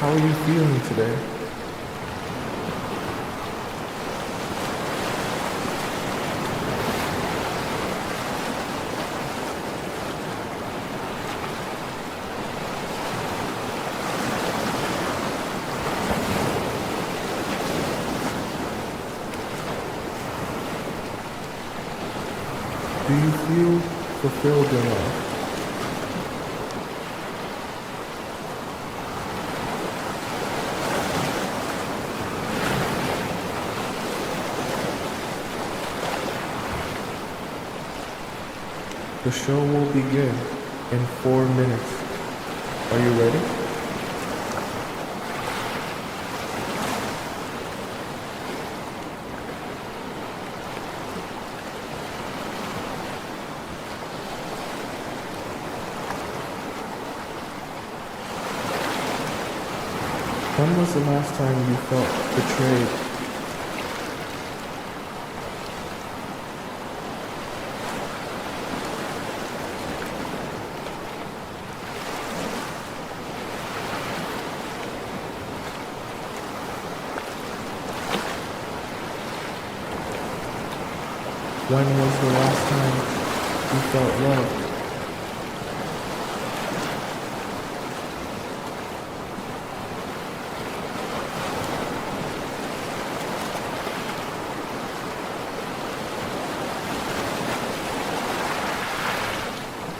How are you feeling today? Do you feel fulfilled in life? The show will begin in 4 minutes. Are you ready? When was the last time you felt betrayed? When was the last time you felt loved?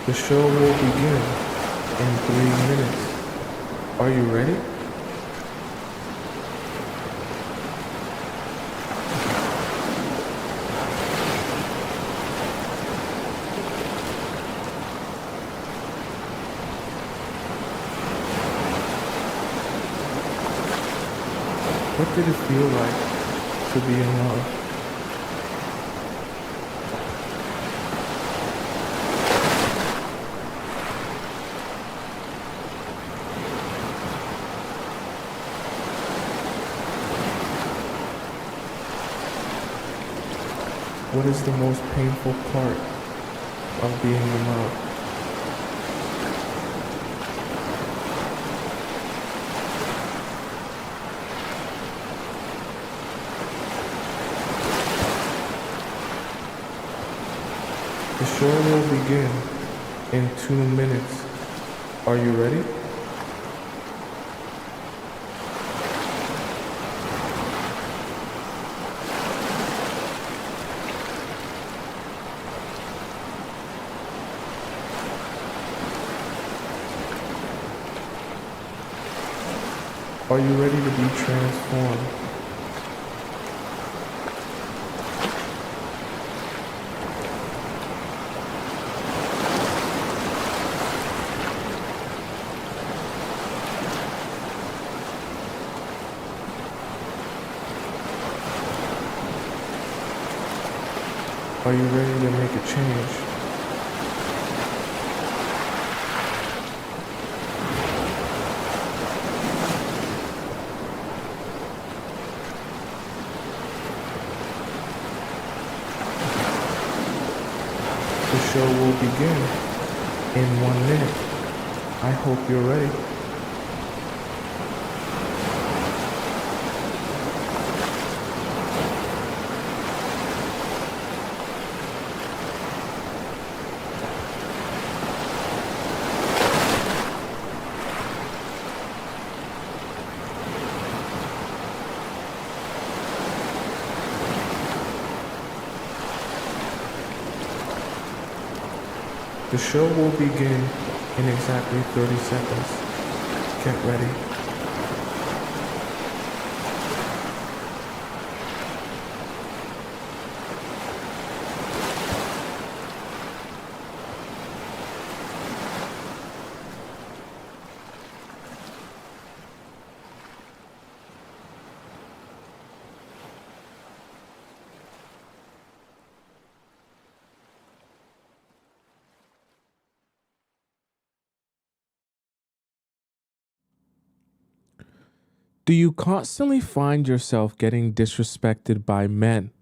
The show will begin in 3 minutes. Are you ready? What did it feel like to be in love? What is the most painful part of being in love? The show will begin in 2 minutes. Are you ready? Are you ready to be transformed? Are you ready to make a change? The show will begin in 1 minute. I hope you're ready. The show will begin in exactly 30 seconds. Get ready. Do you constantly find yourself getting disrespected by men?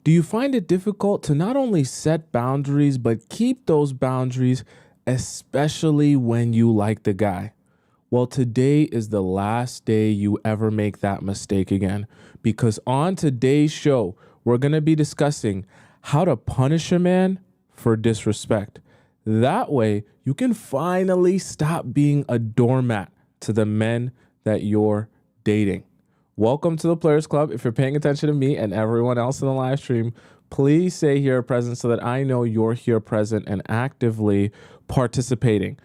Do you find it difficult to not only set boundaries, but keep those boundaries, especially when you like the guy? Well, today is the last day you ever make that mistake again, because on today's show, we're going to be discussing how to punish a man for disrespect. That way, you can finally stop being a doormat to the men that you're dating. Welcome to the Players Club. If you're paying attention to me and everyone else in the live stream, please say here present so that I know you're here present and actively participating.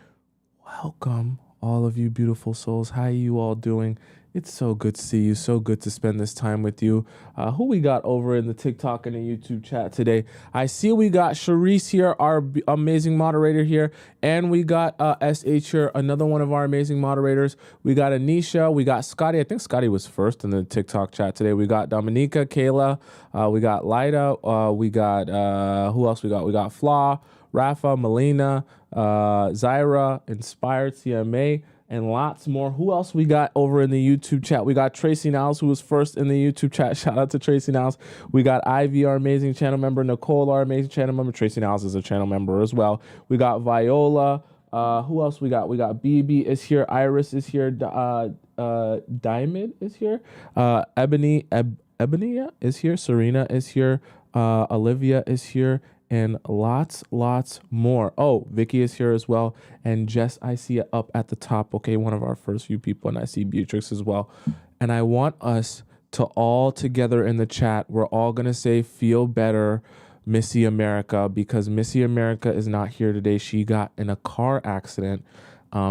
Welcome, all of you beautiful souls. How are you all doing? It's so good to see you. So good to spend this time with you. Who we got over in the TikTok and the YouTube chat today? I see we got Sharice here, our amazing moderator here. And we got SH here, another one of our amazing moderators. We got Anisha. We got Scotty. I think Scotty was first in the TikTok chat today. We got Dominica, Kayla. We got Lida. We got, who else we got? We got Flaw, Rafa, Melina, Zyra, Inspired CMA, and lots more. Who else we got over in the YouTube chat? We got Tracy Niles, who was first in the YouTube chat. Shout out to Tracy Niles. We got Ivy, our amazing channel member. Nicole, our amazing channel member. Tracy Niles is a channel member as well. We got Viola. Who else we got? We got BB is here. Iris is here. Diamond is here. Ebony is here. Serena is here. Olivia is here. And lots more. Oh, Vicky is here as well. And Jess, I see it up at the top. Okay, one of our first few people. And I see Beatrix as well. And I want us to all together in the chat, we're all going to say, feel better, Missy America, because Missy America is not here today. She got in a car accident.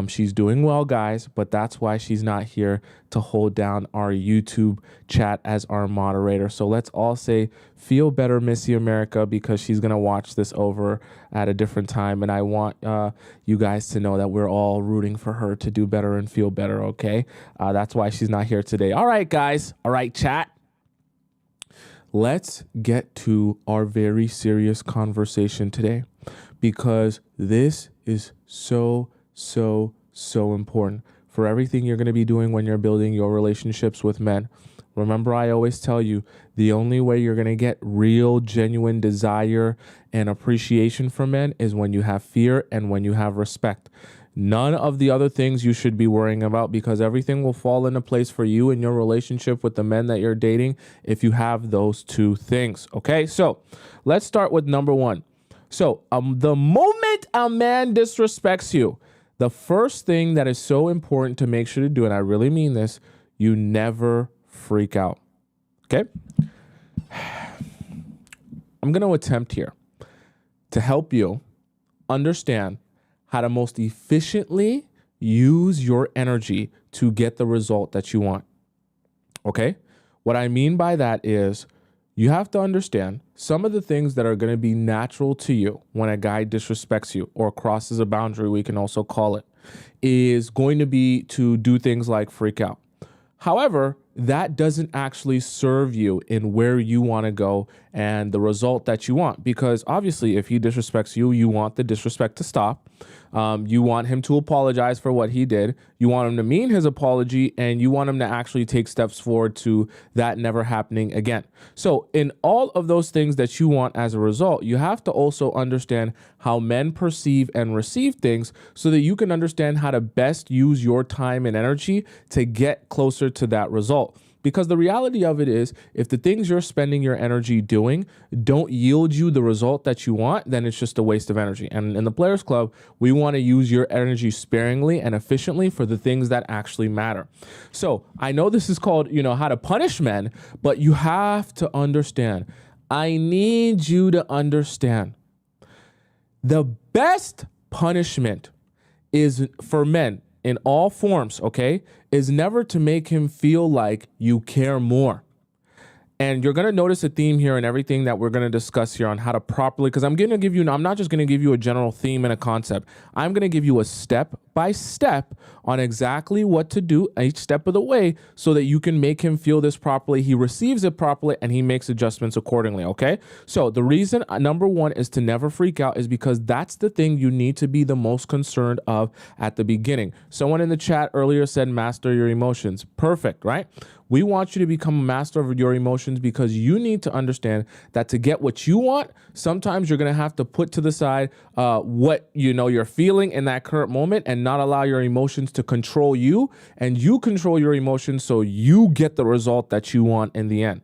She's doing well, guys, but that's why she's not here to hold down our YouTube chat as our moderator. So let's all say, feel better, Missy America, because she's going to watch this over at a different time. And I want you guys to know that we're all rooting for her to do better and feel better, okay? That's why she's not here today. All right, guys. All right, chat. Let's get to our very serious conversation today, because this is so important for everything you're going to be doing when you're building your relationships with men. Remember, I always tell you, the only way you're going to get real, genuine desire and appreciation from men is when you have fear and when you have respect. None of the other things you should be worrying about, because everything will fall into place for you in your relationship with the men that you're dating if you have those two things. Okay, so let's start with number one. So the moment a man disrespects you, the first thing that is so important to make sure to do, and I really mean this, you never freak out, okay? I'm going to attempt here to help you understand how to most efficiently use your energy to get the result that you want, okay? What I mean by that is you have to understand some of the things that are going to be natural to you when a guy disrespects you or crosses a boundary, we can also call it, is going to be to do things like freak out. However, that doesn't actually serve you in where you want to go and the result that you want, because obviously if he disrespects you, you want the disrespect to stop. You want him to apologize for what he did. You want him to mean his apology, and you want him to actually take steps forward to that never happening again. So in all of those things that you want as a result, you have to also understand how men perceive and receive things so that you can understand how to best use your time and energy to get closer to that result. Because the reality of it is, if the things you're spending your energy doing don't yield you the result that you want, then it's just a waste of energy. And in the Players Club, we want to use your energy sparingly and efficiently for the things that actually matter. So I know this is called, how to punish men, but you have to understand. I need you to understand. The best punishment is for men in all forms, okay, is never to make him feel like you care more. And you're going to notice a theme here in everything that we're going to discuss here on how to properly, because I'm not just going to give you a general theme and a concept. I'm going to give you a step by step on exactly what to do each step of the way so that you can make him feel this properly, he receives it properly, and he makes adjustments accordingly, okay? So the reason, number one, is to never freak out is because that's the thing you need to be the most concerned of at the beginning. Someone in the chat earlier said, master your emotions. Perfect, right? We want you to become a master of your emotions because you need to understand that to get what you want, sometimes you're going to have to put to the side what you're feeling in that current moment and not allow your emotions to control you, and you control your emotions so you get the result that you want in the end.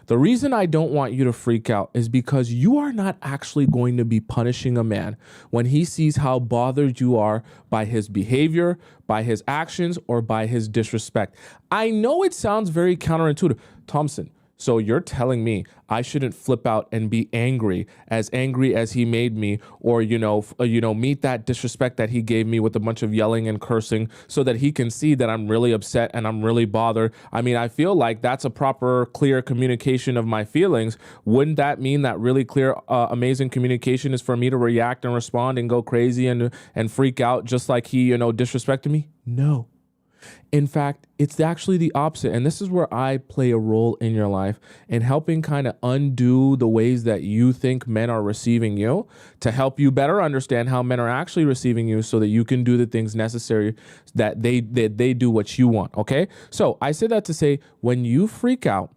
The reason I don't want you to freak out is because you are not actually going to be punishing a man when he sees how bothered you are by his behavior, by his actions, or by his disrespect. I know it sounds very counterintuitive. Tomisin, so you're telling me I shouldn't flip out and be angry as he made me, or, meet that disrespect that he gave me with a bunch of yelling and cursing so that he can see that I'm really upset and I'm really bothered. I mean, I feel like that's a proper, clear communication of my feelings. Wouldn't that mean that really clear, amazing communication is for me to react and respond and go crazy and freak out just like he, disrespected me? No. In fact, it's actually the opposite. And this is where I play a role in your life in helping kind of undo the ways that you think men are receiving you, to help you better understand how men are actually receiving you so that you can do the things necessary that they do what you want. Okay. So I say that to say, when you freak out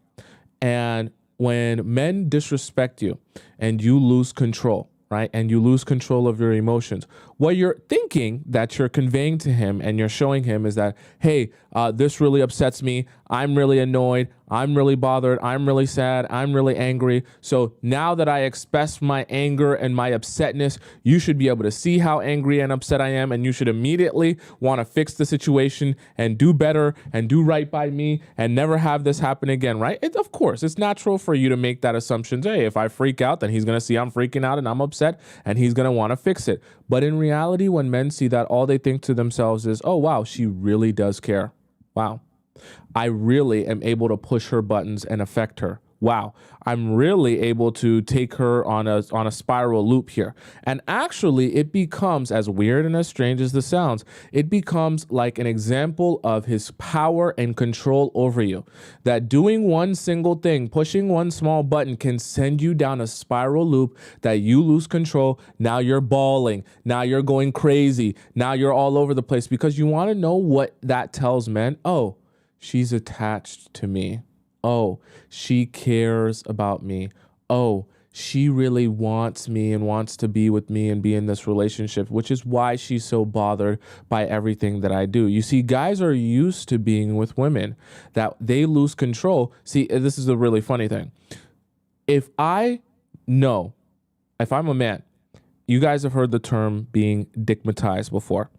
and when men disrespect you and you lose control, right? And you lose control of your emotions. What you're thinking that you're conveying to him and you're showing him is that, hey, this really upsets me. I'm really annoyed. I'm really bothered. I'm really sad. I'm really angry. So now that I express my anger and my upsetness, you should be able to see how angry and upset I am. And you should immediately want to fix the situation and do better and do right by me and never have this happen again, right? Of course, it's natural for you to make that assumption. Hey, if I freak out, then he's going to see I'm freaking out and I'm upset and he's going to want to fix it. But in reality, when men see that, all they think to themselves is, oh, wow, she really does care. Wow. I really am able to push her buttons and affect her. Wow, I'm really able to take her on a spiral loop here. And actually, it becomes, as weird and as strange as this sounds, it becomes like an example of his power and control over you. That doing one single thing, pushing one small button, can send you down a spiral loop that you lose control. Now you're bawling. Now you're going crazy. Now you're all over the place, because you want to know what that tells men. Oh, she's attached to me. Oh, she cares about me. Oh, she really wants me and wants to be with me and be in this relationship, which is why she's so bothered by everything that I do. You see, guys are used to being with women that they lose control. See, this is a really funny thing. If I'm a man, you guys have heard the term being dickmatized before.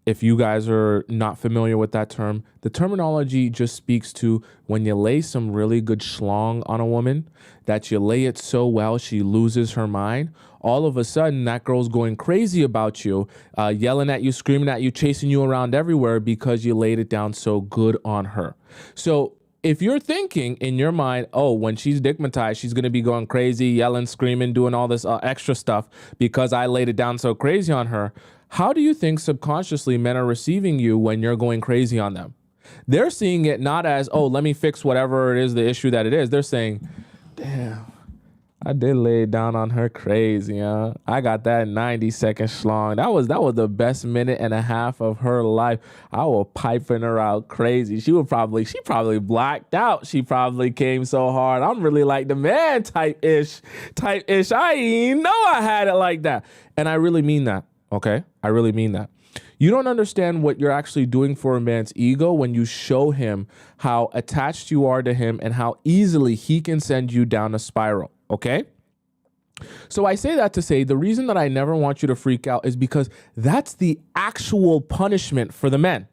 If you guys are not familiar with that term, the terminology just speaks to when you lay some really good schlong on a woman, that you lay it so well she loses her mind. All of a sudden, that girl's going crazy about you, yelling at you, screaming at you, chasing you around everywhere because you laid it down so good on her. So if you're thinking in your mind, oh, when she's dickmatized, she's going to be going crazy, yelling, screaming, doing all this extra stuff because I laid it down so crazy on her, how do you think subconsciously men are receiving you when you're going crazy on them? They're seeing it not as, oh, let me fix whatever it is, the issue that it is. They're saying, damn, I did lay it down on her crazy, huh? I got that 90-second schlong. That was the best minute and a half of her life. I was piping her out crazy. She probably blacked out. She probably came so hard. I'm really like the man type-ish. I ain't know I had it like that. And I really mean that. Okay, I really mean that. You don't understand what you're actually doing for a man's ego when you show him how attached you are to him and how easily he can send you down a spiral, okay? So I say that to say the reason that I never want you to freak out is because that's the actual punishment for the men.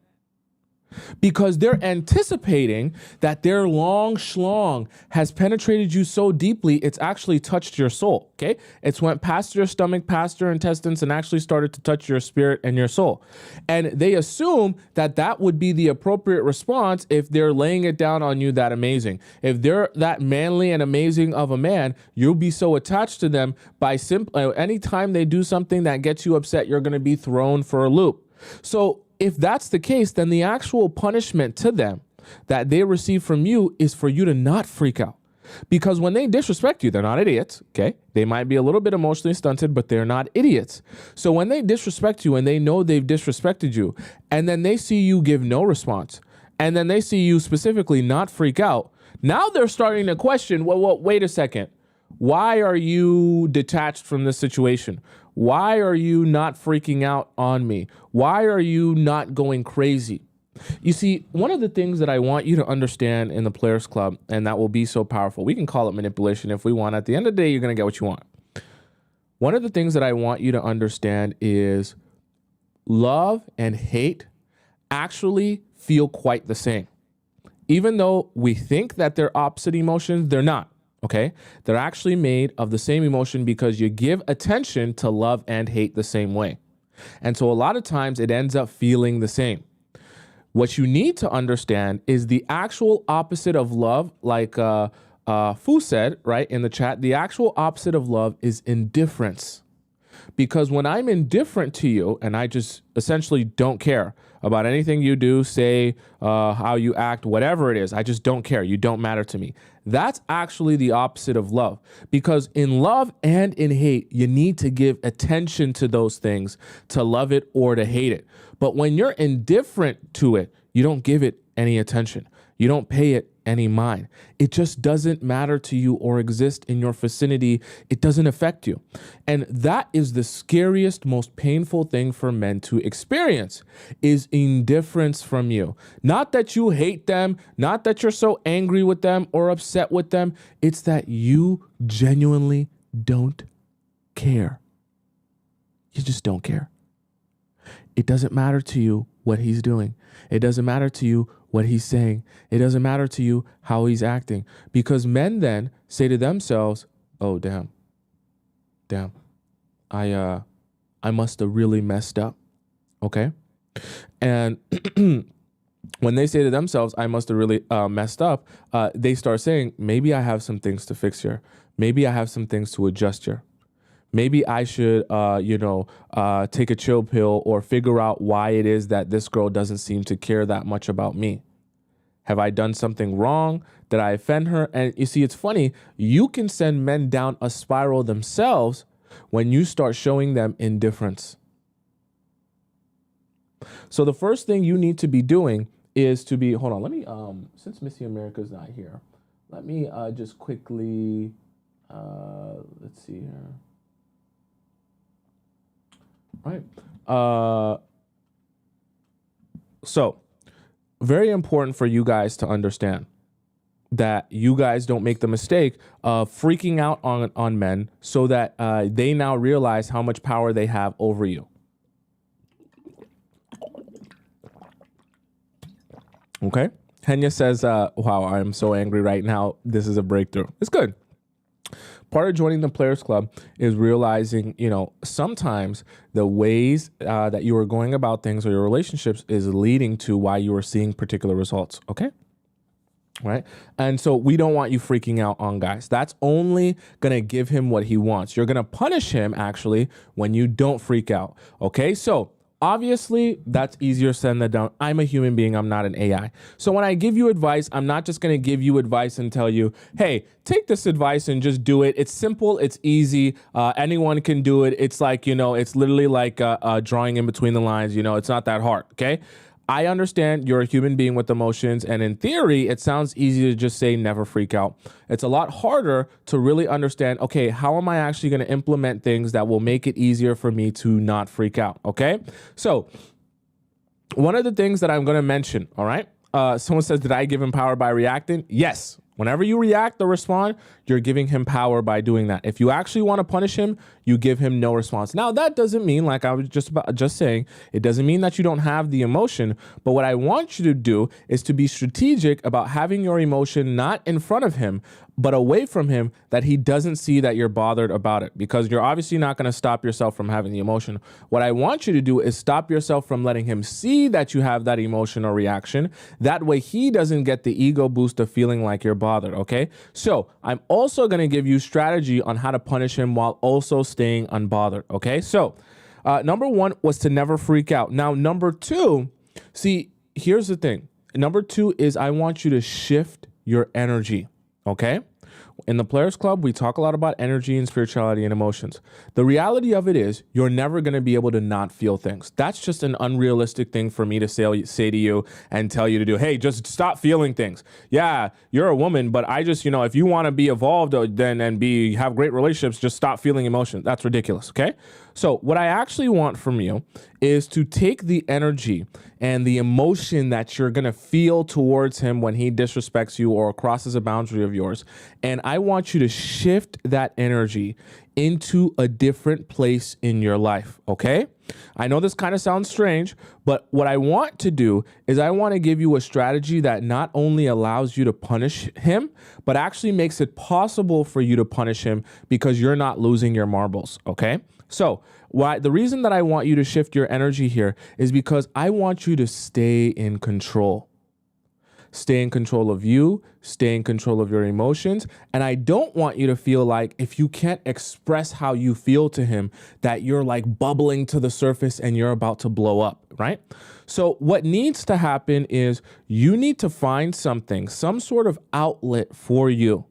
Because they're anticipating that their long schlong has penetrated you so deeply, it's actually touched your soul, okay? It's went past your stomach, past your intestines, and actually started to touch your spirit and your soul. And they assume that that would be the appropriate response if they're laying it down on you that amazing. If they're that manly and amazing of a man, you'll be so attached to them by anytime they do something that gets you upset, you're going to be thrown for a loop. So if that's the case, then the actual punishment to them that they receive from you is for you to not freak out. Because when they disrespect you, they're not idiots, okay? They might be a little bit emotionally stunted, but they're not idiots. So when they disrespect you and they know they've disrespected you, and then they see you give no response, and then they see you specifically not freak out, now they're starting to question, well, wait a second. Why are you detached from this situation? Why are you not freaking out on me? Why are you not going crazy? You see, one of the things that I want you to understand in the Players Club, and that will be so powerful, we can call it manipulation if we want. At the end of the day, you're going to get what you want. One of the things that I want you to understand is love and hate actually feel quite the same. Even though we think that they're opposite emotions, they're not, okay? They're actually made of the same emotion because you give attention to love and hate the same way. And so a lot of times it ends up feeling the same. What you need to understand is the actual opposite of love, like Fu said, right, in the chat, the actual opposite of love is indifference. Because when I'm indifferent to you and I just essentially don't care about anything you do, say, how you act, whatever it is, I just don't care. You don't matter to me. That's actually the opposite of love. Because in love and in hate, you need to give attention to those things to love it or to hate it. But when you're indifferent to it, you don't give it any attention. You don't pay it any mind. It just doesn't matter to you or exist in your vicinity. It doesn't affect you. And that is the scariest, most painful thing for men to experience is indifference from you. Not that you hate them, not that you're so angry with them or upset with them. It's that you genuinely don't care. You just don't care. It doesn't matter to you what he's doing. It doesn't matter to you what he's saying. It doesn't matter to you how he's acting. Because men then say to themselves, oh, damn, I must have really messed up. Okay? And when they say to themselves, I must have really messed up, they start saying, maybe I have some things to fix here. Maybe I have some things to adjust here. Maybe I should, take a chill pill or figure out why it is that this girl doesn't seem to care that much about me. Have I done something wrong? Did I offend her? And you see, it's funny. You can send men down a spiral themselves when you start showing them indifference. So the first thing you need to be doing is to be, hold on, let me, since Missy America's not here, let me just quickly, let's see here. Right. So very important for you guys to understand that you guys don't make the mistake of freaking out on men so that they now realize how much power they have over you. Okay. Henya says, wow, I'm so angry right now. This is a breakthrough. It's good. Part of joining the Players Club is realizing, sometimes the ways that you are going about things or your relationships is leading to why you are seeing particular results. Okay. Right. And so we don't want you freaking out on guys. That's only going to give him what he wants. You're going to punish him actually when you don't freak out. Okay. So obviously, that's easier said than done. I'm a human being. I'm not an AI. So when I give you advice, I'm not just going to give you advice and tell you, hey, take this advice and just do it. It's simple. It's easy. Anyone can do it. It's like, it's literally like drawing in between the lines. It's not that hard. Okay. I understand you're a human being with emotions, and in theory, it sounds easy to just say never freak out. It's a lot harder to really understand, okay, how am I actually going to implement things that will make it easier for me to not freak out, okay? So one of the things that I'm going to mention, all right? Someone says, did I give him power by reacting? Yes. Whenever you react or respond, you're giving him power by doing that. If you actually want to punish him, you give him no response. Now, that doesn't mean, like I was just saying, it doesn't mean that you don't have the emotion. But what I want you to do is to be strategic about having your emotion not in front of him, but away from him, that he doesn't see that you're bothered about it, because you're obviously not going to stop yourself from having the emotion. What I want you to do is stop yourself from letting him see that you have that emotion or reaction. That way he doesn't get the ego boost of feeling like you're bothered, okay? So I'm also going to give you strategy on how to punish him while also staying unbothered, okay? So number one was to never freak out. Now, number two, see, here's the thing. Number two is I want you to shift your energy. Okay. In the Players Club, we talk a lot about energy and spirituality and emotions. The reality of it is you're never going to be able to not feel things. That's just an unrealistic thing for me to say to you and tell you to do. Hey, just stop feeling things. Yeah, you're a woman, but I just, if you want to be evolved then and have great relationships, just stop feeling emotions. That's ridiculous, okay? So what I actually want from you is to take the energy and the emotion that you're going to feel towards him when he disrespects you or crosses a boundary of yours. And I want you to shift that energy into a different place in your life, okay? I know this kind of sounds strange, but what I want to do is I want to give you a strategy that not only allows you to punish him, but actually makes it possible for you to punish him because you're not losing your marbles, okay? So the reason that I want you to shift your energy here is because I want you to stay in control. Stay in control of you, stay in control of your emotions. And I don't want you to feel like if you can't express how you feel to him, that you're like bubbling to the surface and you're about to blow up, right? So what needs to happen is you need to find something, some sort of outlet for you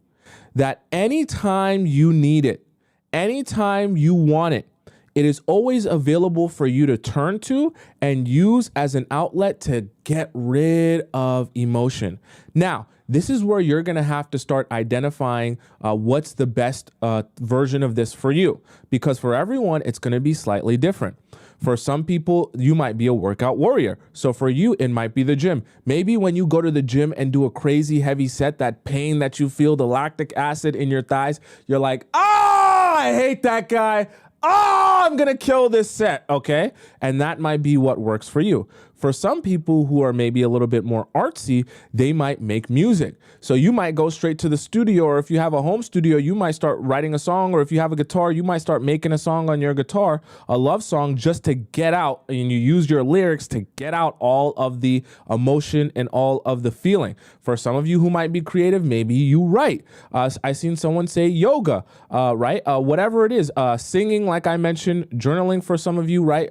that anytime you need it, anytime you want it, it is always available for you to turn to and use as an outlet to get rid of emotion. Now, this is where you're going to have to start identifying what's the best version of this for you, because for everyone, it's going to be slightly different. For some people, you might be a workout warrior. So for you, it might be the gym. Maybe when you go to the gym and do a crazy heavy set, that pain that you feel, the lactic acid in your thighs, you're like, I hate that guy. I'm going to kill this set, okay? And that might be what works for you. For some people who are maybe a little bit more artsy, they might make music. So you might go straight to the studio, or if you have a home studio, you might start writing a song, or if you have a guitar, you might start making a song on your guitar, a love song just to get out, and you use your lyrics to get out all of the emotion and all of the feeling. For some of you who might be creative, maybe you write. I seen someone say yoga, right? Whatever it is, singing, like I mentioned, journaling for some of you, right?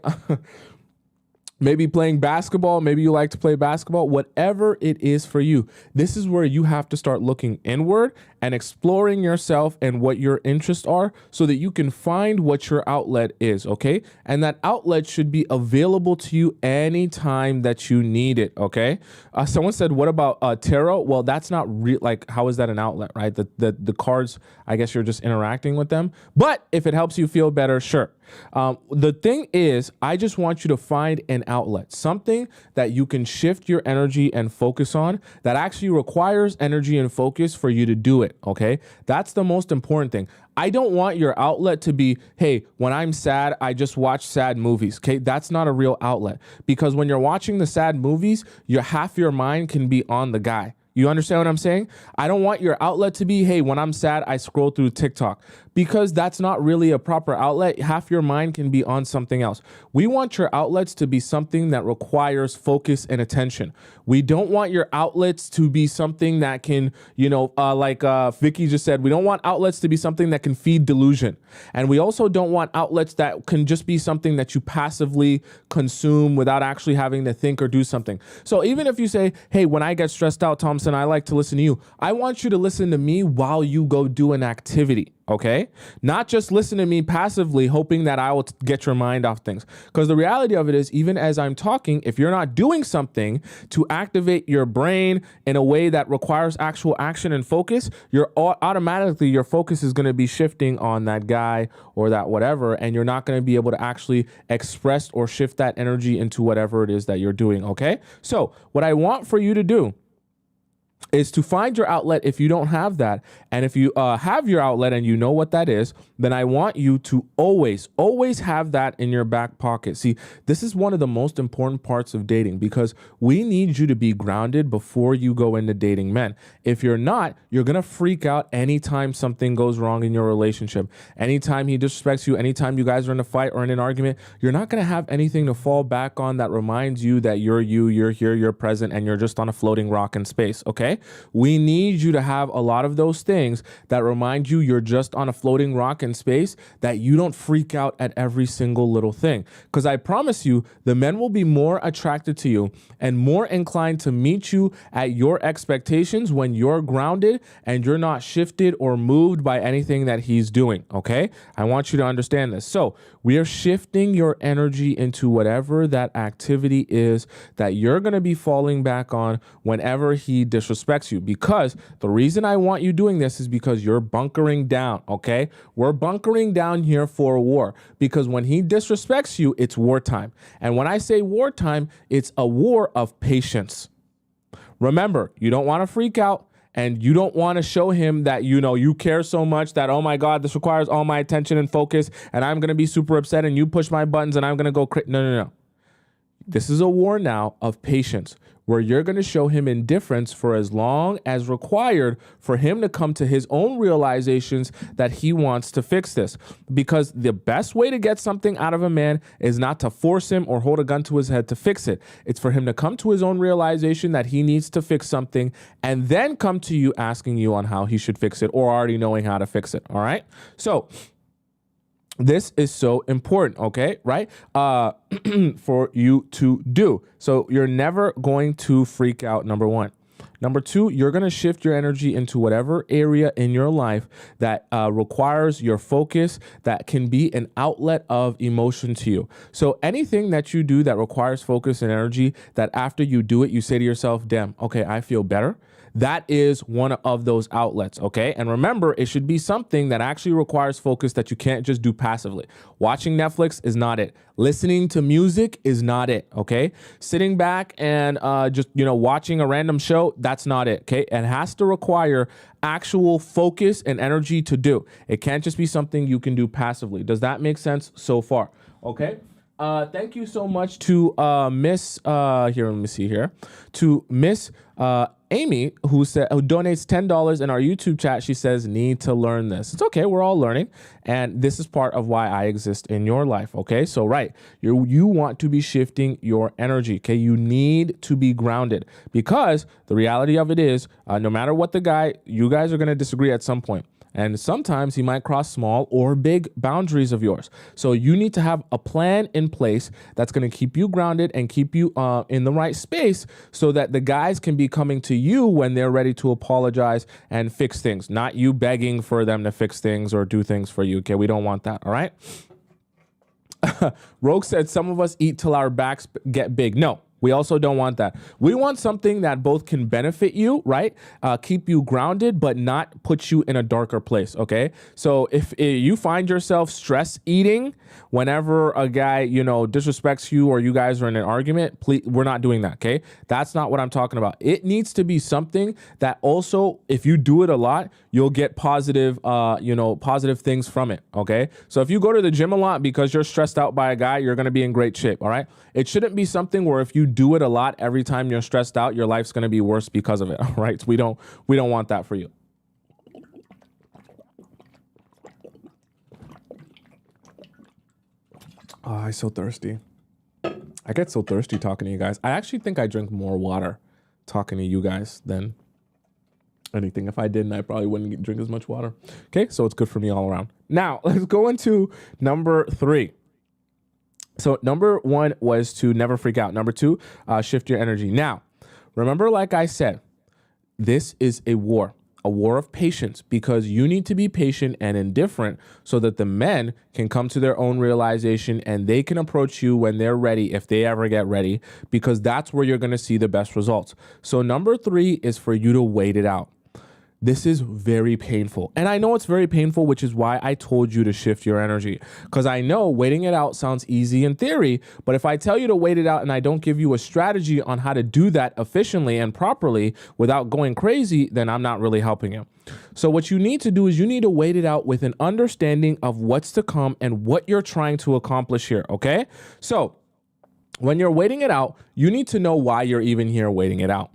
Maybe playing basketball. Maybe you like to play basketball. Whatever it is for you, this is where you have to start looking inward and exploring yourself and what your interests are so that you can find what your outlet is, okay? And that outlet should be available to you anytime that you need it, okay? Someone said, what about tarot? Well, that's not real. Like, how is that an outlet, right? The cards, I guess you're just interacting with them. But if it helps you feel better, sure. The thing is, I just want you to find an outlet, something that you can shift your energy and focus on that actually requires energy and focus for you to do it. Okay. That's the most important thing. I don't want your outlet to be, hey, when I'm sad, I just watch sad movies. Okay. That's not a real outlet, because when you're watching the sad movies, half your mind can be on the guy. You understand what I'm saying? I don't want your outlet to be, hey, when I'm sad, I scroll through TikTok, because that's not really a proper outlet. Half your mind can be on something else. We want your outlets to be something that requires focus and attention. We don't want your outlets to be something that can, like Vicky just said, we don't want outlets to be something that can feed delusion. And we also don't want outlets that can just be something that you passively consume without actually having to think or do something. So even if you say, hey, when I get stressed out, Tomisin, I like to listen to you. I want you to listen to me while you go do an activity. Okay, not just listen to me passively, hoping that I will get your mind off things. Because the reality of it is, even as I'm talking, if you're not doing something to activate your brain in a way that requires actual action and focus, automatically your focus is going to be shifting on that guy or that whatever, and you're not going to be able to actually express or shift that energy into whatever it is that you're doing. Okay, so what I want for you to do is to find your outlet if you don't have that. And if you have your outlet and you know what that is, then I want you to always have that in your back pocket. See, this is one of the most important parts of dating, because we need you to be grounded before you go into dating men. If you're not, you're going to freak out anytime something goes wrong in your relationship. Anytime he disrespects you, anytime you guys are in a fight or in an argument, you're not going to have anything to fall back on that reminds you that you're here, you're present, and you're just on a floating rock in space, okay? okay? We need you to have a lot of those things that remind you you're just on a floating rock in space, that you don't freak out at every single little thing. Because I promise you, the men will be more attracted to you and more inclined to meet you at your expectations when you're grounded and you're not shifted or moved by anything that he's doing, okay? I want you to understand this. So we are shifting your energy into whatever that activity is that you're going to be falling back on whenever he disrespects you. Because the reason I want you doing this is because you're bunkering down, okay? We're bunkering down here for a war, because when he disrespects you, it's wartime. And when I say wartime, it's a war of patience. Remember, you don't want to freak out. And you don't want to show him that, you know, you care so much that, oh my God, this requires all my attention and focus, and I'm going to be super upset and you push my buttons and I'm going to go crazy. No. This is a war now of patience, where you're going to show him indifference for as long as required for him to come to his own realizations that he wants to fix this. Because the best way to get something out of a man is not to force him or hold a gun to his head to fix it. It's for him to come to his own realization that he needs to fix something, and then come to you asking you on how he should fix it, or already knowing how to fix it. All right. So this is so important, okay, right? For you to do. So you're never going to freak out, number one. Number two, you're going to shift your energy into whatever area in your life that requires your focus, that can be an outlet of emotion to you. So anything that you do that requires focus and energy, that after you do it, you say to yourself, damn, okay, I feel better. That is one of those outlets, okay? And remember, it should be something that actually requires focus that you can't just do passively. Watching Netflix is not it. Listening to music is not it, okay? Sitting back and just, watching a random show, that's not it, okay? It has to require actual focus and energy to do. It can't just be something you can do passively. Does that make sense so far? Okay? Thank you so much to Miss Amy, who donates $10 in our YouTube chat. She says, need to learn this. It's okay. We're all learning. And this is part of why I exist in your life. Okay. So, right. You want to be shifting your energy. Okay. You need to be grounded, because the reality of it is, no matter what you guys are going to disagree at some point. And sometimes he might cross small or big boundaries of yours. So you need to have a plan in place that's going to keep you grounded and keep you in the right space, so that the guys can be coming to you when they're ready to apologize and fix things, not you begging for them to fix things or do things for you. Okay, we don't want that. All right. Rogue said some of us eat till our backs get big. No. We also don't want that. We want something that both can benefit you, right? Keep you grounded, but not put you in a darker place, okay? So if you find yourself stress eating whenever a guy, disrespects you, or you guys are in an argument, please, we're not doing that, okay? That's not what I'm talking about. It needs to be something that also, if you do it a lot, you'll get positive things from it, okay? So if you go to the gym a lot because you're stressed out by a guy, you're going to be in great shape, all right? It shouldn't be something where if you do it a lot every time you're stressed out, your life's going to be worse because of it, all right? So we don't want that for you. Oh, I'm so thirsty. I get so thirsty talking to you guys. I actually think I drink more water talking to you guys than anything. If I didn't, I probably wouldn't drink as much water. Okay, so it's good for me all around. Now, let's go into number 3. So number 1 was to never freak out. Number 2, shift your energy. Now, remember, like I said, this is a war of patience, because you need to be patient and indifferent so that the men can come to their own realization and they can approach you when they're ready, if they ever get ready, because that's where you're going to see the best results. So number 3 is for you to wait it out. This is very painful. And I know it's very painful, which is why I told you to shift your energy. Because I know waiting it out sounds easy in theory, but if I tell you to wait it out and I don't give you a strategy on how to do that efficiently and properly without going crazy, then I'm not really helping you. So what you need to do is you need to wait it out with an understanding of what's to come and what you're trying to accomplish here, okay? So when you're waiting it out, you need to know why you're even here waiting it out.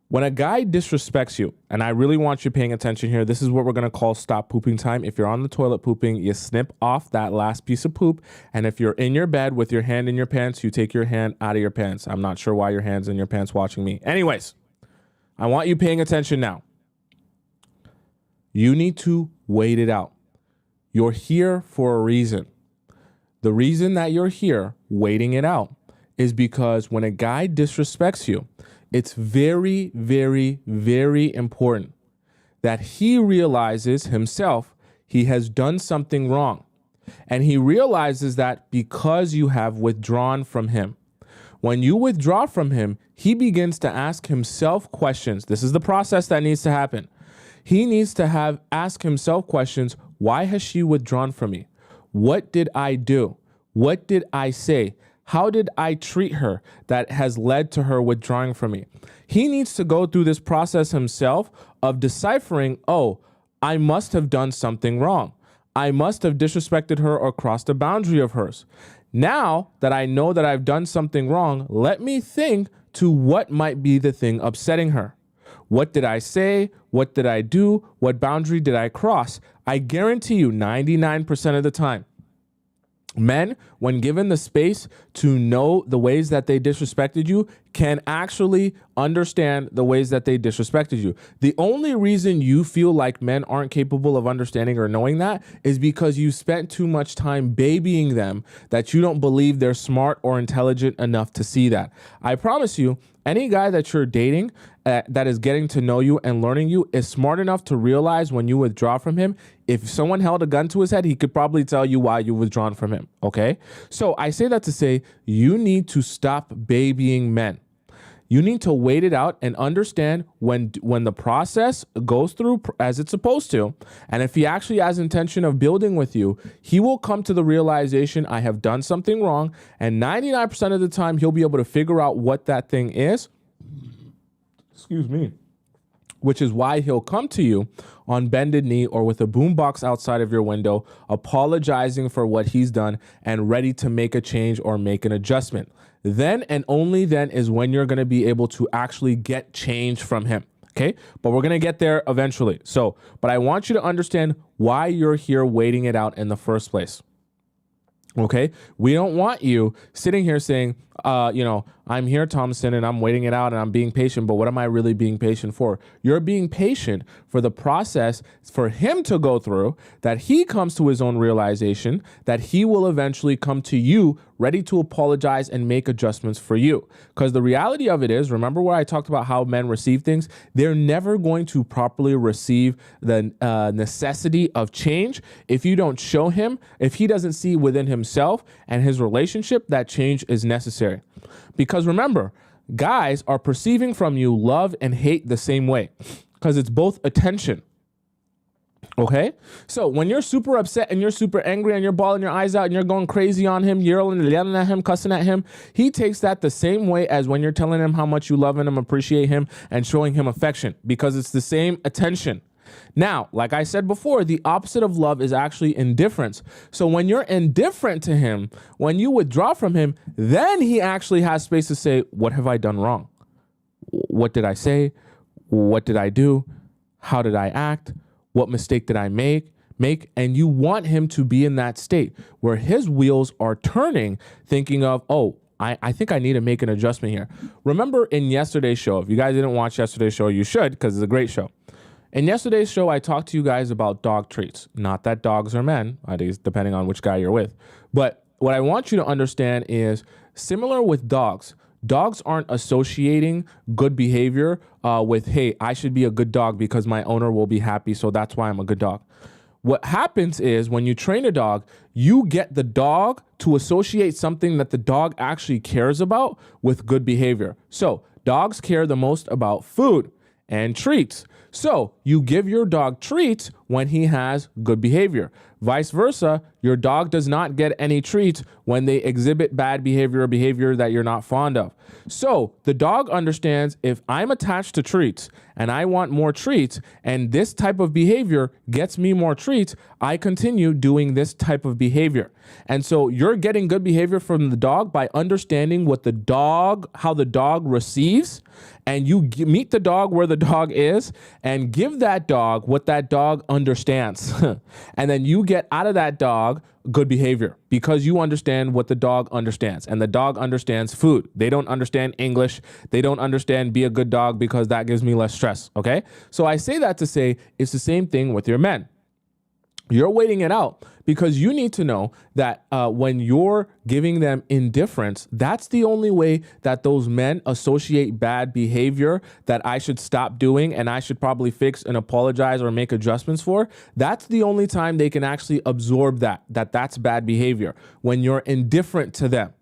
When a guy disrespects you, and I really want you paying attention here, this is what we're going to call stop pooping time. If you're on the toilet pooping, you snip off that last piece of poop. And if you're in your bed with your hand in your pants, you take your hand out of your pants. I'm not sure why your hand's in your pants watching me. Anyways, I want you paying attention now. You need to wait it out. You're here for a reason. The reason that you're here waiting it out is because when a guy disrespects you, it's very, very, very important that he realizes himself he has done something wrong. And he realizes that because you have withdrawn from him. When you withdraw from him, he begins to ask himself questions. This is the process that needs to happen. He needs to ask himself questions. Why has she withdrawn from me? What did I do? What did I say? How did I treat her that has led to her withdrawing from me? He needs to go through this process himself of deciphering, oh, I must have done something wrong. I must have disrespected her or crossed a boundary of hers. Now that I know that I've done something wrong, let me think to what might be the thing upsetting her. What did I say? What did I do? What boundary did I cross? I guarantee you 99% of the time, men, when given the space to know the ways that they disrespected you, can actually understand the ways that they disrespected you. The only reason you feel like men aren't capable of understanding or knowing that is because you spent too much time babying them that you don't believe they're smart or intelligent enough to see that. I promise you, any guy that you're dating that is getting to know you and learning you is smart enough to realize when you withdraw from him. If someone held a gun to his head, he could probably tell you why you withdrawn from him, okay? So I say that to say you need to stop babying men. You need to wait it out and understand when the process goes through as it's supposed to. And if he actually has intention of building with you, he will come to the realization, I have done something wrong. And 99% of the time, he'll be able to figure out what that thing is. Excuse me. Which is why he'll come to you on bended knee or with a boombox outside of your window, apologizing for what he's done and ready to make a change or make an adjustment. Then and only then is when you're going to be able to actually get change from him. Okay. But we're going to get there eventually. But I want you to understand why you're here waiting it out in the first place. Okay. We don't want you sitting here saying, I'm here, Tomisin, and I'm waiting it out and I'm being patient. But what am I really being patient for? You're being patient for the process for him to go through, that he comes to his own realization, that he will eventually come to you ready to apologize and make adjustments for you. Because the reality of it is, remember where I talked about how men receive things? They're never going to properly receive the necessity of change if you don't show him, if he doesn't see within himself and his relationship that change is necessary. Because remember, guys are perceiving from you love and hate the same way because it's both attention. Okay? So when you're super upset and you're super angry and you're bawling your eyes out and you're going crazy on him, yelling at him, cussing at him, he takes that the same way as when you're telling him how much you love him, appreciate him, and showing him affection, because it's the same attention. Now, like I said before, the opposite of love is actually indifference. So when you're indifferent to him, when you withdraw from him, then he actually has space to say, what have I done wrong? What did I say? What did I do? How did I act? What mistake did I make? And you want him to be in that state where his wheels are turning, thinking of, oh, I think I need to make an adjustment here. Remember in yesterday's show, if you guys didn't watch yesterday's show, you should, because it's a great show. In yesterday's show, I talked to you guys about dog treats. Not that dogs are men, depending on which guy you're with. But what I want you to understand is, similar with dogs, dogs aren't associating good behavior with, hey, I should be a good dog because my owner will be happy, so that's why I'm a good dog. What happens is when you train a dog, you get the dog to associate something that the dog actually cares about with good behavior. So dogs care the most about food and treats. So you give your dog treats when he has good behavior. Vice versa, your dog does not get any treats when they exhibit bad behavior or behavior that you're not fond of. So the dog understands, if I'm attached to treats and I want more treats and this type of behavior gets me more treats, I continue doing this type of behavior. And so you're getting good behavior from the dog by understanding how the dog receives, and you meet the dog where the dog is and give that dog what that dog understands. And then you get out of that dog good behavior because you understand what the dog understands. And the dog understands food. They don't understand English. They don't understand be a good dog because that gives me less stress. Okay. So I say that to say it's the same thing with your men. You're waiting it out because you need to know that when you're giving them indifference, that's the only way that those men associate bad behavior that I should stop doing and I should probably fix and apologize or make adjustments for. That's the only time they can actually absorb that's bad behavior, when you're indifferent to them.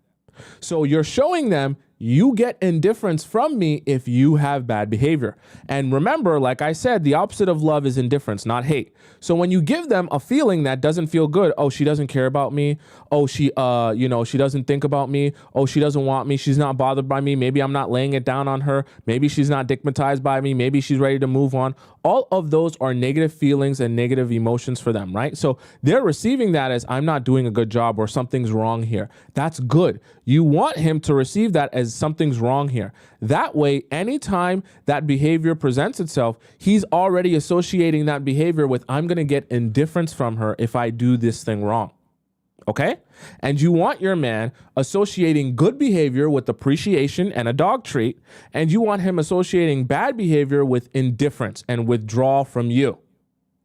So you're showing them you get indifference from me if you have bad behavior. And remember, like I said, the opposite of love is indifference, not hate. So when you give them a feeling that doesn't feel good, oh, she doesn't care about me. Oh, she doesn't think about me. Oh, she doesn't want me. She's not bothered by me. Maybe I'm not laying it down on her. Maybe she's not stigmatized by me. Maybe she's ready to move on. All of those are negative feelings and negative emotions for them, right? So they're receiving that as I'm not doing a good job or something's wrong here. That's good. You want him to receive that as something's wrong here. That way, anytime that behavior presents itself, he's already associating that behavior with I'm going to get indifference from her if I do this thing wrong. Okay? And you want your man associating good behavior with appreciation and a dog treat, and you want him associating bad behavior with indifference and withdrawal from you.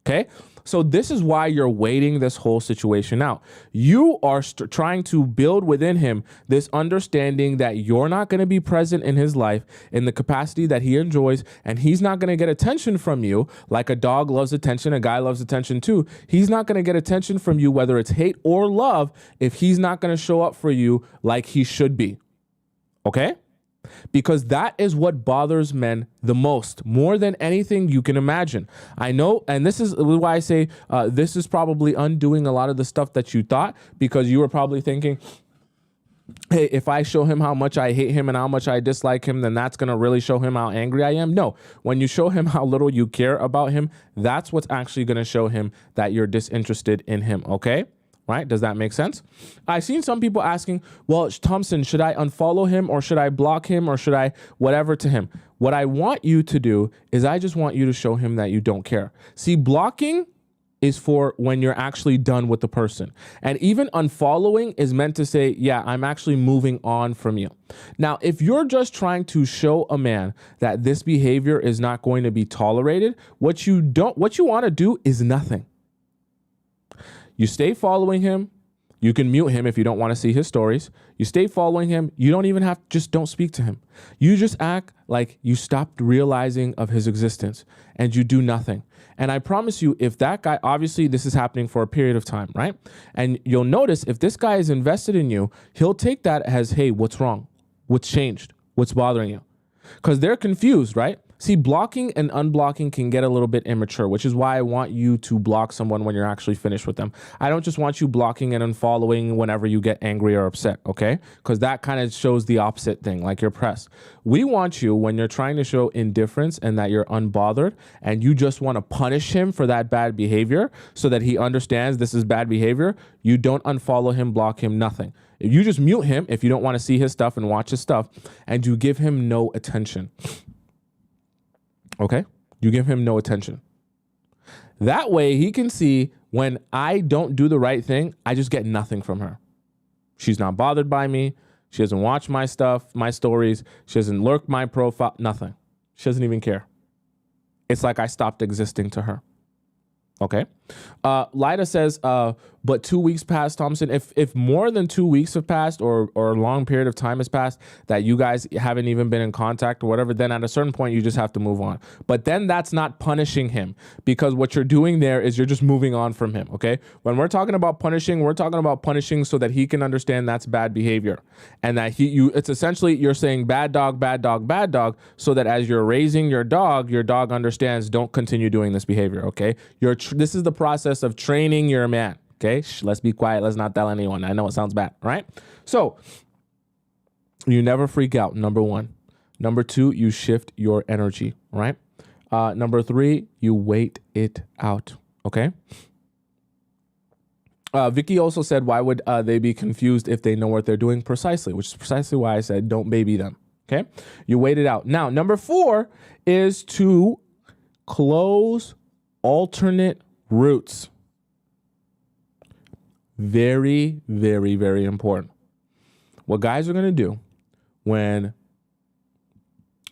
Okay? So this is why you're waiting this whole situation out. You are trying to build within him this understanding that you're not going to be present in his life in the capacity that he enjoys, and he's not going to get attention from you like a dog loves attention, a guy loves attention too. He's not going to get attention from you, whether it's hate or love, if he's not going to show up for you like he should be. Okay? Because that is what bothers men the most, more than anything you can imagine. I know, and this is why I say this is probably undoing a lot of the stuff that you thought, because you were probably thinking, hey, if I show him how much I hate him and how much I dislike him, then that's going to really show him how angry I am. No, when you show him how little you care about him, that's what's actually going to show him that you're disinterested in him, okay? Right? Does that make sense? I've seen some people asking, well, Thompson, should I unfollow him or should I block him or should I whatever to him? What I want you to do is I just want you to show him that you don't care. See, blocking is for when you're actually done with the person. And even unfollowing is meant to say, yeah, I'm actually moving on from you. Now, if you're just trying to show a man that this behavior is not going to be tolerated, what you want to do is nothing. You stay following him. You can mute him if you don't want to see his stories. You stay following him. You don't even have to, just don't speak to him. You just act like you stopped realizing of his existence and you do nothing. And I promise you, if that guy, obviously this is happening for a period of time, right? And you'll notice if this guy is invested in you, he'll take that as, hey, what's wrong? What's changed? What's bothering you? Because they're confused, right? See, blocking and unblocking can get a little bit immature, which is why I want you to block someone when you're actually finished with them. I don't just want you blocking and unfollowing whenever you get angry or upset, okay? Because that kind of shows the opposite thing, like you're pressed. We want you when you're trying to show indifference and that you're unbothered and you just want to punish him for that bad behavior so that he understands this is bad behavior. You don't unfollow him, block him, nothing. You just mute him if you don't want to see his stuff and watch his stuff, and you give him no attention. Okay? You give him no attention. That way he can see when I don't do the right thing, I just get nothing from her. She's not bothered by me. She doesn't watch my stuff, my stories. She doesn't lurk my profile, nothing. She doesn't even care. It's like I stopped existing to her. Okay. Lida says, but 2 weeks passed, Thompson. If more than 2 weeks have passed or a long period of time has passed that you guys haven't even been in contact or whatever, then at a certain point you just have to move on. But then that's not punishing him, because what you're doing there is you're just moving on from him. Okay. When we're talking about punishing, we're talking about punishing so that he can understand that's bad behavior, and that it's essentially you're saying bad dog, bad dog, bad dog, so that as you're raising your dog understands don't continue doing this behavior. Okay. This is the process of training your man. Okay, let's be quiet. Let's not tell anyone. I know it sounds bad, right? So you never freak out, number one. Number two, you shift your energy, right? Number three, you wait it out, okay? Vicky also said, why would they be confused if they know what they're doing? Precisely, which is precisely why I said don't baby them, okay? You wait it out. Now, number four is to close alternate Roots. Very, very, very important. What guys are going to do when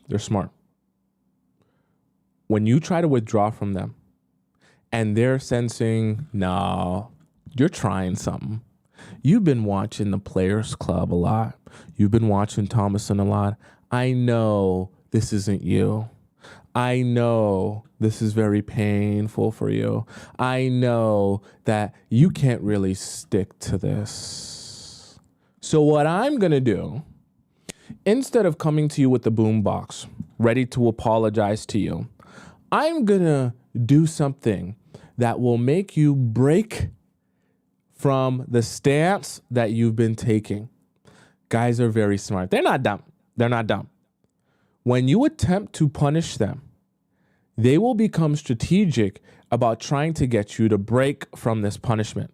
they're smart, when you try to withdraw from them and they're sensing, no, you're trying something. You've been watching the Players Club a lot. You've been watching Tomisin a lot. I know this isn't you. I know this is very painful for you. I know that you can't really stick to this. So what I'm going to do, instead of coming to you with the boombox, ready to apologize to you, I'm going to do something that will make you break from the stance that you've been taking. Guys are very smart. They're not dumb. They're not dumb. When you attempt to punish them, they will become strategic about trying to get you to break from this punishment.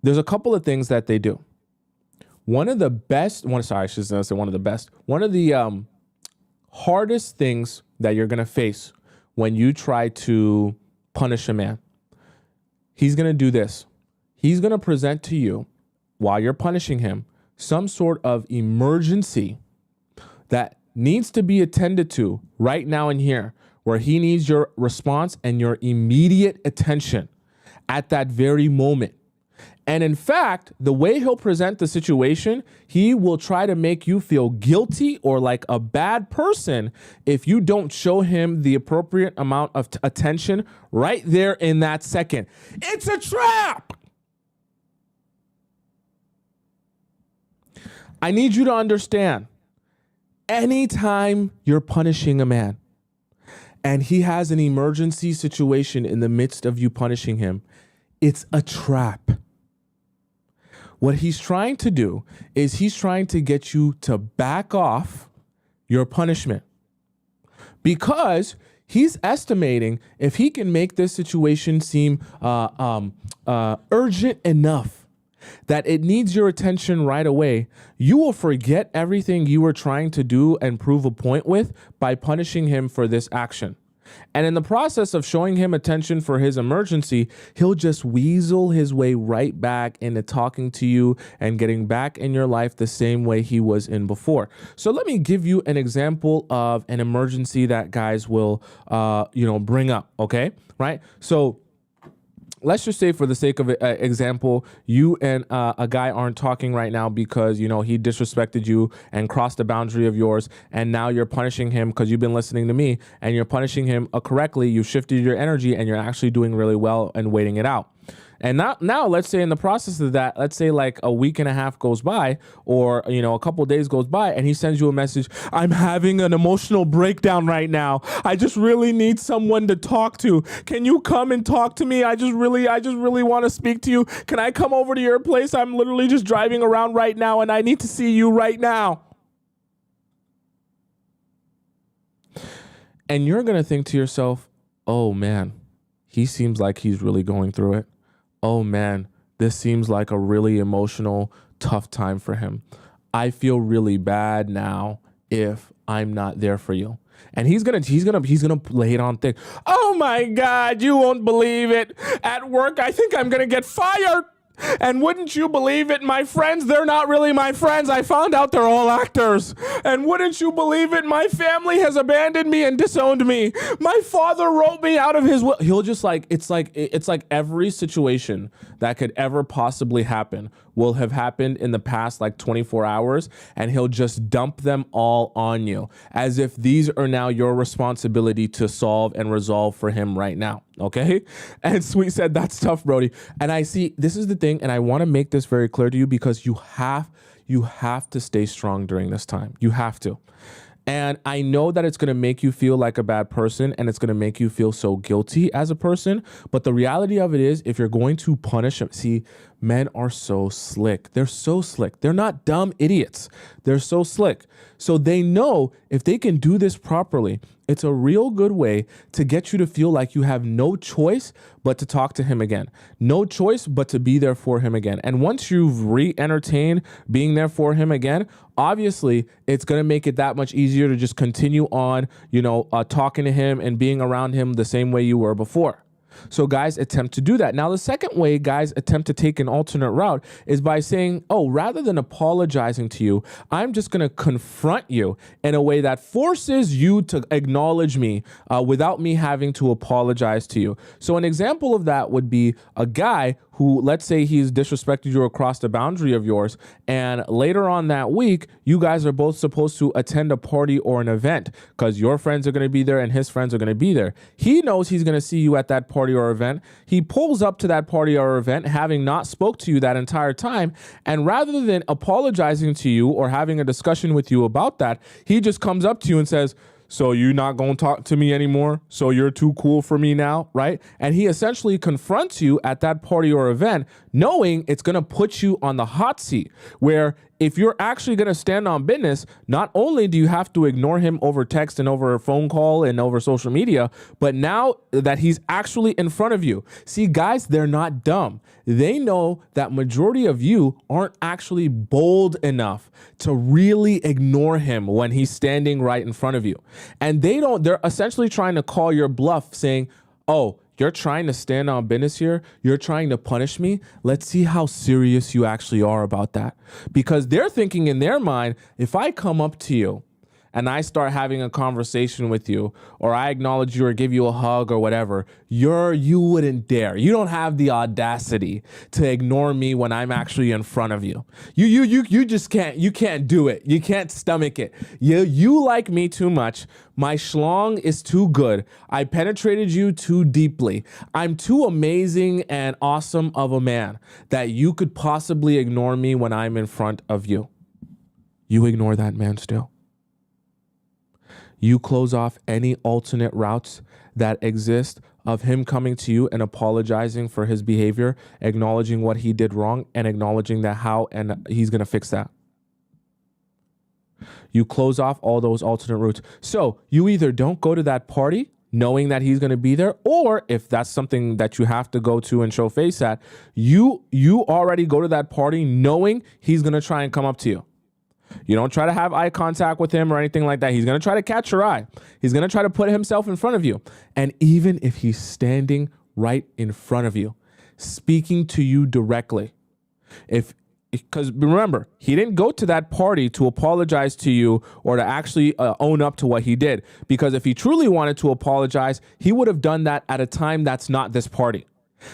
There's a couple of things that they do. One of the hardest things that you're going to face when you try to punish a man, he's going to do this. He's going to present to you, while you're punishing him, some sort of emergency that needs to be attended to right now and here, where he needs your response and your immediate attention at that very moment. And in fact, the way he'll present the situation, he will try to make you feel guilty or like a bad person if you don't show him the appropriate amount of attention right there in that second. It's a trap. I need you to understand, anytime you're punishing a man and he has an emergency situation in the midst of you punishing him, it's a trap. What he's trying to do is he's trying to get you to back off your punishment, because he's estimating if he can make this situation seem urgent enough that it needs your attention right away, you will forget everything you were trying to do and prove a point with by punishing him for this action. And in the process of showing him attention for his emergency, he'll just weasel his way right back into talking to you and getting back in your life the same way he was in before. So let me give you an example of an emergency that guys will, bring up. Okay, right? So let's just say, for the sake of example, you and a guy aren't talking right now because, he disrespected you and crossed a boundary of yours. And now you're punishing him because you've been listening to me, and you're punishing him correctly. You shifted your energy and you're actually doing really well and waiting it out. And now let's say in the process of that, let's say like a week and a half goes by, or, a couple of days goes by, and he sends you a message. I'm having an emotional breakdown right now. I just really need someone to talk to. Can you come and talk to me? I just really want to speak to you. Can I come over to your place? I'm literally just driving around right now and I need to see you right now. And you're going to think to yourself, oh man, he seems like he's really going through it. Oh man, this seems like a really emotional, tough time for him. I feel really bad now if I'm not there for you. And he's gonna lay it on thick. Oh my God, you won't believe it. At work, I think I'm gonna get fired. And wouldn't you believe it, my friends, they're not really my friends. I found out they're all actors. And wouldn't you believe it, my family has abandoned me and disowned me. My father wrote me out of his will. He'll just it's like every situation that could ever possibly happen will have happened in the past 24 hours, and he'll just dump them all on you as if these are now your responsibility to solve and resolve for him right now. Okay. And Sweet said, that's tough, Brody. And I see, this is the thing. And I want to make this very clear to you, because you have to stay strong during this time. You have to. And I know that it's going to make you feel like a bad person, and it's going to make you feel so guilty as a person. But the reality of it is, if you're going to punish them, see, men are so slick. They're so slick. They're not dumb idiots. They're so slick. So they know if they can do this properly, it's a real good way to get you to feel like you have no choice but to talk to him again. No choice but to be there for him again. And once you've re-entertained being there for him again, obviously it's going to make it that much easier to just continue on, talking to him and being around him the same way you were before. So guys attempt to do that. Now, the second way guys attempt to take an alternate route is by saying, oh, rather than apologizing to you, I'm just going to confront you in a way that forces you to acknowledge me without me having to apologize to you. So an example of that would be a guy who, let's say he's disrespected you or crossed a boundary of yours, and later on that week, you guys are both supposed to attend a party or an event because your friends are going to be there and his friends are going to be there. He knows he's going to see you at that party or event. He pulls up to that party or event having not spoke to you that entire time, and rather than apologizing to you or having a discussion with you about that, he just comes up to you and says, so you're not going to talk to me anymore? So you're too cool for me now, right? And he essentially confronts you at that party or event, knowing it's going to put you on the hot seat, where if you're actually going to stand on business, not only do you have to ignore him over text and over a phone call and over social media, but now that he's actually in front of you. See, guys, they're not dumb. They know that majority of you aren't actually bold enough to really ignore him when he's standing right in front of you. And they're essentially trying to call your bluff, saying, oh, you're trying to stand on business here. You're trying to punish me. Let's see how serious you actually are about that. Because they're thinking in their mind, if I come up to you and I start having a conversation with you, or I acknowledge you or give you a hug or whatever, you wouldn't dare. You don't have the audacity to ignore me when I'm actually in front of you. You just can't. You can't do it. You can't stomach it. You like me too much. My schlong is too good. I penetrated you too deeply. I'm too amazing and awesome of a man that you could possibly ignore me when I'm in front of you. You ignore that man still. You close off any alternate routes that exist of him coming to you and apologizing for his behavior, acknowledging what he did wrong, and acknowledging that how and he's going to fix that. You close off all those alternate routes. So you either don't go to that party knowing that he's going to be there, or if that's something that you have to go to and show face at, you already go to that party knowing he's going to try and come up to you. You don't try to have eye contact with him or anything like that. He's going to try to catch your eye. He's going to try to put himself in front of you. And even if he's standing right in front of you, speaking to you directly, because remember, he didn't go to that party to apologize to you or to actually own up to what he did. Because if he truly wanted to apologize, he would have done that at a time that's not this party.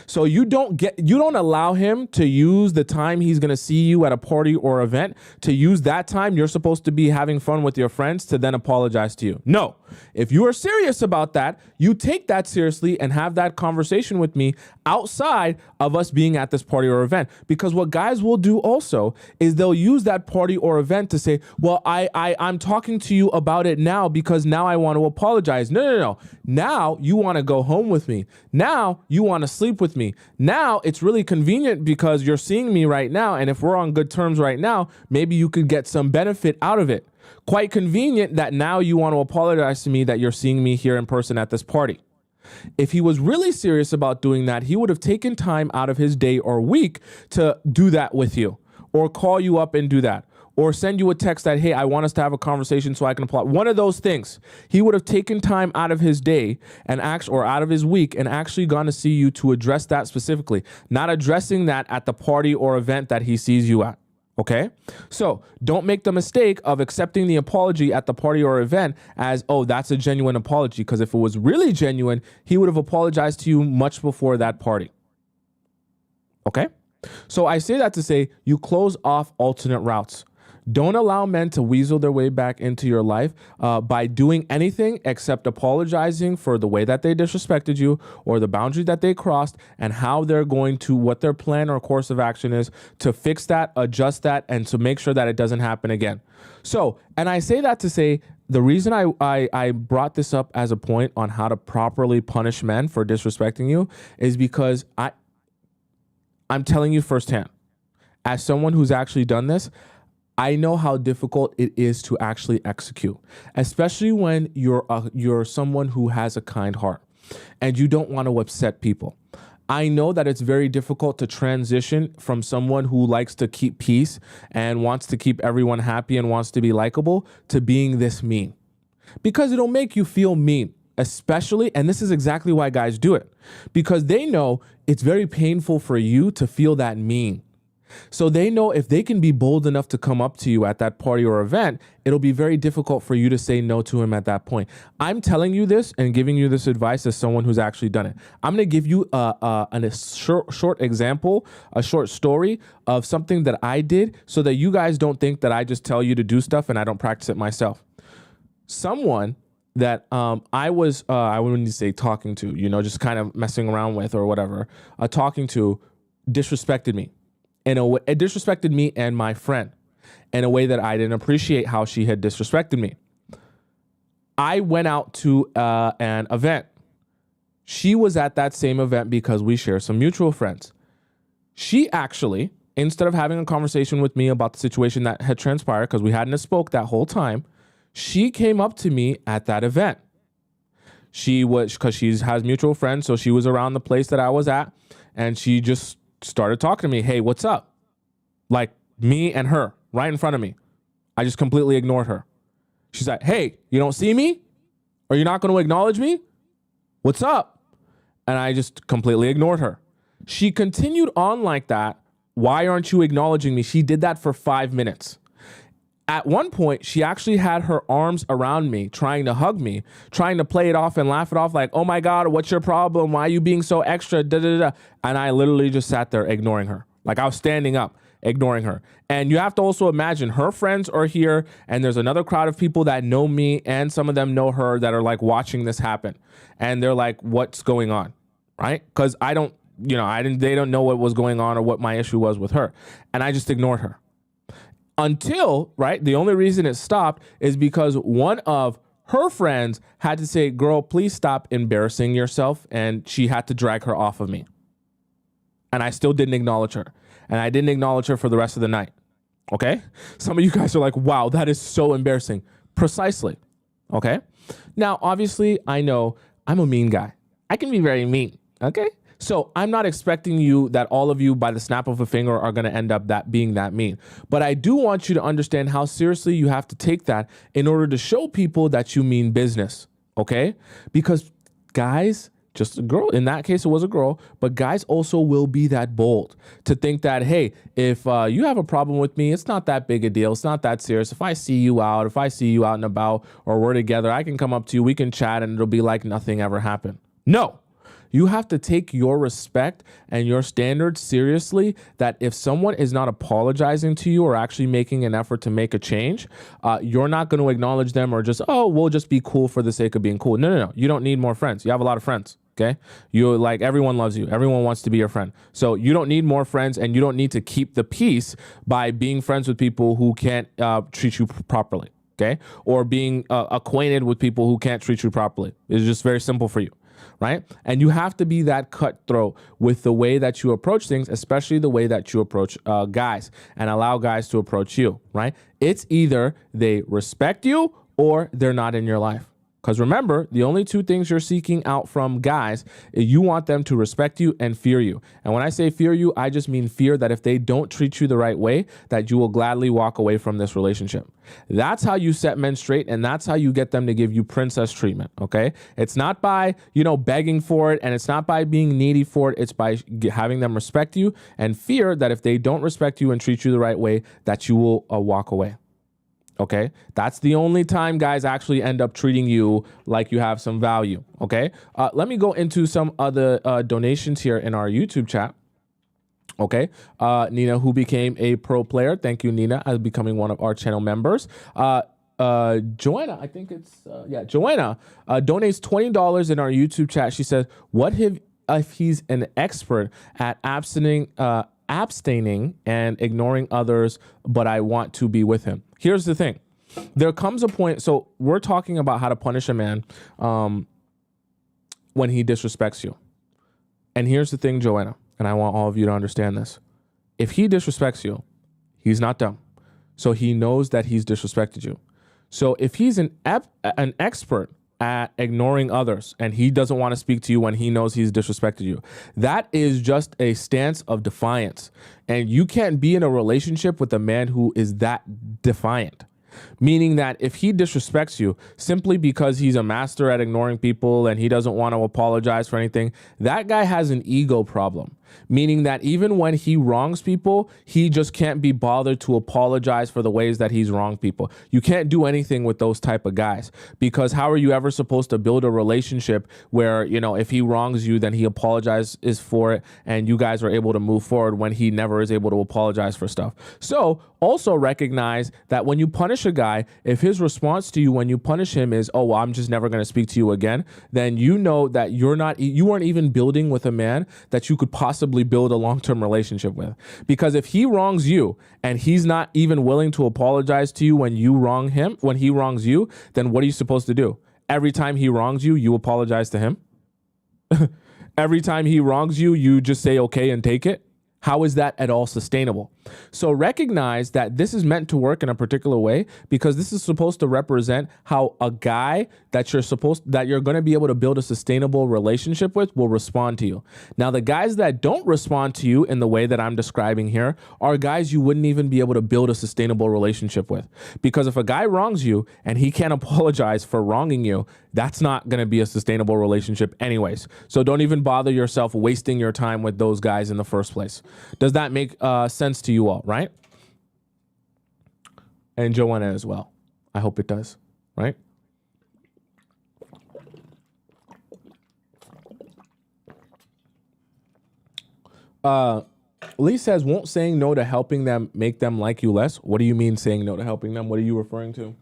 So you don't allow him to use the time he's going to see you at a party or event to use that time you're supposed to be having fun with your friends to then apologize to you. No, if you are serious about that, you take that seriously and have that conversation with me outside of us being at this party or event. Because what guys will do also is they'll use that party or event to say, well, I'm talking to you about it now because now I want to apologize. No. Now you want to go home with me. Now you want to sleep with me. Now it's really convenient because you're seeing me right now. And if we're on good terms right now, maybe you could get some benefit out of it. Quite convenient that now you want to apologize to me that you're seeing me here in person at this party. If he was really serious about doing that, he would have taken time out of his day or week to do that with you, or call you up and do that, or send you a text that, hey, I want us to have a conversation so I can apply. One of those things. He would have taken time out of his day or out of his week and actually gone to see you to address that specifically, not addressing that at the party or event that he sees you at. Okay? So don't make the mistake of accepting the apology at the party or event as, oh, that's a genuine apology. Because if it was really genuine, he would have apologized to you much before that party. Okay? So I say that to say you close off alternate routes. Don't allow men to weasel their way back into your life by doing anything except apologizing for the way that they disrespected you or the boundary that they crossed and how they're going to, what their plan or course of action is to fix that, adjust that, and to make sure that it doesn't happen again. So, and I say that to say, the reason I brought this up as a point on how to properly punish men for disrespecting you is because I'm telling you firsthand, as someone who's actually done this, I know how difficult it is to actually execute, especially when you're someone who has a kind heart and you don't want to upset people. I know that it's very difficult to transition from someone who likes to keep peace and wants to keep everyone happy and wants to be likable to being this mean, because it'll make you feel mean. especially, and this is exactly why guys do it, because they know it's very painful for you to feel that mean. So they know if they can be bold enough to come up to you at that party or event, it'll be very difficult for you to say no to him at that point. I'm telling you this and giving you this advice as someone who's actually done it. I'm going to give you a short example, a short story of something that I did so that you guys don't think that I just tell you to do stuff and I don't practice it myself. Someone that I wouldn't say talking to, just kind of messing around with or whatever, talking to, disrespected me. It disrespected me and my friend in a way that I didn't appreciate how she had disrespected me. I went out to an event. She was at that same event because we share some mutual friends. She actually, instead of having a conversation with me about the situation that had transpired, because we hadn't spoke that whole time, she came up to me at that event. Because she has mutual friends, so she was around the place that I was at, and she just started talking to me. Hey, what's up? Like me and her right in front of me. I just completely ignored her. She's like, hey, you don't see me? Or you're not going to acknowledge me? What's up? And I just completely ignored her. She continued on like that. Why aren't you acknowledging me? She did that for 5 minutes. At one point, she actually had her arms around me, trying to hug me, trying to play it off and laugh it off like, oh my God, what's your problem? Why are you being so extra? Da, da, da. And I literally just sat there ignoring her. Like I was standing up, ignoring her. And you have to also imagine her friends are here and there's another crowd of people that know me and some of them know her that are like watching this happen. And they're like, what's going on? Right? Because they don't know what was going on or what my issue was with her. And I just ignored her. Until, right, the only reason it stopped is because one of her friends had to say, girl, please stop embarrassing yourself. And she had to drag her off of me. And I still didn't acknowledge her. And I didn't acknowledge her for the rest of the night. Okay? Some of you guys are like, wow, that is so embarrassing. Precisely. Okay? Now, obviously, I know I'm a mean guy. I can be very mean. Okay? So I'm not expecting you that all of you by the snap of a finger are going to end up being that mean. But I do want you to understand how seriously you have to take that in order to show people that you mean business. Okay? Because guys, just a girl, in that case, it was a girl, but guys also will be that bold to think that, hey, if you have a problem with me, it's not that big a deal. It's not that serious. If I see you out and about, or we're together, I can come up to you, we can chat, and it'll be like nothing ever happened. No. You have to take your respect and your standards seriously, that if someone is not apologizing to you or actually making an effort to make a change, you're not going to acknowledge them or just, oh, we'll just be cool for the sake of being cool. No. You don't need more friends. You have a lot of friends. Okay. Everyone loves you. Everyone wants to be your friend. So you don't need more friends and you don't need to keep the peace by being friends with people who can't treat you properly. Okay. Or being acquainted with people who can't treat you properly. It's just very simple for you. Right? And you have to be that cutthroat with the way that you approach things, especially the way that you approach guys, and allow guys to approach you, right? It's either they respect you or they're not in your life. Because remember, the only two things you're seeking out from guys, you want them to respect you and fear you. And when I say fear you, I just mean fear that if they don't treat you the right way, that you will gladly walk away from this relationship. That's how you set men straight, and that's how you get them to give you princess treatment, okay? It's not by, begging for it, and it's not by being needy for it. It's by having them respect you and fear that if they don't respect you and treat you the right way, that you will walk away. Okay, that's the only time guys actually end up treating you like you have some value. Okay, let me go into some other donations here in our YouTube chat. Okay, Nina, who became a pro player. Thank you, Nina, as becoming one of our channel members. Joanna, I think it's, Joanna donates $20 in our YouTube chat. She says, what if he's an expert at abstaining and ignoring others, but I want to be with him? Here's the thing. There comes a point. So we're talking about how to punish a man when he disrespects you. And here's the thing, Joanna, and I want all of you to understand this. If he disrespects you, he's not dumb. So he knows that he's disrespected you. So if he's an expert at ignoring others and he doesn't want to speak to you when he knows he's disrespected you, that is just a stance of defiance. And you can't be in a relationship with a man who is that defiant. Meaning that if he disrespects you simply because he's a master at ignoring people and he doesn't want to apologize for anything, that guy has an ego problem. Meaning that even when he wrongs people, he just can't be bothered to apologize for the ways that he's wronged people. You can't do anything with those type of guys, because how are you ever supposed to build a relationship where, you know, if he wrongs you, then he apologizes for it and you guys are able to move forward when he never is able to apologize for stuff. So also recognize that when you punish a guy, if his response to you when you punish him is, oh, well, I'm just never going to speak to you again, then you know that you weren't even building with a man that you could possibly build a long-term relationship with. Because if he wrongs you and he's not even willing to apologize to you when you wrong him, when he wrongs you, then what are you supposed to do? Every time he wrongs you, you apologize to him? Every time he wrongs you, you just say okay and take it? How is that at all sustainable? So recognize that this is meant to work in a particular way, because this is supposed to represent how a guy that you're going to be able to build a sustainable relationship with will respond to you. Now, the guys that don't respond to you in the way that I'm describing here are guys you wouldn't even be able to build a sustainable relationship with. Because if a guy wrongs you and he can't apologize for wronging you, that's not going to be a sustainable relationship anyways. So don't even bother yourself wasting your time with those guys in the first place. Does that make sense to you all, right? And Joanna as well. I hope it does, right? Lee says, won't saying no to helping them make them like you less? What do you mean saying no to helping them? What are you referring to?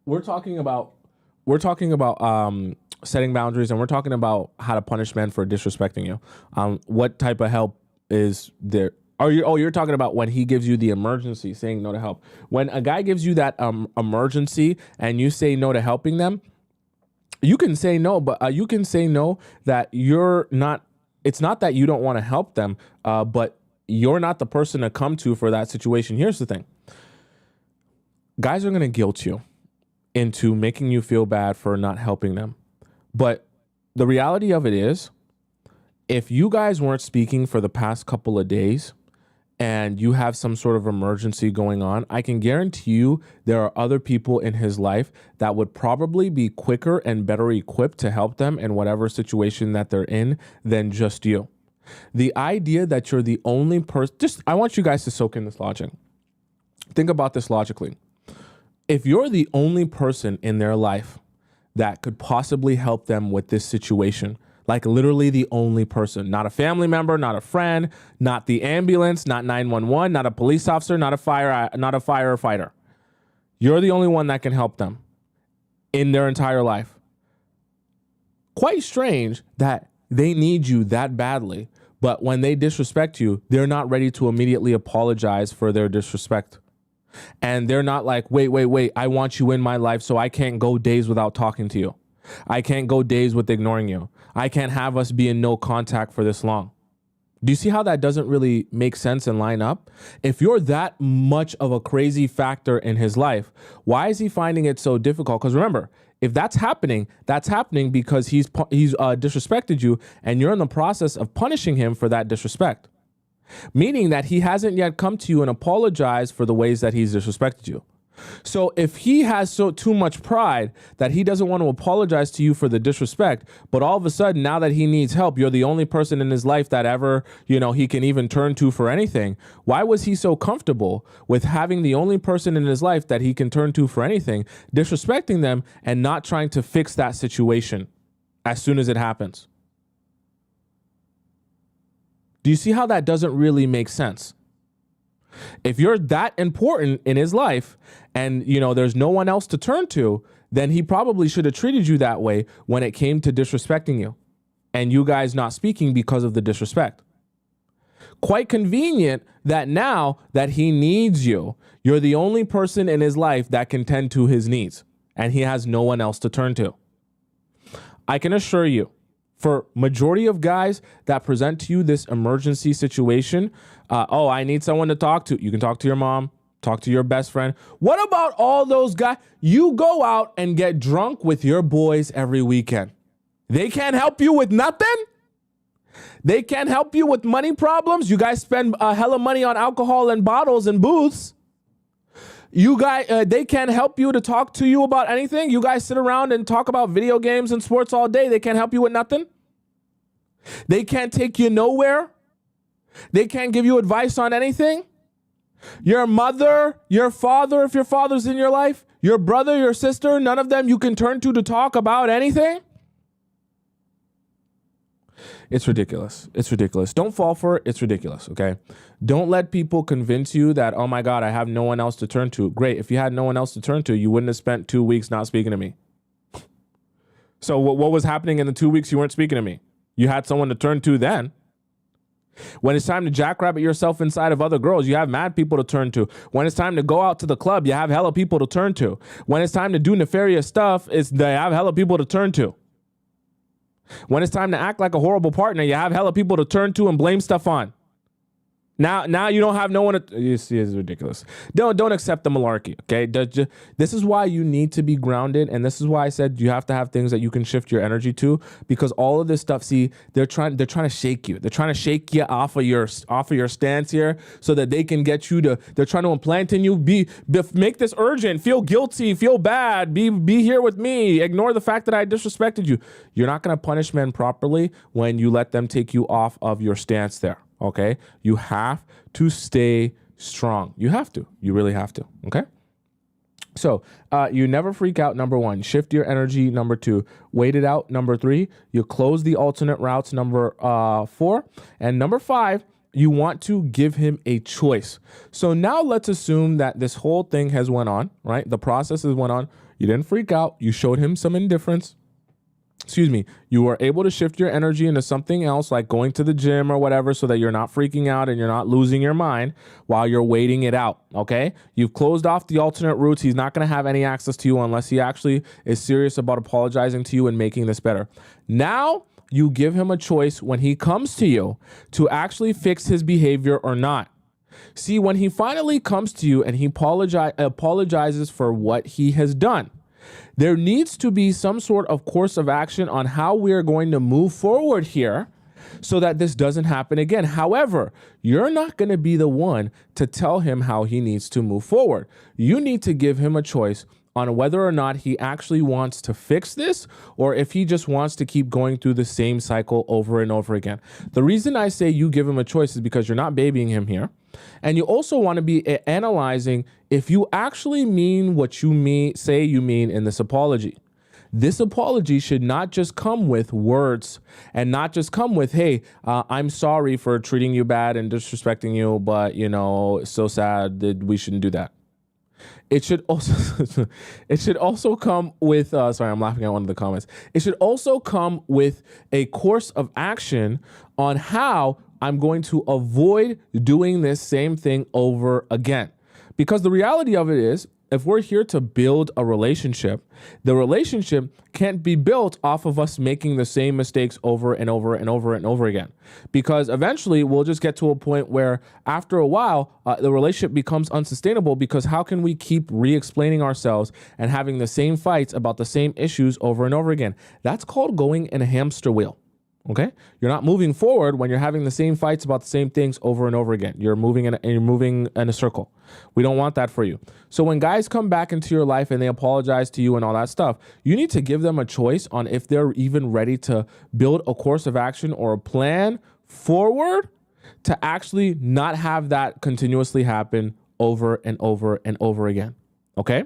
We're talking about setting boundaries, and we're talking about how to punish men for disrespecting you. What type of help is there? You're talking about when he gives you the emergency, saying no to help. When a guy gives you that emergency and you say no to helping them, you can say no, but you can say no that you're not. It's not that you don't want to help them, but you're not the person to come to for that situation. Here's the thing. Guys are going to guilt you into making you feel bad for not helping them. But the reality of it is, if you guys weren't speaking for the past couple of days and you have some sort of emergency going on, I can guarantee you there are other people in his life that would probably be quicker and better equipped to help them in whatever situation that they're in than just you. The idea that you're the only person, I want you guys to soak in this logic. Think about this logically. If you're the only person in their life that could possibly help them with this situation, like literally the only person, not a family member, not a friend, not the ambulance, not 911, not a police officer, not a firefighter. You're the only one that can help them in their entire life. Quite strange that they need you that badly, but when they disrespect you, they're not ready to immediately apologize for their disrespect. And they're not like, wait, I want you in my life, so I can't go days without talking to you. I can't go days with ignoring you. I can't have us be in no contact for this long. Do you see how that doesn't really make sense and line up? If you're that much of a crazy factor in his life, why is he finding it so difficult? Because remember, if that's happening because he's disrespected you and you're in the process of punishing him for that disrespect. Meaning that he hasn't yet come to you and apologized for the ways that he's disrespected you. So if he has too much pride that he doesn't want to apologize to you for the disrespect, but all of a sudden now that he needs help, you're the only person in his life that ever, he can even turn to for anything. Why was he so comfortable with having the only person in his life that he can turn to for anything, disrespecting them and not trying to fix that situation as soon as it happens? Do you see how that doesn't really make sense? If you're that important in his life and, there's no one else to turn to, then he probably should have treated you that way when it came to disrespecting you and you guys not speaking because of the disrespect. Quite convenient that now that he needs you, you're the only person in his life that can tend to his needs and he has no one else to turn to. I can assure you, for majority of guys that present to you this emergency situation, I need someone to talk to. You can talk to your mom, talk to your best friend. What about all those guys? You go out and get drunk with your boys every weekend. They can't help you with nothing? They can't help you with money problems? You guys spend a hell of money on alcohol and bottles and booths. You guys, they can't help you to talk to you about anything. You guys sit around and talk about video games and sports all day. They can't help you with nothing. They can't take you nowhere. They can't give you advice on anything. Your mother, your father, if your father's in your life, your brother, your sister, none of them you can turn to talk about anything. It's ridiculous. It's ridiculous. Don't fall for it. It's ridiculous, okay? Don't let people convince you that, oh my God, I have no one else to turn to. Great. If you had no one else to turn to, you wouldn't have spent 2 weeks not speaking to me. So what was happening in the 2 weeks you weren't speaking to me? You had someone to turn to then. When it's time to jackrabbit yourself inside of other girls, you have mad people to turn to. When it's time to go out to the club, you have hella people to turn to. When it's time to do nefarious stuff, they have hella people to turn to. When it's time to act like a horrible partner, you have hella people to turn to and blame stuff on. Now you don't have no one to, you see, it's ridiculous. Don't accept the malarkey, okay? This is why you need to be grounded, and this is why I said you have to have things that you can shift your energy to, because all of this stuff, see, they're trying to shake you. They're trying to shake you off of your stance here so that they can get you to, they're trying to implant in you, make this urgent, feel guilty, feel bad, be here with me, ignore the fact that I disrespected you. You're not going to punish men properly when you let them take you off of your stance there. Okay, you have to stay strong. You have to. You really have to. Okay. So you never freak out. Number 1, shift your energy. Number 2, wait it out. Number 3, you close the alternate routes. Number 4, and number 5, you want to give him a choice. So now let's assume that this whole thing has went on, right? The process has went on. You didn't freak out. You showed him some indifference. You were able to shift your energy into something else, like going to the gym or whatever, so that you're not freaking out and you're not losing your mind while you're waiting it out, okay? You've closed off the alternate routes. He's not going to have any access to you unless he actually is serious about apologizing to you and making this better. Now you give him a choice when he comes to you to actually fix his behavior or not. See, when he finally comes to you and he apologizes for what he has done, there needs to be some sort of course of action on how we are going to move forward here so that this doesn't happen again. However, you're not going to be the one to tell him how he needs to move forward. You need to give him a choice on whether or not he actually wants to fix this or if he just wants to keep going through the same cycle over and over again. The reason I say you give him a choice is because you're not babying him here. And you also want to be analyzing if you actually mean what you say you mean in this apology. This apology should not just come with words and not just come with, hey, I'm sorry for treating you bad and disrespecting you, but, it's so sad that we shouldn't do that. It should also come with, sorry, I'm laughing at one of the comments. It should also come with a course of action on how I'm going to avoid doing this same thing over again. Because the reality of it is, if we're here to build a relationship, the relationship can't be built off of us making the same mistakes over and over and over and over again. Because eventually we'll just get to a point where after a while, the relationship becomes unsustainable, because how can we keep re-explaining ourselves and having the same fights about the same issues over and over again? That's called going in a hamster wheel. Okay, you're not moving forward when you're having the same fights about the same things over and over again. You're moving in a circle. We don't want that for you. So when guys come back into your life and they apologize to you and all that stuff, you need to give them a choice on if they're even ready to build a course of action or a plan forward to actually not have that continuously happen over and over and over again. Okay?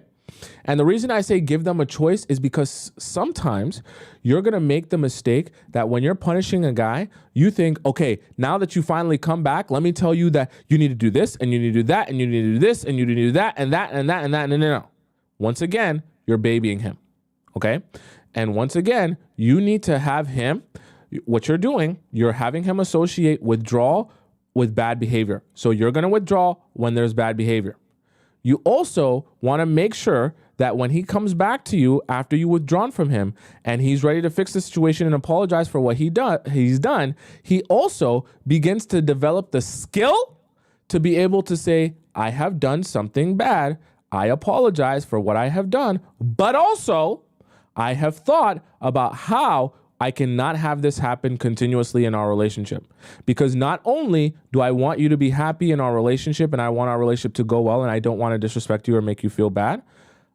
And the reason I say give them a choice is because sometimes you're going to make the mistake that when you're punishing a guy, you think, okay, now that you finally come back, let me tell you that you need to do this and you need to do that and you need to do this and you need to do that and that and that and that. No. Once again, you're babying him. Okay. And once again, you need to have him, what you're doing, you're having him associate withdrawal with bad behavior. So you're going to withdraw when there's bad behavior. You also want to make sure that when he comes back to you after you withdrawn from him and he's ready to fix the situation and apologize for what he's done, he also begins to develop the skill to be able to say, I have done something bad. I apologize for what I have done, but also I have thought about how I cannot have this happen continuously in our relationship, because not only do I want you to be happy in our relationship and I want our relationship to go well and I don't want to disrespect you or make you feel bad,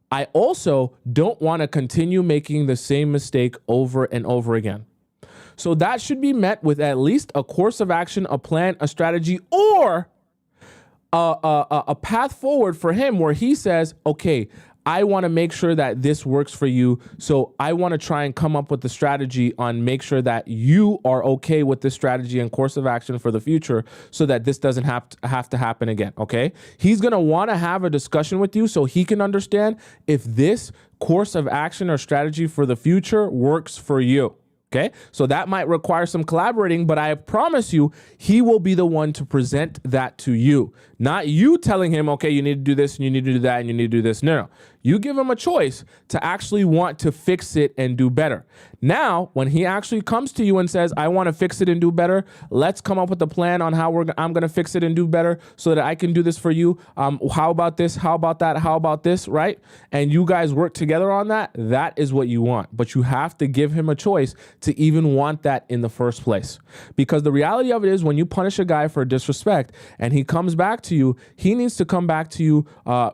I also don't want to continue making the same mistake over and over again. So that should be met with at least a course of action, a plan, a strategy, or a path forward for him where he says, okay, I want to make sure that this works for you. So I want to try and come up with the strategy on make sure that you are okay with this strategy and course of action for the future so that this doesn't have to happen again. Okay. He's going to want to have a discussion with you so he can understand if this course of action or strategy for the future works for you. Okay, so that might require some collaborating, but I promise you, he will be the one to present that to you. Not you telling him, okay, you need to do this and you need to do that and you need to do this. No. You give him a choice to actually want to fix it and do better. Now, when he actually comes to you and says, I want to fix it and do better, let's come up with a plan on how I'm going to fix it and do better so that I can do this for you. How about this? How about that? How about this? Right? And you guys work together on that. That is what you want. But you have to give him a choice to even want that in the first place. Because the reality of it is when you punish a guy for disrespect and he comes back to you, he needs to come back to you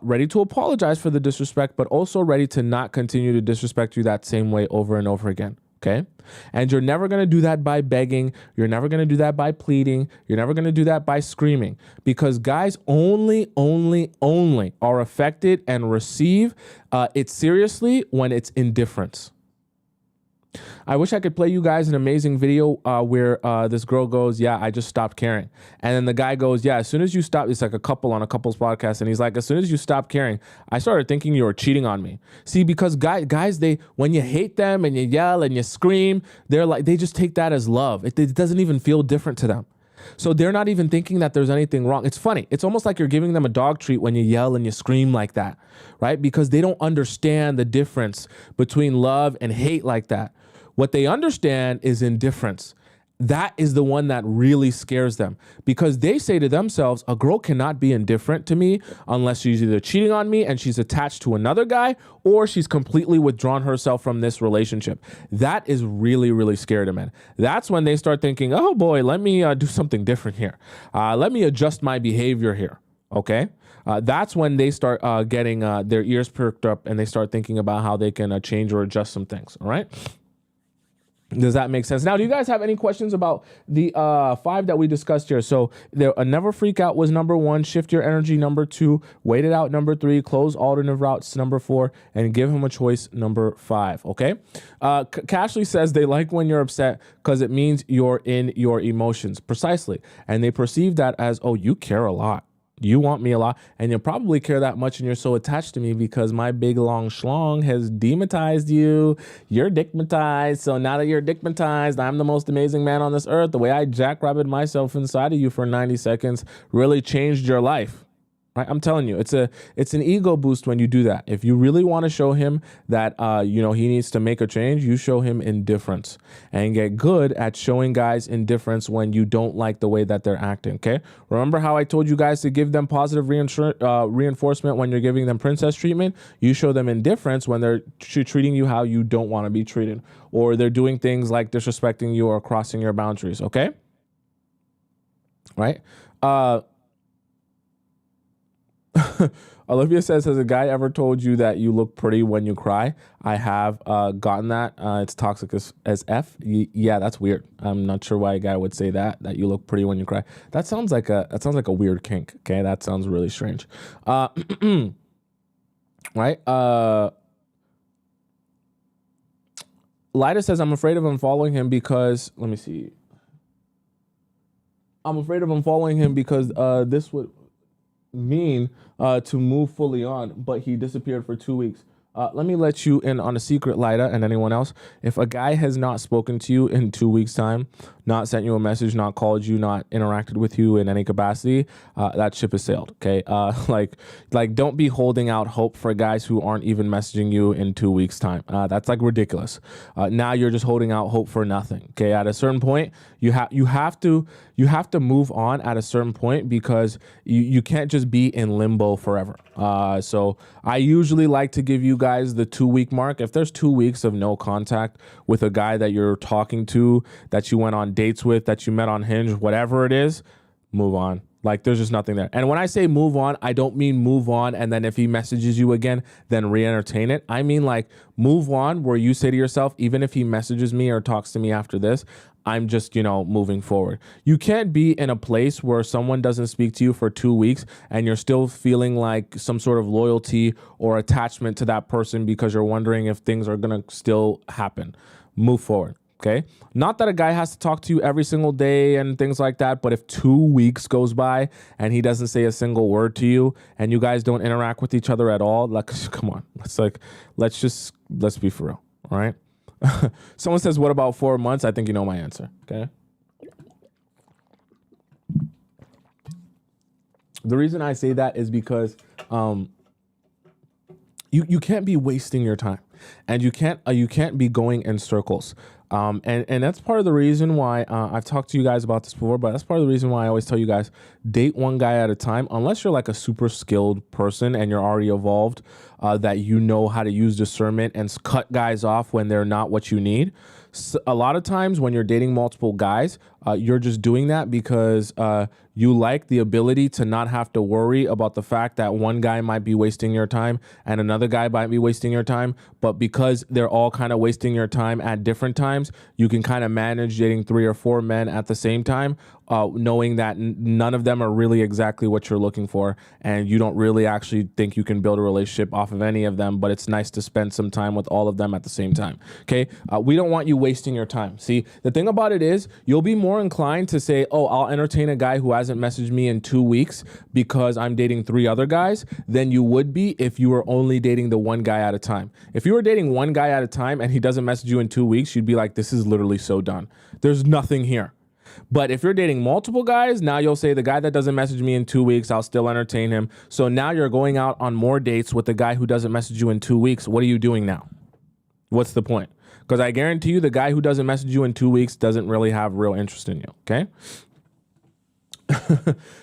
ready to apologize for the disrespect, but also ready to not continue to disrespect you that same way over and over again. Okay. And you're never going to do that by begging. You're never going to do that by pleading. You're never going to do that by screaming, because guys only are affected and receive it seriously when it's indifference. I wish I could play you guys an amazing video where this girl goes, yeah, I just stopped caring. And then the guy goes, yeah, as soon as you stop, it's like a couple on a couple's podcast. And he's like, as soon as you stop caring, I started thinking you were cheating on me. See, because guys, when you hate them and you yell and you scream, they just take that as love. It doesn't even feel different to them. So they're not even thinking that there's anything wrong. It's funny. It's almost like you're giving them a dog treat when you yell and you scream like that, right? Because they don't understand the difference between love and hate like that. What they understand is indifference. That is the one that really scares them, because they say to themselves, a girl cannot be indifferent to me unless she's either cheating on me and she's attached to another guy, or she's completely withdrawn herself from this relationship. That is really, really scary to men. That's when they start thinking, oh boy, let me do something different here. Let me adjust my behavior here. Okay. That's when they start getting their ears perked up and they start thinking about how they can change or adjust some things. All right. Does that make sense? Now, do you guys have any questions about the 5 that we discussed here? So never freak out was number 1, shift your energy number 2, wait it out number 3, close alternative routes number 4, and give him a choice number 5. Okay. Cashley says they like when you're upset because it means you're in your emotions. Precisely. And they perceive that as, oh, you care a lot. You want me a lot, and you probably care that much, and you're so attached to me because my big long schlong has dematized you. You're dickmatized, so now that you're dickmatized, I'm the most amazing man on this earth. The way I jackrabbit myself inside of you for 90 seconds really changed your life. Right? I'm telling you, it's an ego boost when you do that. If you really want to show him that he needs to make a change, you show him indifference and get good at showing guys indifference when you don't like the way that they're acting. Okay. Remember how I told you guys to give them positive reinforcement when you're giving them princess treatment? You show them indifference when they're treating you how you don't want to be treated, or they're doing things like disrespecting you or crossing your boundaries. Okay. Right. Olivia says, has a guy ever told you that you look pretty when you cry? I have gotten that. It's toxic as F. Yeah, that's weird. I'm not sure why a guy would say that you look pretty when you cry. That sounds like a weird kink. Okay, that sounds really strange. Right? Lida says, I'm afraid of unfollowing him because, let me see. I'm afraid of unfollowing him because this would mean to move fully on, but he disappeared for 2 weeks. Let me let you in on a secret, Lida, and anyone else. If a guy has not spoken to you in 2 weeks' time, not sent you a message, not called you, not interacted with you in any capacity, that ship has sailed. Okay. Like don't be holding out hope for guys who aren't even messaging you in 2 weeks' time. That's like ridiculous. Now you're just holding out hope for nothing. Okay. At a certain point, you have to move on at a certain point, because you can't just be in limbo forever. So I usually like to give you guys the 2-week mark. If there's 2 weeks of no contact with a guy that you're talking to, that you went on dates with, that you met on Hinge, whatever it is, move on. Like, there's just nothing there. And when I say move on, I don't mean move on and then if he messages you again, then re-entertain it. I mean, like, move on where you say to yourself, even if he messages me or talks to me after this, I'm just, moving forward. You can't be in a place where someone doesn't speak to you for 2 weeks and you're still feeling like some sort of loyalty or attachment to that person because you're wondering if things are going to still happen. Move forward. Okay. Not that a guy has to talk to you every single day and things like that, but if 2 weeks goes by and he doesn't say a single word to you and you guys don't interact with each other at all, like, come on, let's be for real. All right. Someone says, what about 4 months? I think you know my answer. Okay. The reason I say that is because, you can't be wasting your time and you can't be going in circles. And that's part of the reason why I've talked to you guys about this before, but that's part of the reason why I always tell you guys, date one guy at a time, unless you're like a super skilled person and you're already evolved, that you know how to use discernment and cut guys off when they're not what you need. So a lot of times when you're dating multiple guys, you're just doing that because you like the ability to not have to worry about the fact that one guy might be wasting your time and another guy might be wasting your time. But because they're all kind of wasting your time at different times, you can kind of manage dating 3 or 4 men at the same time, knowing that none of them are really exactly what you're looking for. And you don't really actually think you can build a relationship off of any of them, but it's nice to spend some time with all of them at the same time. Okay. We don't want you wasting your time. See, the thing about it is you'll be more inclined to say, oh, I'll entertain a guy who hasn't messaged me in 2 weeks because I'm dating 3 other guys than you would be if you were only dating the one guy at a time. If you were dating one guy at a time and he doesn't message you in 2 weeks, you'd be like, this is literally so done. There's nothing here. But if you're dating multiple guys, now you'll say the guy that doesn't message me in 2 weeks, I'll still entertain him. So now you're going out on more dates with the guy who doesn't message you in 2 weeks. What are you doing now? What's the point? Because I guarantee you the guy who doesn't message you in 2 weeks doesn't really have real interest in you. Okay.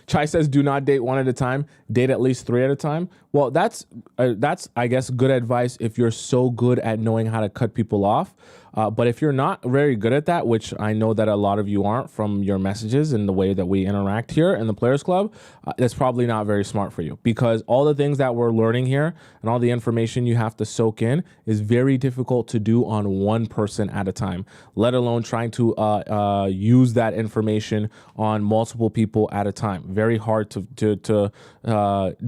Chai says, do not date one at a time, date at least 3 at a time. Well, that's I guess, good advice if you're so good at knowing how to cut people off. But if you're not very good at that, which I know that a lot of you aren't from your messages and the way that we interact here in the Players Club, that's probably not very smart for you, because all the things that we're learning here and all the information you have to soak in is very difficult to do on one person at a time, let alone trying to use that information on multiple people at a time. Very hard to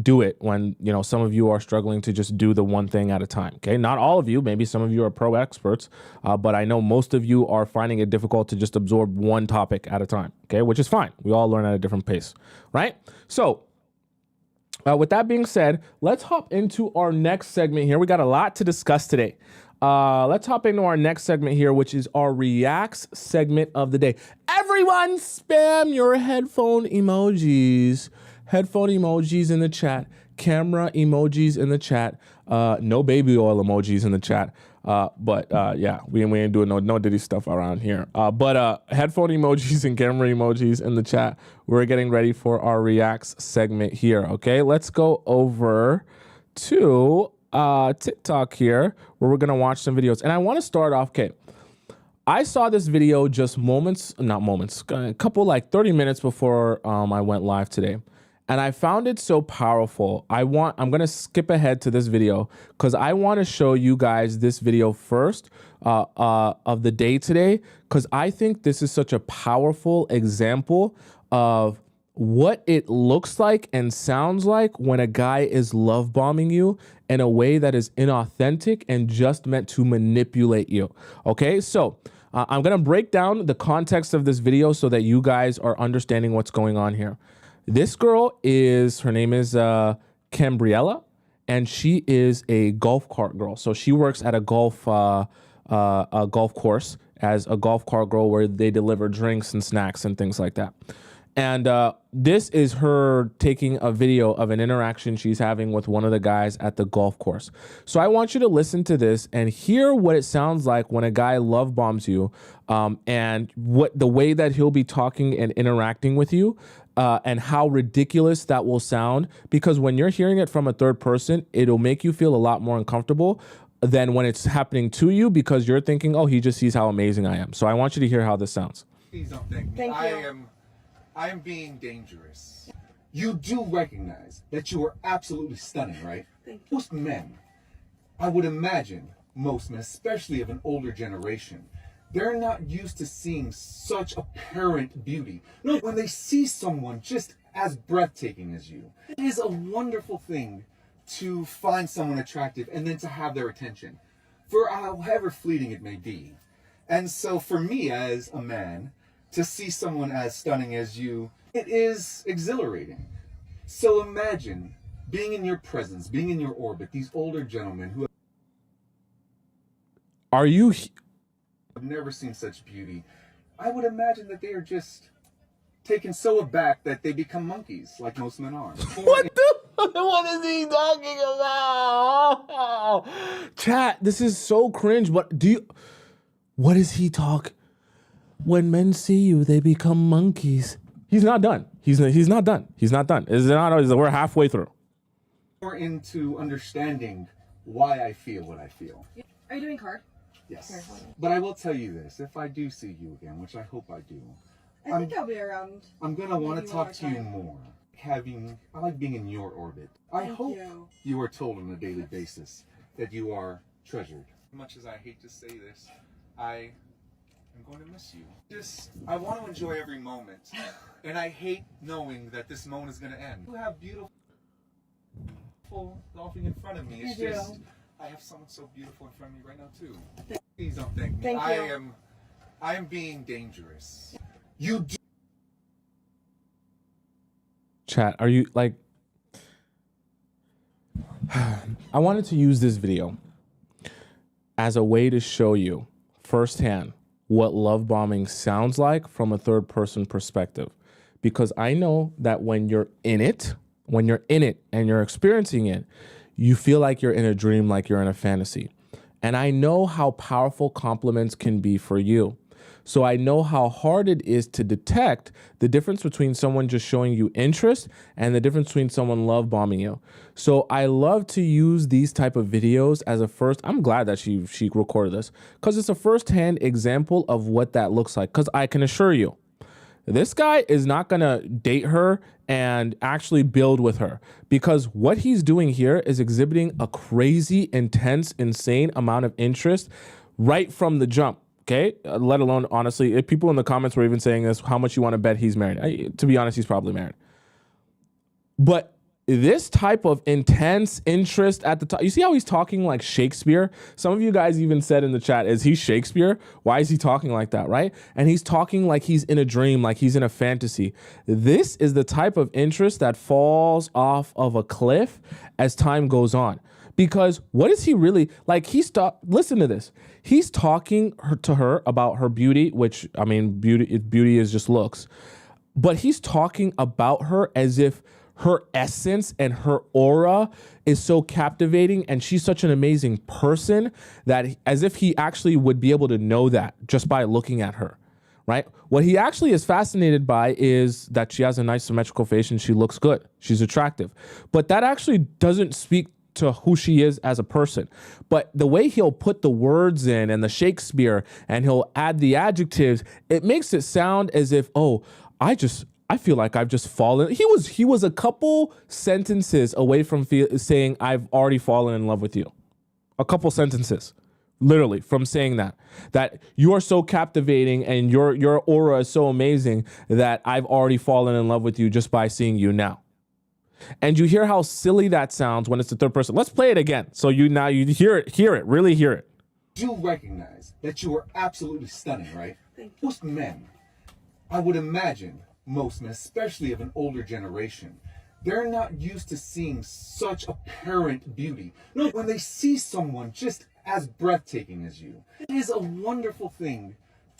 do it when, some of you are struggling to just do the one thing at a time. Okay. Not all of you, maybe some of you are pro experts, but I know most of you are finding it difficult to just absorb one topic at a time. Okay. Which is fine. We all learn at a different pace, right? So with that being said, let's hop into our next segment here. We got a lot to discuss today. Let's hop into our next segment here, which is our reacts segment of the day. Everyone spam your headphone emojis. Headphone emojis in the chat. Camera emojis in the chat. No baby oil emojis in the chat. But yeah, we ain't doing no Diddy stuff around here. But headphone emojis and camera emojis in the chat. We're getting ready for our reacts segment here. Okay, let's go over to TikTok here, where we're gonna watch some videos. And I want to start off. Okay, I saw this video just a couple, like 30 minutes before I went live today. And I found it so powerful. I'm going to skip ahead to this video because I want to show you guys this video first of the day today, because I think this is such a powerful example of what it looks like and sounds like when a guy is love bombing you in a way that is inauthentic and just meant to manipulate you. Okay, so I'm going to break down the context of this video so that you guys are understanding what's going on here. This girl her name is Cambriella, and she is a golf cart girl. So she works at a golf course as a golf cart girl, where they deliver drinks and snacks and things like that. And this is her taking a video of an interaction she's having with one of the guys at the golf course. So I want you to listen to this and hear what it sounds like when a guy love bombs you, and what the way that he'll be talking and interacting with you. and how ridiculous that will sound, because when you're hearing it from a third person, it'll make you feel a lot more uncomfortable than when it's happening to you, because you're thinking, oh, he just sees how amazing I am. So I want you to hear how this sounds. Please don't thank me. Thank you. I am being dangerous. You do recognize that you are absolutely stunning, right? Thank you. Most men, I would imagine, most men, especially of an older generation, they're not used to seeing such apparent beauty. No, when they see someone just as breathtaking as you, it is a wonderful thing to find someone attractive and then to have their attention, for however fleeting it may be. And so for me as a man, to see someone as stunning as you, it is exhilarating. So imagine being in your presence, being in your orbit, these older gentlemen who have never seen such beauty. I would imagine that they are just taken so aback that they become monkeys, like most men are. What is he talking about? Chat, this is so cringe. What is he talk? When men see you, they become monkeys. He's not done. He's not done. He's not done. We're halfway through. More into understanding why I feel what I feel. Are you doing card? Yes. But I will tell you this, if I do see you again, which I hope I do, I think I'll be around. I'm gonna want to maybe talk one to more you time. more. I like being in your orbit. I Thank hope you. you are told on a daily basis that you are treasured. As much as I hate to say this, I am going to miss you. I want to enjoy every moment, and I hate knowing that this moment is going to end. You have beautiful golfing in front of me. It's just, I have someone so beautiful in front of me right now too. Please don't thank me. Thank you. I am being dangerous. You do. Chat, are you like... I wanted to use this video as a way to show you firsthand what love bombing sounds like from a third person perspective. Because I know that when you're in it and you're experiencing it, you feel like you're in a dream, like you're in a fantasy. And I know how powerful compliments can be for you. So I know how hard it is to detect the difference between someone just showing you interest and the difference between someone love bombing you. So I love to use these type of videos as a first. I'm glad that she recorded this, because it's a firsthand example of what that looks like. Because I can assure you, this guy is not going to date her and actually build with her, because what he's doing here is exhibiting a crazy, intense, insane amount of interest right from the jump. Okay, let alone, honestly, if people in the comments were even saying this, how much you want to bet he's married? To be honest, he's probably married. But this type of intense interest at the top, you see how he's talking like Shakespeare? Some of you guys even said in the chat, is he Shakespeare? Why is he talking like that, right? And he's talking like he's in a dream, like he's in a fantasy. This is the type of interest that falls off of a cliff as time goes on. Because what is he really like? Listen to this. He's talking to her about her beauty, which, I mean, beauty is just looks. But he's talking about her as if her essence and her aura is so captivating and she's such an amazing person, that as if he actually would be able to know that just by looking at her, right? What he actually is fascinated by is that she has a nice symmetrical face and she looks good. She's attractive. But that actually doesn't speak to who she is as a person. But the way he'll put the words in and the Shakespeare, and he'll add the adjectives, it makes it sound as if, oh, I feel like I've just fallen. He was a couple sentences away from saying, I've already fallen in love with you. A couple sentences, literally, from saying that you are so captivating and your aura is so amazing that I've already fallen in love with you just by seeing you now. And you hear how silly that sounds when it's the third person. Let's play it again. So you hear it, really hear it. You recognize that you are absolutely stunning, right? Thank you. Most men, I would imagine, most men, especially of an older generation, they're not used to seeing such apparent beauty. No, when they see someone just as breathtaking as you, it is a wonderful thing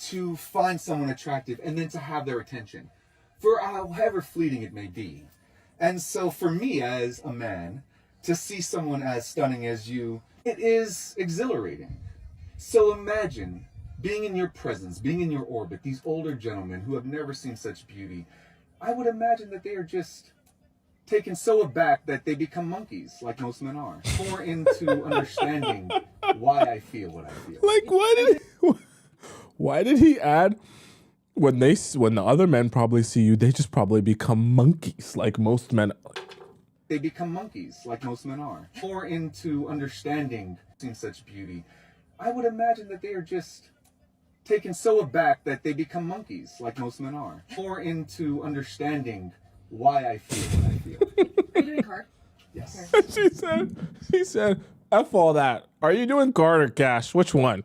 to find someone attractive and then to have their attention, for however fleeting it may be. And so for me as a man, to see someone as stunning as you, it is exhilarating. So imagine being in your presence, being in your orbit, these older gentlemen who have never seen such beauty. I would imagine that they are just taken so aback that they become monkeys, like most men are. More into understanding why I feel what I feel. Like, why did he add when the other men probably see you, they just probably become monkeys, like most men. They become monkeys, like most men are. More into understanding such beauty. I would imagine that they are just taken so aback that they become monkeys, like most men are. More into understanding why I feel what I feel. Are you doing card? Yes. She said, F all that. Are you doing card or cash? Which one?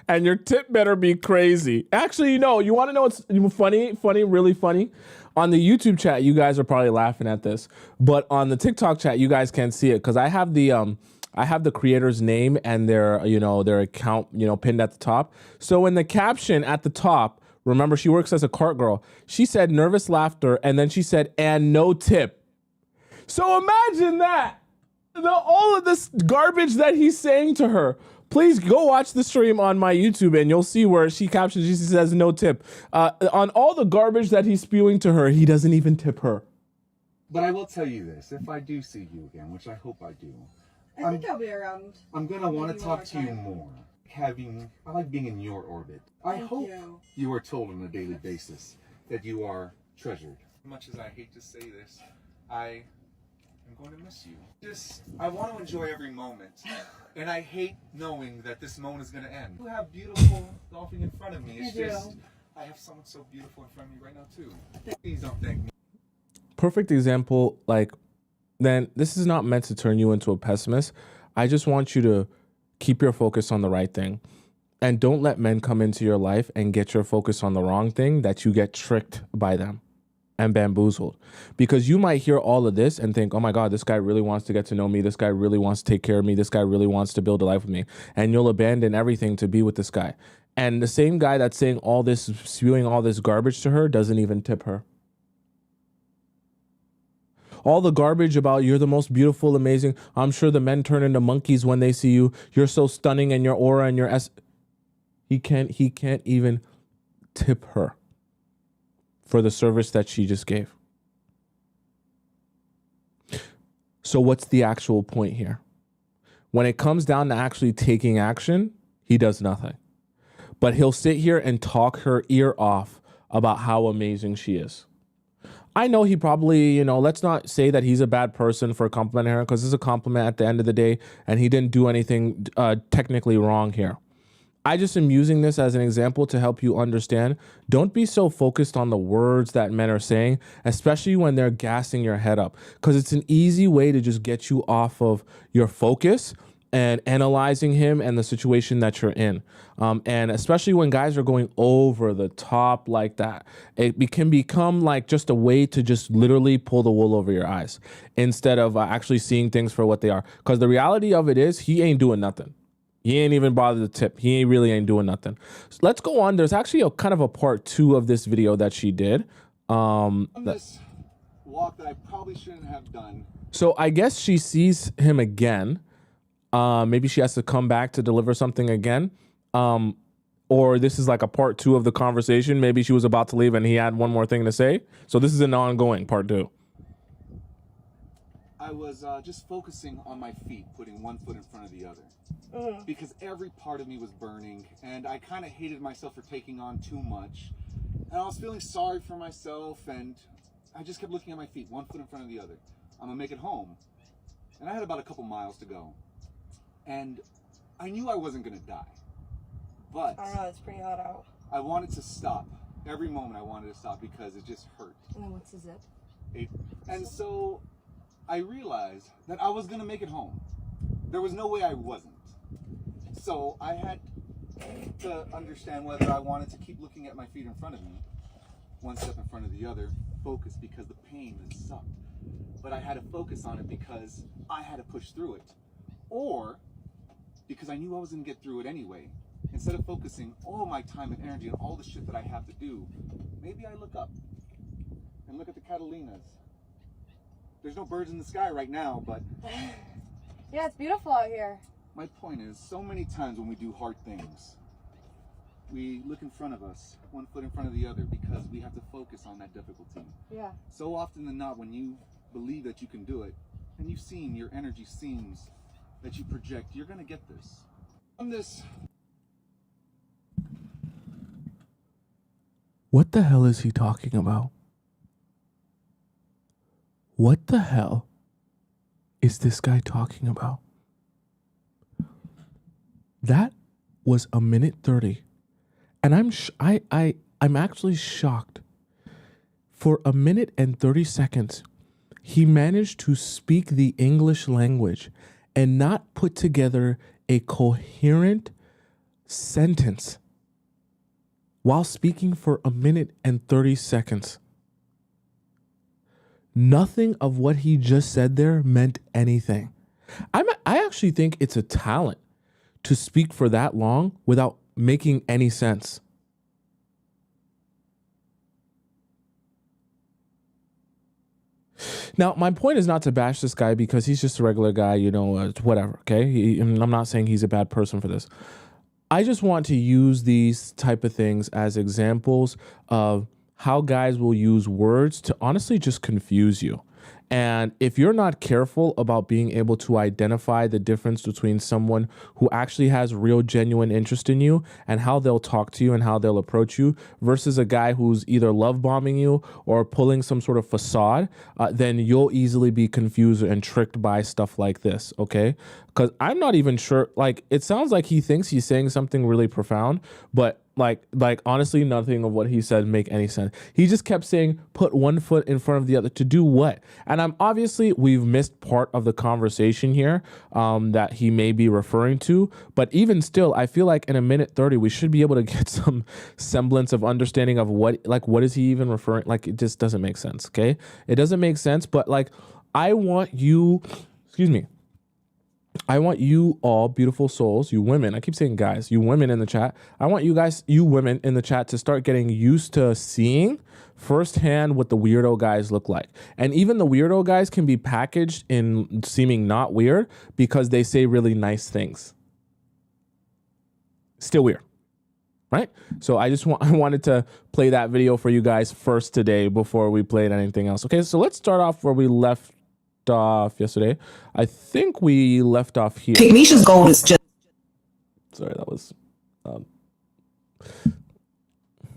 And your tip better be crazy. Actually, no, you want to know what's really funny? On the YouTube chat, you guys are probably laughing at this, but on the TikTok chat, you guys can't see it because I have the creator's name and their account, pinned at the top. So in the caption at the top, remember she works as a cart girl. She said nervous laughter, and then she said, and no tip. So imagine that. All of this garbage that he's saying to her. Please go watch the stream on my YouTube and you'll see where she captions, she says no tip. On all the garbage that he's spewing to her, he doesn't even tip her. But I will tell you this, if I do see you again, which I hope I do, I think I'll be around. I'm going to want maybe to one talk to more you time. more. I like being in your orbit. I Thank hope you. you are told on a daily basis that you are treasured. As much as I hate to say this, I am going to miss you. I want to enjoy every moment. And I hate knowing that this moment is going to end. You have beautiful golfing in front of me. It's just, I have someone so beautiful in front of me right now too. Please don't thank me. Perfect example, then this is not meant to turn you into a pessimist. I just want you to keep your focus on the right thing. And don't let men come into your life and get your focus on the wrong thing, that you get tricked by them and bamboozled. Because you might hear all of this and think, oh my God, this guy really wants to get to know me. This guy really wants to take care of me. This guy really wants to build a life with me. And you'll abandon everything to be with this guy. And the same guy that's saying all this, spewing all this garbage to her, doesn't even tip her. All the garbage about you're the most beautiful, amazing. I'm sure the men turn into monkeys when they see you. You're so stunning and your aura and your he can't even tip her for the service that she just gave. So what's the actual point here? When it comes down to actually taking action, he does nothing. But he'll sit here and talk her ear off about how amazing she is. I know he probably, let's not say that he's a bad person for complimenting her, because it's a compliment at the end of the day, and he didn't do anything technically wrong here. I just am using this as an example to help you understand. Don't be so focused on the words that men are saying, especially when they're gassing your head up, because it's an easy way to just get you off of your focus and analyzing him and the situation that you're in. And especially when guys are going over the top like that, it can become like just a way to just literally pull the wool over your eyes instead of actually seeing things for what they are. Because the reality of it is he ain't doing nothing. He ain't even bothered to tip. He really ain't doing nothing. So let's go on. There's actually a kind of a part 2 of this video that she did. On this walk that I probably shouldn't have done. So I guess she sees him again. Maybe she has to come back to deliver something again. Or this is like a part 2 of the conversation. Maybe she was about to leave and he had one more thing to say. So this is an ongoing part 2. I was just focusing on my feet, putting one foot in front of the other. Because every part of me was burning, and I kind of hated myself for taking on too much. And I was feeling sorry for myself, and I just kept looking at my feet, one foot in front of the other. I'm gonna make it home. And I had about a couple miles to go. And I knew I wasn't gonna die. But I don't know, it's pretty hot out. I wanted to stop. Every moment I wanted to stop because it just hurt. And then what's the zip? And so I realized that I was gonna make it home. There was no way I wasn't. So I had to understand whether I wanted to keep looking at my feet in front of me, one step in front of the other, focus because the pain sucked. But I had to focus on it because I had to push through it. Or because I knew I was gonna get through it anyway. Instead of focusing all my time and energy on all the shit that I have to do, maybe I look up and look at the Catalinas. There's no birds in the sky right now, but Yeah, it's beautiful out here. my point is, so many times when we do hard things, we look in front of us, one foot in front of the other, because we have to focus on that difficulty. Yeah. So often than not, when you believe that you can do it, and you've seen your energy seems that you project, you're gonna get this. On this. What the hell is he talking about? What the hell is this guy talking about? That was a minute 30. And I'm actually shocked. For a minute and 30 seconds, he managed to speak the English language and not put together a coherent sentence while speaking for a minute and 30 seconds. Nothing of what he just said there meant anything. I actually think it's a talent to speak for that long without making any sense. Now, my point is not to bash this guy because he's just a regular guy, whatever, okay? I'm not saying he's a bad person for this. I just want to use these type of things as examples of how guys will use words to honestly just confuse you. And if you're not careful about being able to identify the difference between someone who actually has real genuine interest in you and how they'll talk to you and how they'll approach you versus a guy who's either love bombing you or pulling some sort of facade, then you'll easily be confused and tricked by stuff like this, okay? Because I'm not even sure, like, it sounds like he thinks he's saying something really profound, but like honestly, nothing of what he said make any sense. He just kept saying, put one foot in front of the other to do what? And we've missed part of the conversation here that he may be referring to. But even still, I feel like in a minute 30, we should be able to get some semblance of understanding of what is he even referring? Like, it just doesn't make sense. Okay. It doesn't make sense. But like, I want you all beautiful souls, you women, I keep saying guys, you women in the chat. I want you women in the chat to start getting used to seeing firsthand what the weirdo guys look like. And even the weirdo guys can be packaged in seeming not weird because they say really nice things. Still weird, right? So I wanted to play that video for you guys first today before we played anything else. Okay, so let's start off where we left off yesterday. I think we left off here. Misha's goal is Sorry, that was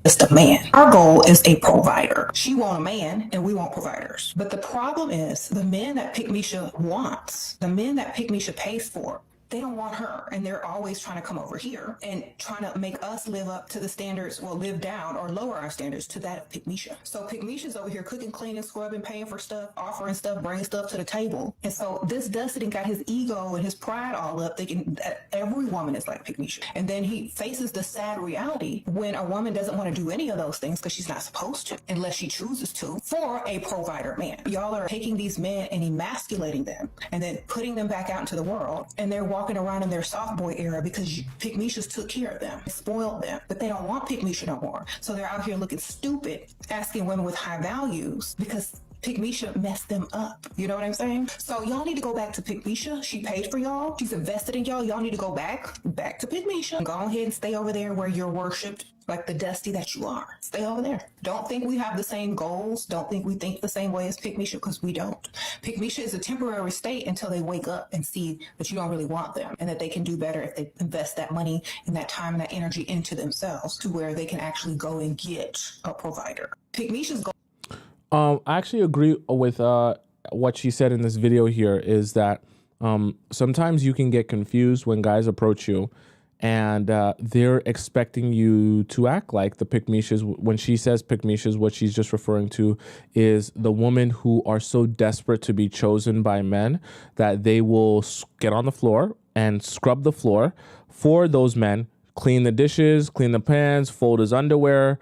just a man. Our goal is a provider. She want a man and we want providers. But the problem is the men that Misha wants, the men that Misha pays for, they don't want her, and they're always trying to come over here and trying to make us live up to the standards, live down or lower our standards to that of Misha. So Misha's over here cooking, cleaning, scrubbing, paying for stuff, offering stuff, bringing stuff to the table. And so this Dustin got his ego and his pride all up, thinking that every woman is like Misha. And then he faces the sad reality when a woman doesn't want to do any of those things because she's not supposed to, unless she chooses to, for a provider man. Y'all are taking these men and emasculating them and then putting them back out into the world, and they're walking around in their soft boy era because Mishas took care of them, spoiled them, but they don't want Misha no more. So they're out here looking stupid, asking women with high values because Misha messed them up. You know what I'm saying? So y'all need to go back to Misha. She paid for y'all. She's invested in y'all. Y'all need to go back to Misha. Go ahead and stay over there where you're worshipped like the Dusty that you are. Stay over there. Don't think we have the same goals. Don't think we think the same way as Misha, because we don't. Misha is a temporary state until they wake up and see that you don't really want them and that they can do better if they invest that money and that time and that energy into themselves to where they can actually go and get a provider. Misha's goal. I actually agree with what she said in this video here is that sometimes you can get confused when guys approach you and they're expecting you to act like the pick-mishas. When she says pick-mishas, what she's just referring to is the women who are so desperate to be chosen by men that they will get on the floor and scrub the floor for those men, clean the dishes, clean the pans, fold his underwear,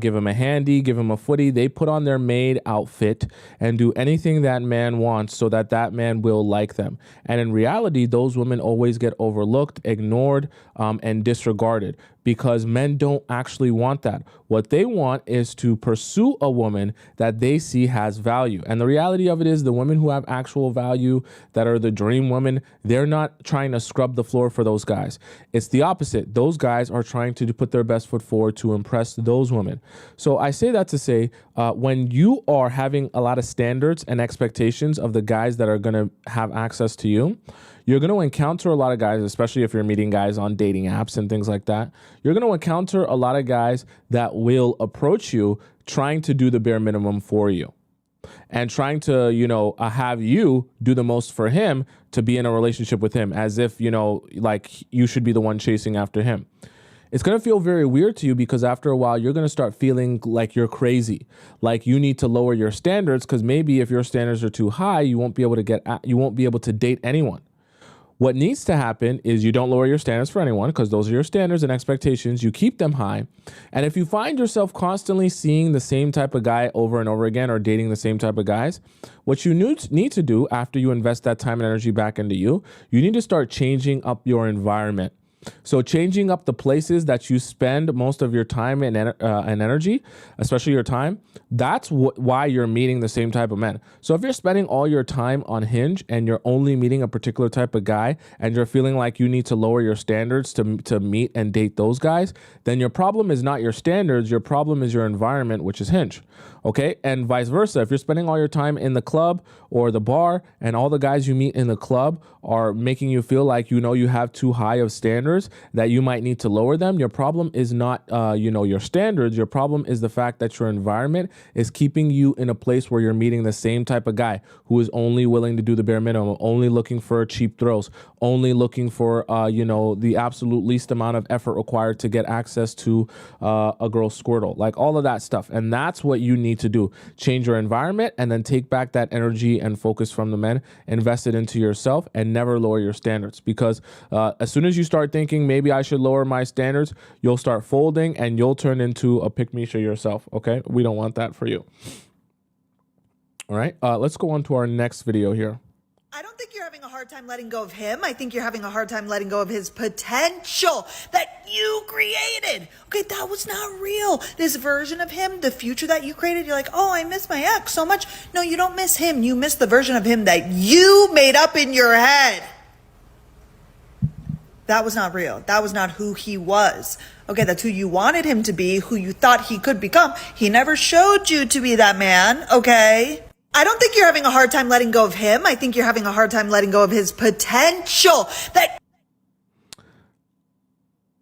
give him a handy, give him a footy. They put on their maid outfit and do anything that man wants so that that man will like them. And in reality, those women always get overlooked, ignored, and disregarded because men don't actually want that. What they want is to pursue a woman that they see has value. And the reality of it is the women who have actual value, that are the dream women, they're not trying to scrub the floor for those guys. It's the opposite. Those guys are trying to put their best foot forward to impress those women. So I say that to say, when you are having a lot of standards and expectations of the guys that are going to have access to you, you're going to encounter a lot of guys, especially if you're meeting guys on dating apps and things like that. You're going to encounter a lot of guys that will approach you trying to do the bare minimum for you and trying to, have you do the most for him to be in a relationship with him, as if, like you should be the one chasing after him. It's going to feel very weird to you because after a while, you're going to start feeling like you're crazy, like you need to lower your standards, because maybe if your standards are too high, you won't be able to date anyone. What needs to happen is you don't lower your standards for anyone, because those are your standards and expectations. You keep them high. And if you find yourself constantly seeing the same type of guy over and over again, or dating the same type of guys, what you need to do after you invest that time and energy back into you need to start changing up your environment. So changing up the places that you spend most of your time and energy, especially your time, that's why you're meeting the same type of men. So if you're spending all your time on Hinge and you're only meeting a particular type of guy and you're feeling like you need to lower your standards to meet and date those guys, then your problem is not your standards. Your problem is your environment, which is Hinge. Okay. And vice versa. If you're spending all your time in the club or the bar and all the guys you meet in the club are making you feel like, you have too high of standards that you might need to lower them, your problem is not, your standards. Your problem is the fact that your environment is keeping you in a place where you're meeting the same type of guy who is only willing to do the bare minimum, only looking for cheap throws, only looking for, the absolute least amount of effort required to get access to a girl's Squirtle, like all of that stuff. And that's what you need to do. Change your environment and then take back that energy and focus from the men, invest it into yourself, and never lower your standards. Because as soon as you start thinking, maybe I should lower my standards, you'll start folding and you'll turn into a pick-me-sha yourself. Okay. We don't want that for you. All right. Let's go on to our next video here. I don't think you're having a hard time letting go of him. I think you're having a hard time letting go of his potential that you created. Okay, that was not real. This version of him, the future that you created, you're like, oh, I miss my ex so much. No, you don't miss him. You miss the version of him that you made up in your head. That was not real. That was not who he was. Okay, that's who you wanted him to be, who you thought he could become. He never showed you to be that man, okay? I don't think you're having a hard time letting go of him. I think you're having a hard time letting go of his potential.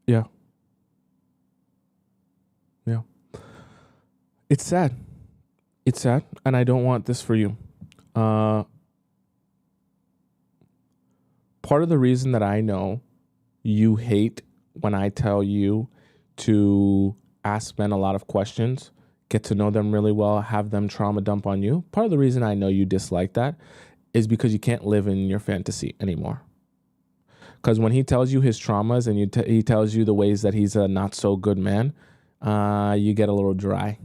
Yeah. It's sad. It's sad, and I don't want this for you. Part of the reason that I know you hate when I tell you to ask men a lot of questions, get to know them really well, have them trauma dump on you. Part of the reason I know you dislike that is because you can't live in your fantasy anymore. Because when he tells you his traumas and he tells you the ways that he's a not so good man, you get a little dry.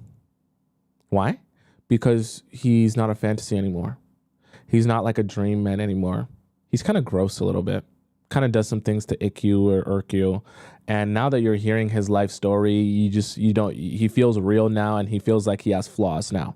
Why? Because he's not a fantasy anymore. He's not like a dream man anymore. He's kind of gross a little bit. Kind of does some things to ick you or irk you. And now that you're hearing his life story, he feels real now, and he feels like he has flaws now.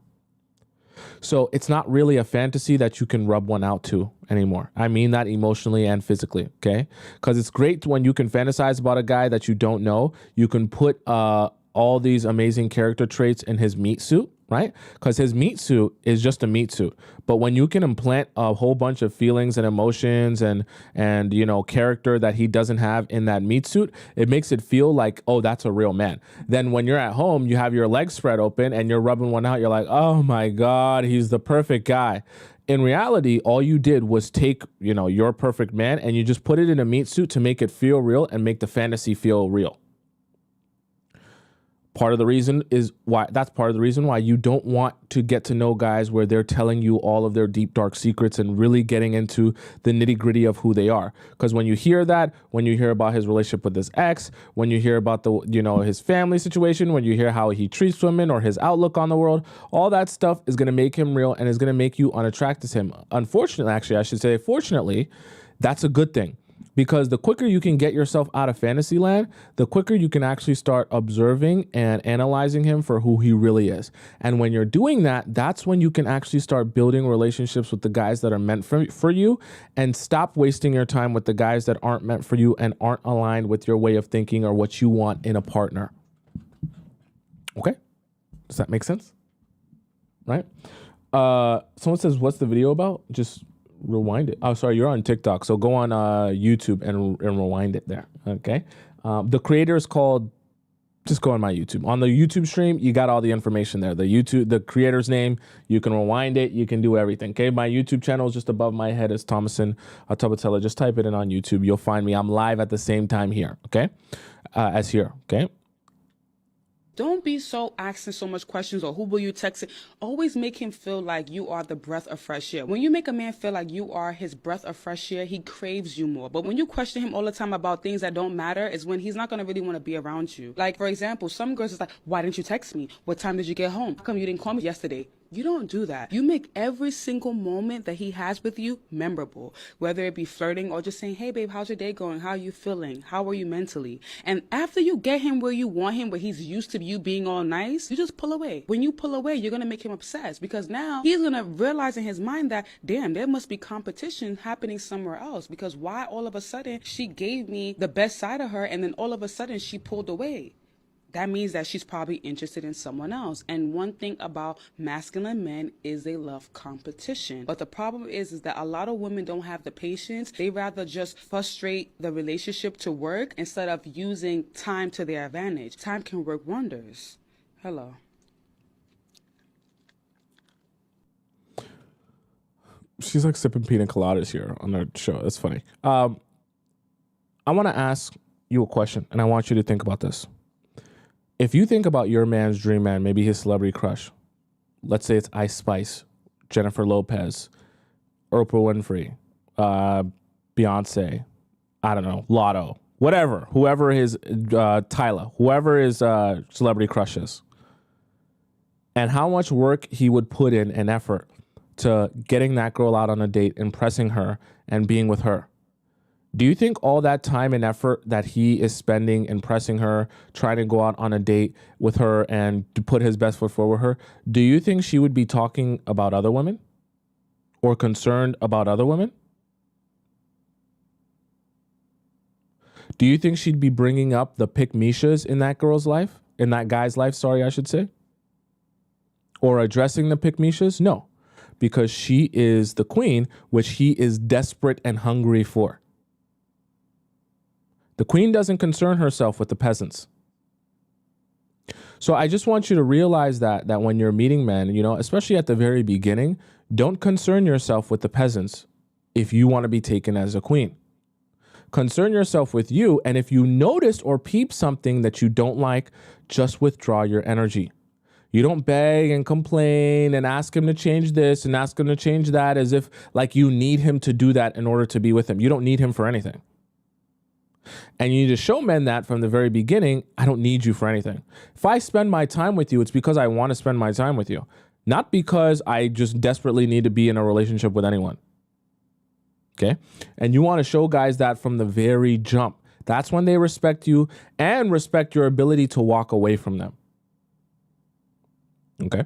So it's not really a fantasy that you can rub one out to anymore. I mean that emotionally and physically, okay? Because it's great when you can fantasize about a guy that you don't know. You can put all these amazing character traits in his meat suit, right? Because his meat suit is just a meat suit. But when you can implant a whole bunch of feelings and emotions and character that he doesn't have in that meat suit, it makes it feel like, oh, that's a real man. Then when you're at home, you have your legs spread open and you're rubbing one out. You're like, oh my God, he's the perfect guy. In reality, all you did was take, your perfect man and you just put it in a meat suit to make it feel real and make the fantasy feel real. Part of the reason why you don't want to get to know guys where they're telling you all of their deep, dark secrets and really getting into the nitty gritty of who they are. Because when you hear that, when you hear about his relationship with his ex, when you hear about his family situation, when you hear how he treats women or his outlook on the world, all that stuff is going to make him real and is going to make you unattracted to him. Unfortunately, actually, I should say, fortunately, that's a good thing. Because the quicker you can get yourself out of fantasy land, the quicker you can actually start observing and analyzing him for who he really is. And when you're doing that, that's when you can actually start building relationships with the guys that are meant for you, and stop wasting your time with the guys that aren't meant for you and aren't aligned with your way of thinking or what you want in a partner. Okay? Does that make sense? Right? Someone says, what's the video about? Just rewind it. Oh, sorry, you're on TikTok. So go on YouTube and rewind it there. Okay. The creator is called, just go on my YouTube. On the YouTube stream, you got all the information there. The creator's name, you can rewind it. You can do everything. Okay. My YouTube channel is just above my head. It's Tomisin Atobatele. Just type it in on YouTube. You'll find me. I'm live at the same time here. Okay. As here. Okay. Don't be so asking so much questions or who will you text it. Always make him feel like you are the breath of fresh air. When you make a man feel like you are his breath of fresh air, he craves you more. But when you question him all the time about things that don't matter is when he's not going to really want to be around you. Like, for example, some girls is like, why didn't you text me? What time did you get home? How come you didn't call me yesterday? You don't do that. You make every single moment that he has with you memorable, whether it be flirting or just saying, hey, babe, how's your day going? How are you feeling? How are you mentally? And after you get him where you want him, where he's used to you being all nice, you just pull away. When you pull away, you're going to make him obsessed, because now he's going to realize in his mind that, damn, there must be competition happening somewhere else, because why all of a sudden she gave me the best side of her and then all of a sudden she pulled away? That means that she's probably interested in someone else. And one thing about masculine men is they love competition. But the problem is that a lot of women don't have the patience. They rather just frustrate the relationship to work instead of using time to their advantage. Time can work wonders. Hello. She's like sipping pina coladas here on her show. That's funny. I want to ask you a question, and I want you to think about this. If you think about your man's dream man, maybe his celebrity crush, let's say it's Ice Spice, Jennifer Lopez, Oprah Winfrey, Beyonce, I don't know, Lotto, whatever, whoever his, Tyler, whoever his celebrity crush is, and how much work he would put in and effort to getting that girl out on a date, impressing her, and being with her. Do you think all that time and effort that he is spending impressing her, trying to go out on a date with her and to put his best foot forward with her, do you think she would be talking about other women or concerned about other women? Do you think she'd be bringing up the pick-mishas in that girl's life, in that guy's life, sorry, I should say? Or addressing the pick-mishas? No, because she is the queen, which he is desperate and hungry for. The queen doesn't concern herself with the peasants. So I just want you to realize that when you're meeting men, you know, especially at the very beginning, don't concern yourself with the peasants if you want to be taken as a queen. Concern yourself with you, and if you notice or peep something that you don't like, just withdraw your energy. You don't beg and complain and ask him to change this and ask him to change that as if like you need him to do that in order to be with him. You don't need him for anything. And you need to show men that from the very beginning, I don't need you for anything. If I spend my time with you, it's because I want to spend my time with you, not because I just desperately need to be in a relationship with anyone. Okay? And you want to show guys that from the very jump. That's when they respect you and respect your ability to walk away from them. Okay?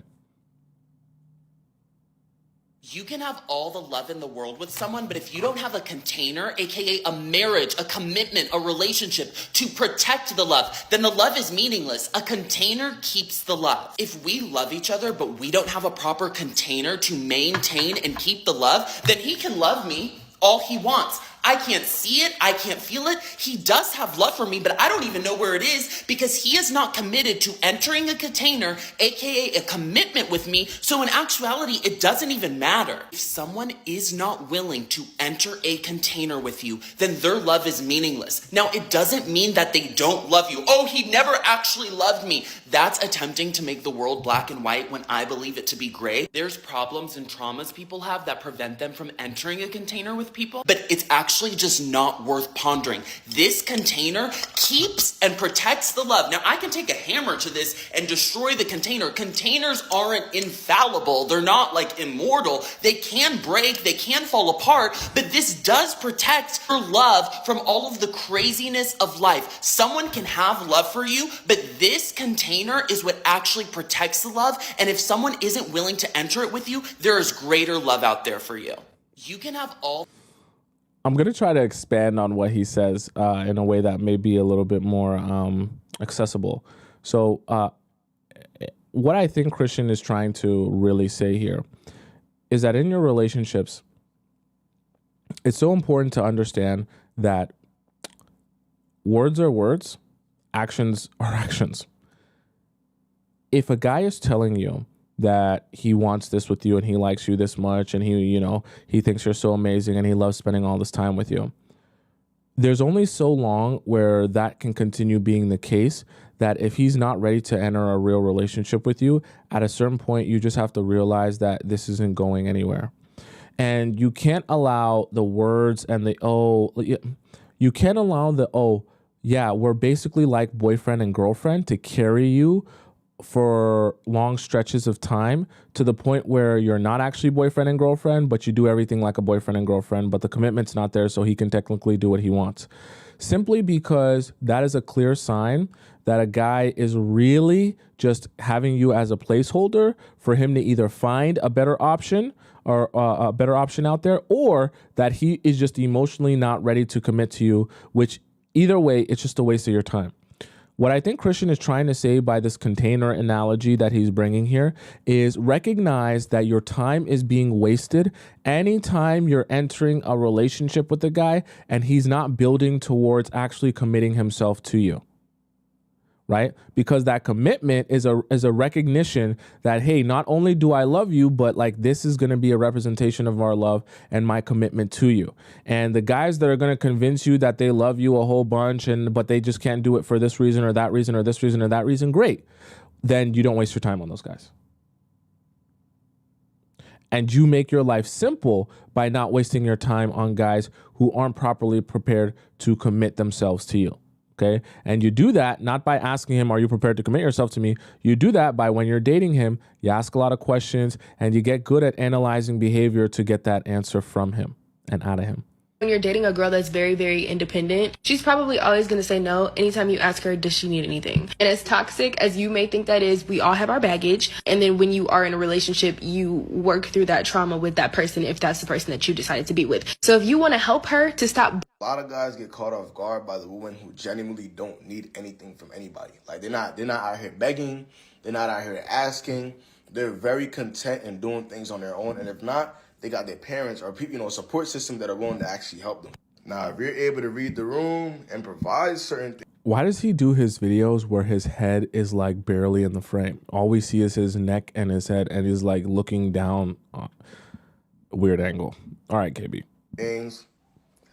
You can have all the love in the world with someone, but if you don't have a container, aka a marriage, a commitment, a relationship to protect the love, then the love is meaningless. A container keeps the love. If we love each other, but we don't have a proper container to maintain and keep the love, then he can love me all he wants. I can't see it. I can't feel it. He does have love for me, but I don't even know where it is because he is not committed to entering a container, aka a commitment with me. So in actuality, it doesn't even matter. If someone is not willing to enter a container with you, then their love is meaningless. Now, it doesn't mean that they don't love you. Oh, he never actually loved me. That's attempting to make the world black and white when I believe it to be gray. There's problems and traumas people have that prevent them from entering a container with people, but it's actually actually just not worth pondering. This container keeps and protects the love. Now, I can take a hammer to this and destroy the container. Containers aren't infallible. They're not like immortal. They can break, they can fall apart, but this does protect your love from all of the craziness of life. Someone can have love for you, but this container is what actually protects the love. And if someone isn't willing to enter it with you, there is greater love out there for you. You can have all. I'm going to try to expand on what he says in a way that may be a little bit more accessible. So what I think Christian is trying to really say here is that in your relationships, it's so important to understand that words are words, actions are actions. If a guy is telling you that he wants this with you and he likes you this much and he thinks you're so amazing and he loves spending all this time with you, there's only so long where that can continue being the case, that if he's not ready to enter a real relationship with you, at a certain point, you just have to realize that this isn't going anywhere. And you can't allow the words and you can't allow we're basically like boyfriend and girlfriend to carry you for long stretches of time to the point where you're not actually boyfriend and girlfriend, but you do everything like a boyfriend and girlfriend, but the commitment's not there, so he can technically do what he wants. Simply because that is a clear sign that a guy is really just having you as a placeholder for him to either find a better option or a better option out there, or that he is just emotionally not ready to commit to you, which either way, it's just a waste of your time. What I think Christian is trying to say by this container analogy that he's bringing here is recognize that your time is being wasted anytime you're entering a relationship with a guy and he's not building towards actually committing himself to you. Right? Because that commitment is a recognition that, hey, not only do I love you, but like this is going to be a representation of our love and my commitment to you. And the guys that are going to convince you that they love you a whole bunch but they just can't do it for this reason or that reason or this reason or that reason, great. Then you don't waste your time on those guys. And you make your life simple by not wasting your time on guys who aren't properly prepared to commit themselves to you. Okay. And you do that not by asking him, are you prepared to commit yourself to me? You do that by when you're dating him, you ask a lot of questions and you get good at analyzing behavior to get that answer from him and out of him. When you're dating a girl that's very, very independent, she's probably always going to say no anytime you ask her, does she need anything? And as toxic as you may think that is, we all have our baggage. And then when you are in a relationship, you work through that trauma with that person if that's the person that you decided to be with. So if you want to help her to stop. A lot of guys get caught off guard by the women who genuinely don't need anything from anybody. Like they're not out here begging. They're not out here asking. They're very content in doing things on their own. And if not, they got their parents or people, support system that are willing to actually help them. Now, if you're able to read the room and provide certain things. Why does he do his videos where his head is like barely in the frame? All we see is his neck and his head, and he's like looking down on a weird angle. All right, KB. Things,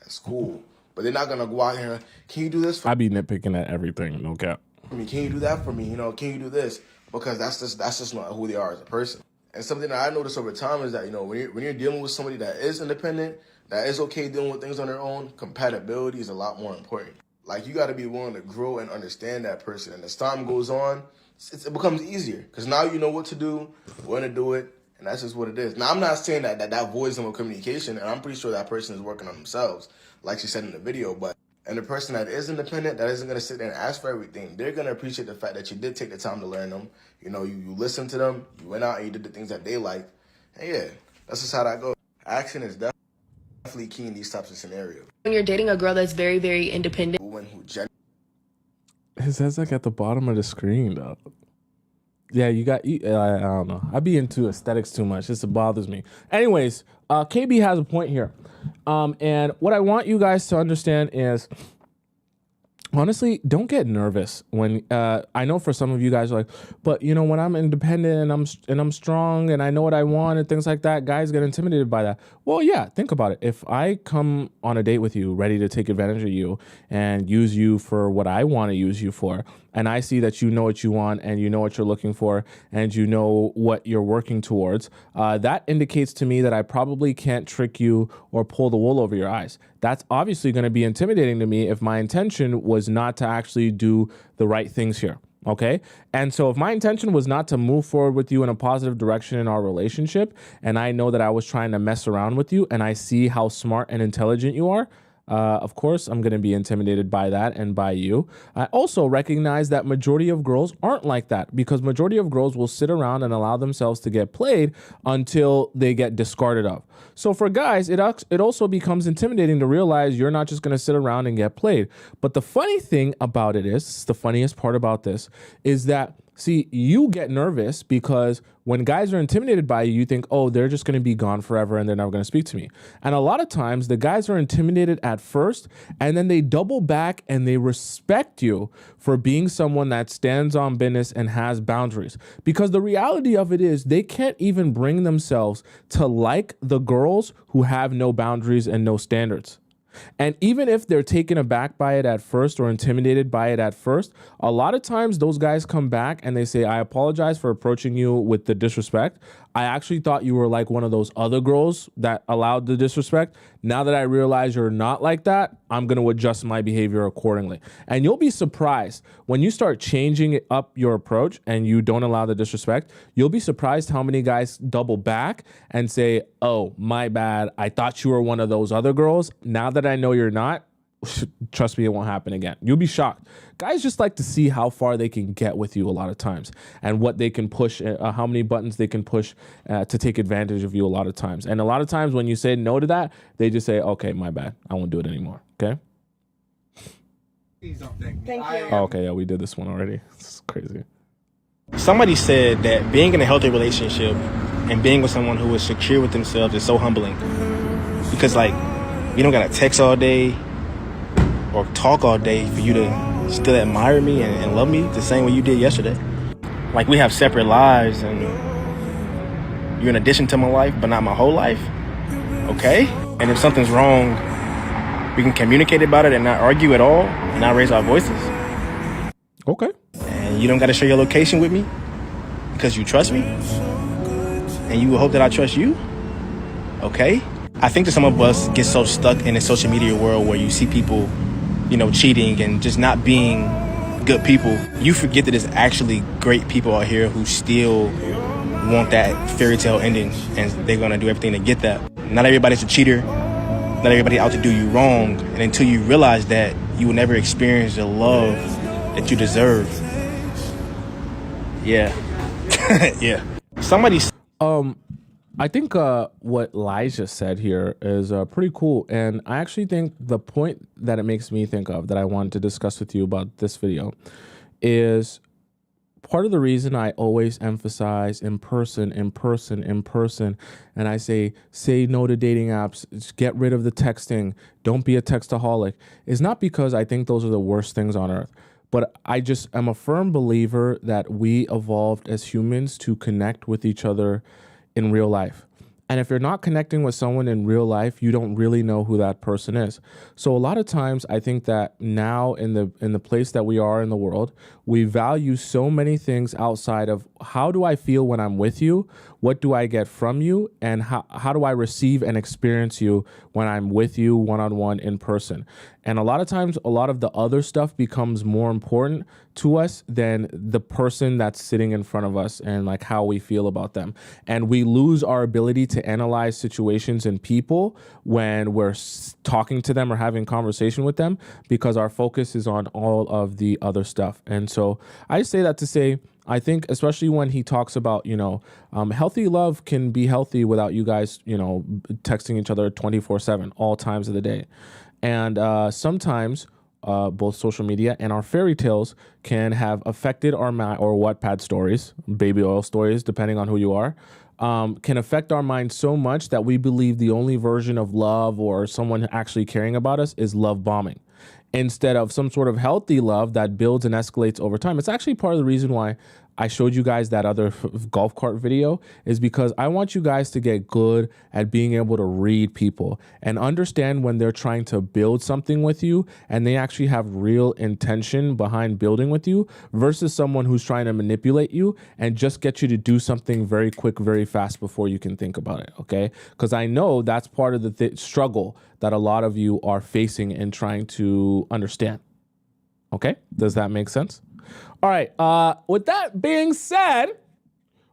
that's cool. But they're not going to go out here and, can you do this for me? I be nitpicking at everything, no cap. Can you do that for me? Can you do this? Because that's just not who they are as a person. And something that I noticed over time is that, when you're dealing with somebody that is independent, that is okay dealing with things on their own, compatibility is a lot more important. Like, you got to be willing to grow and understand that person. And as time goes on, it becomes easier because now you know what to do, when to do it, and that's just what it is. Now, I'm not saying that voids them of communication, and I'm pretty sure that person is working on themselves, like she said in the video, and the person that is independent, that isn't going to sit there and ask for everything, they're going to appreciate the fact that you did take the time to learn them. You listened to them, you went out and you did the things that they like. And yeah, that's just how that goes. Action is definitely key in these types of scenarios. When you're dating a girl that's very, very independent. His head's like at the bottom of the screen, though. Yeah, I don't know. I be into aesthetics too much. It bothers me. Anyways, KB has a point here. And what I want you guys to understand is, honestly, don't get nervous when I know for some of you guys are like, but when I'm independent and I'm strong and I know what I want and things like that, guys get intimidated by that. Well, yeah, think about it. If I come on a date with you, ready to take advantage of you and use you for what I want to use you for, and I see that you know what you want and you know what you're looking for and you know what you're working towards, that indicates to me that I probably can't trick you or pull the wool over your eyes. that's obviously going to be intimidating to me if my intention was not to actually do the right things here. Okay. And so if my intention was not to move forward with you in a positive direction in our relationship, and I know that I was trying to mess around with you, and I see how smart and intelligent you are, of course, I'm going to be intimidated by that and by you. I also recognize that majority of girls aren't like that, because majority of girls will sit around and allow themselves to get played until they get discarded of. So for guys, it also becomes intimidating to realize you're not just going to sit around and get played. But the funny thing about it is, the funniest part about this is that, see, you get nervous because when guys are intimidated by you, you think, oh, they're just going to be gone forever and they're never going to speak to me. And a lot of times the guys are intimidated at first, and then they double back and they respect you for being someone that stands on business and has boundaries. Because the reality of it is they can't even bring themselves to like the girls who have no boundaries and no standards. And even if they're taken aback by it at first or intimidated by it at first, a lot of times those guys come back and they say, I apologize for approaching you with the disrespect. I actually thought you were like one of those other girls that allowed the disrespect. Now that I realize you're not like that, I'm going to adjust my behavior accordingly. And you'll be surprised when you start changing up your approach and you don't allow the disrespect. You'll be surprised how many guys double back and say, oh, my bad. I thought you were one of those other girls. Now that I know you're not, trust me, it won't happen again. You'll be shocked. Guys just like to see how far they can get with you a lot of times, and what they can push, how many buttons they can push to take advantage of you a lot of times. And a lot of times when you say no to that, they just say, okay, my bad. I won't do it anymore. Okay. Please don't thank me. Thank you. Oh, okay. Yeah, we did this one already. It's crazy. Somebody said that being in a healthy relationship and being with someone who is secure with themselves is so humbling, because like, you don't gotta text all day or talk all day for you to still admire me and love me the same way you did yesterday. Like, we have separate lives and you're an addition to my life, but not my whole life. Okay? And if something's wrong, we can communicate about it and not argue at all and not raise our voices. Okay. And you don't got to share your location with me because you trust me and you will hope that I trust you. Okay? I think that some of us get so stuck in the social media world where you see people, you know, cheating and just not being good people. You forget that there's actually great people out here who still want that fairy tale ending, and they're going to do everything to get that. Not everybody's a cheater. Not everybody out to do you wrong. And until you realize that, you will never experience the love that you deserve. Yeah. Yeah. Somebody... I think what Elijah said here is pretty cool. And I actually think the point that it makes me think of that I wanted to discuss with you about this video is part of the reason I always emphasize in person. And I say no to dating apps, just get rid of the texting, don't be a textaholic, is not because I think those are the worst things on earth. But I just am a firm believer that we evolved as humans to connect with each other in real life. And if you're not connecting with someone in real life, you don't really know who that person is. So a lot of times I think that now in the place that we are in the world, we value so many things outside of how do I feel when I'm with you? What do I get from you? And how do I receive and experience you when I'm with you one-on-one in person? And a lot of times, a lot of the other stuff becomes more important to us than the person that's sitting in front of us and like how we feel about them. And we lose our ability to analyze situations and people when we're talking to them or having conversation with them, because our focus is on all of the other stuff. And so I say that to say, I think especially when he talks about, healthy love can be healthy without you guys, texting each other 24/7, all times of the day. And sometimes both social media and our fairy tales can have affected our mind, or Wattpad stories, baby oil stories, depending on who you are, can affect our mind so much that we believe the only version of love or someone actually caring about us is love bombing, instead of some sort of healthy love that builds and escalates over time. It's actually part of the reason why I showed you guys that other golf cart video is because I want you guys to get good at being able to read people and understand when they're trying to build something with you and they actually have real intention behind building with you versus someone who's trying to manipulate you and just get you to do something very quick, very fast before you can think about it, okay? Because I know that's part of the struggle that a lot of you are facing and trying to understand. Okay, does that make sense? All right, with that being said,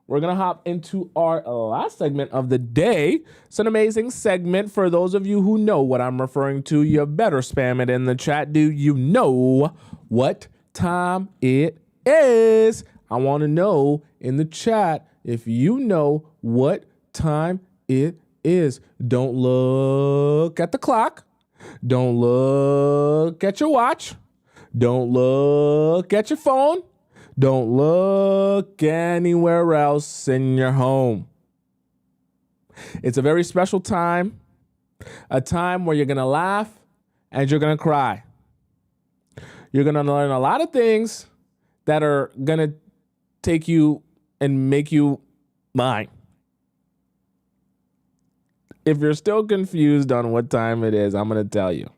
we're gonna hop into our last segment of the day. It's an amazing segment. For those of you who know what I'm referring to, you better spam it in the chat. Do you know what time it is? I wanna know in the chat if you know what time it is. Don't look at the clock. Don't look at your watch. Don't look at your phone. Don't look anywhere else in your home. It's a very special time, a time where you're going to laugh and you're going to cry. You're going to learn a lot of things that are going to take you and make you mine. If you're still confused on what time it is, I'm going to tell you.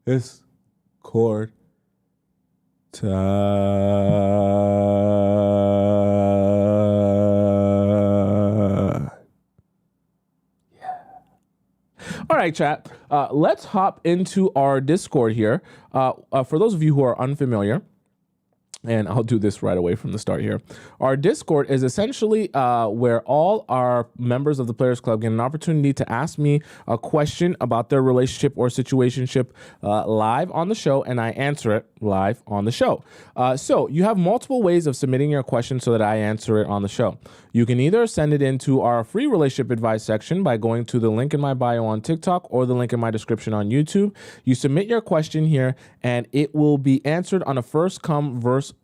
It's chord time. Yeah. All right, chat. Let's hop into our Discord here. For those of you who are unfamiliar, and I'll do this right away from the start here. Our Discord is essentially where all our members of the Players Club get an opportunity to ask me a question about their relationship or situationship live on the show, and I answer it live on the show. So you have multiple ways of submitting your question so that I answer it on the show. You can either send it into our free relationship advice section by going to the link in my bio on TikTok or the link in my description on YouTube. You submit your question here, and it will be answered on a first come, first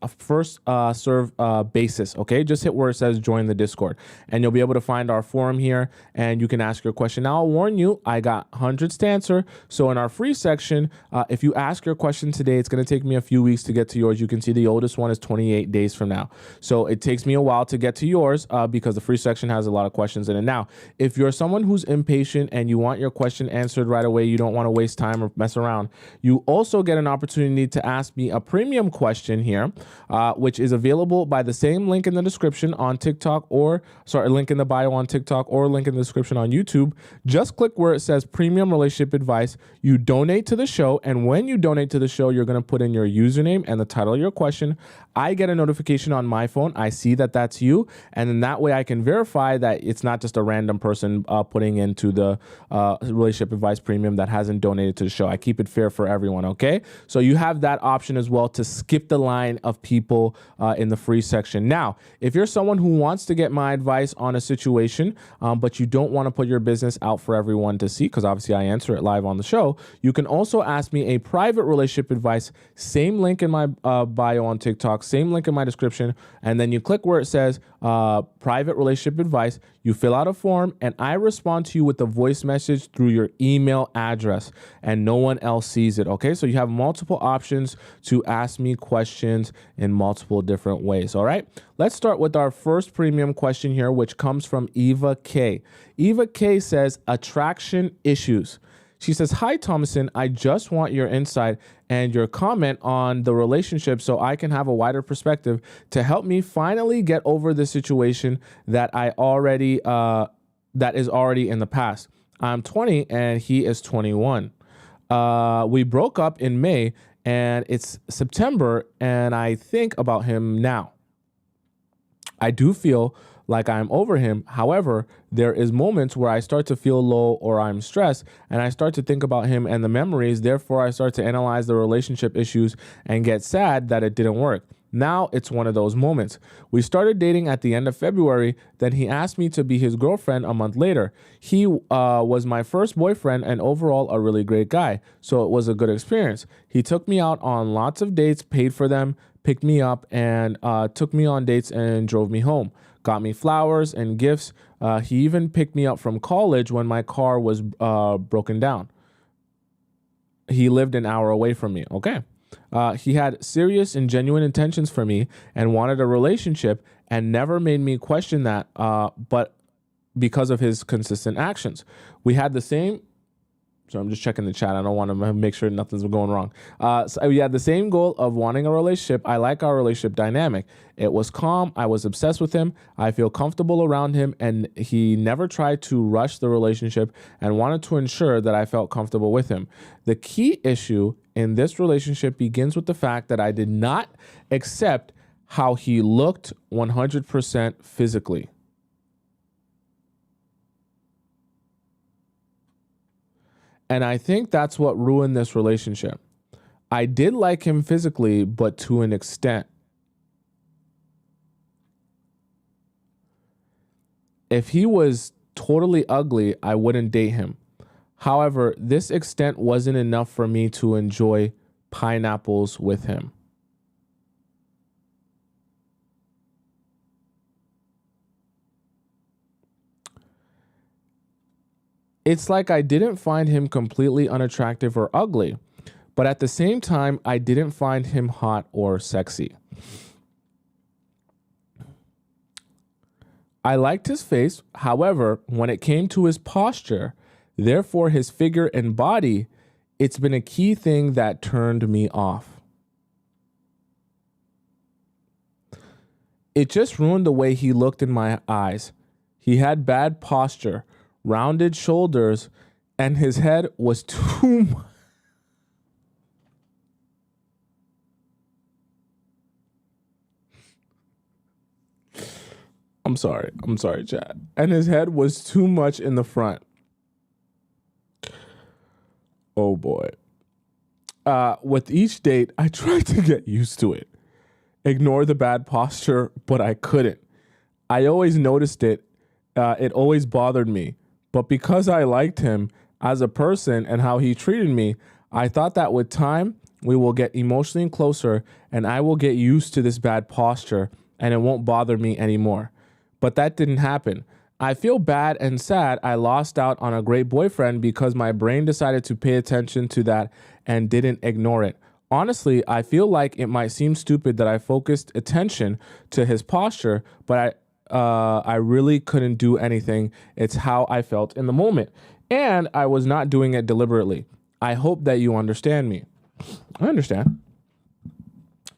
serve basis. Okay, just hit where it says join the Discord, and you'll be able to find our forum here, and you can ask your question. Now I'll warn you, I got hundreds to answer. So in our free section, if you ask your question today, it's going to take me a few weeks to get to yours. You can see the oldest one is 28 days from now. So it takes me a while to get to yours because the free section has a lot of questions in it. Now, if you're someone who's impatient and you want your question answered right away, you don't want to waste time or mess around, you also get an opportunity to ask me a premium question here, which is available by the same link in the description on TikTok link in the bio on TikTok or link in the description on YouTube. Just click where it says premium relationship advice. You donate to the show. And when you donate to the show, you're going to put in your username and the title of your question. I get a notification on my phone. I see that that's you. And then that way I can verify that it's not just a random person putting into the relationship advice premium that hasn't donated to the show. I keep it fair for everyone. Okay. So you have that option as well to skip the line of people in the free section. Now, if you're someone who wants to get my advice on a situation, but you don't want to put your business out for everyone to see, because obviously I answer it live on the show, you can also ask me a private relationship advice. Same link in my bio on TikTok, same link in my description, and then you click where it says private relationship advice. You fill out a form, and I respond to you with a voice message through your email address, and no one else sees it. Okay, so you have multiple options to ask me questions in multiple different ways. All right, let's start with our first premium question here, which comes from Eva K. Eva K says, attraction issues. She says, hi, Tomisin. I just want your insight and your comment on the relationship so I can have a wider perspective to help me finally get over the situation that is already in the past. I'm 20 and he is 21. We broke up in May and it's September and I think about him now. I do feel like I'm over him. However, there is moments where I start to feel low or I'm stressed and I start to think about him and the memories. Therefore, I start to analyze the relationship issues and get sad that it didn't work. Now it's one of those moments. We started dating at the end of February. Then he asked me to be his girlfriend a month later. He was my first boyfriend and overall a really great guy. So it was a good experience. He took me out on lots of dates, paid for them, picked me up, and took me on dates and drove me home. Got me flowers and gifts. He even picked me up from college when my car was broken down. He lived an hour away from me. Okay. He had serious and genuine intentions for me and wanted a relationship and never made me question that, but because of his consistent actions. We had the same... So I'm just checking the chat. I don't want to make sure nothing's going wrong. So we had the same goal of wanting a relationship. I like our relationship dynamic. It was calm. I was obsessed with him. I feel comfortable around him, and he never tried to rush the relationship and wanted to ensure that I felt comfortable with him. The key issue in this relationship begins with the fact that I did not accept how he looked 100% physically. And I think that's what ruined this relationship. I did like him physically, but to an extent. If he was totally ugly, I wouldn't date him. However, this extent wasn't enough for me to enjoy pineapples with him. It's like I didn't find him completely unattractive or ugly, but at the same time, I didn't find him hot or sexy. I liked his face. However, when it came to his posture, therefore his figure and body, it's been a key thing that turned me off. It just ruined the way he looked in my eyes. He had bad posture, rounded shoulders, and his head was too much. I'm sorry, Chad. And his head was too much in the front. Oh boy. With each date, I tried to get used to it. Ignore the bad posture, but I couldn't. I always noticed it. It always bothered me. But because I liked him as a person and how he treated me, I thought that with time, we will get emotionally closer and I will get used to this bad posture and it won't bother me anymore. But that didn't happen. I feel bad and sad I lost out on a great boyfriend because my brain decided to pay attention to that and didn't ignore it. Honestly, I feel like it might seem stupid that I focused attention to his posture, but I really couldn't do anything. It's how I felt in the moment. And I was not doing it deliberately. I hope that you understand me. I understand.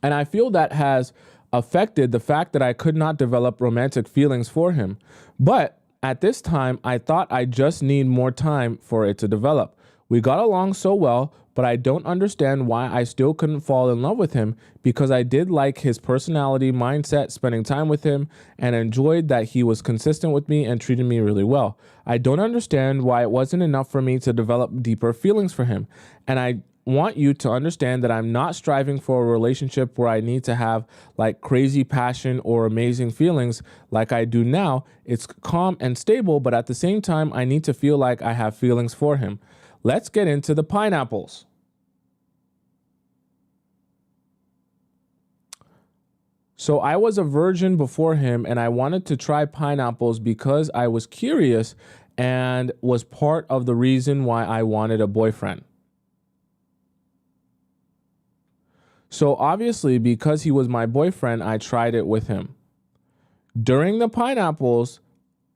And I feel that has affected the fact that I could not develop romantic feelings for him. But at this time, I thought I just need more time for it to develop. We got along so well, but I don't understand why I still couldn't fall in love with him because I did like his personality, mindset, spending time with him, and enjoyed that he was consistent with me and treated me really well. I don't understand why it wasn't enough for me to develop deeper feelings for him. And I want you to understand that I'm not striving for a relationship where I need to have like crazy passion or amazing feelings like I do now. It's calm and stable, but at the same time, I need to feel like I have feelings for him. Let's get into the pineapples. So I was a virgin before him and I wanted to try pineapples because I was curious and was part of the reason why I wanted a boyfriend. So obviously, because he was my boyfriend, I tried it with him. During the pineapples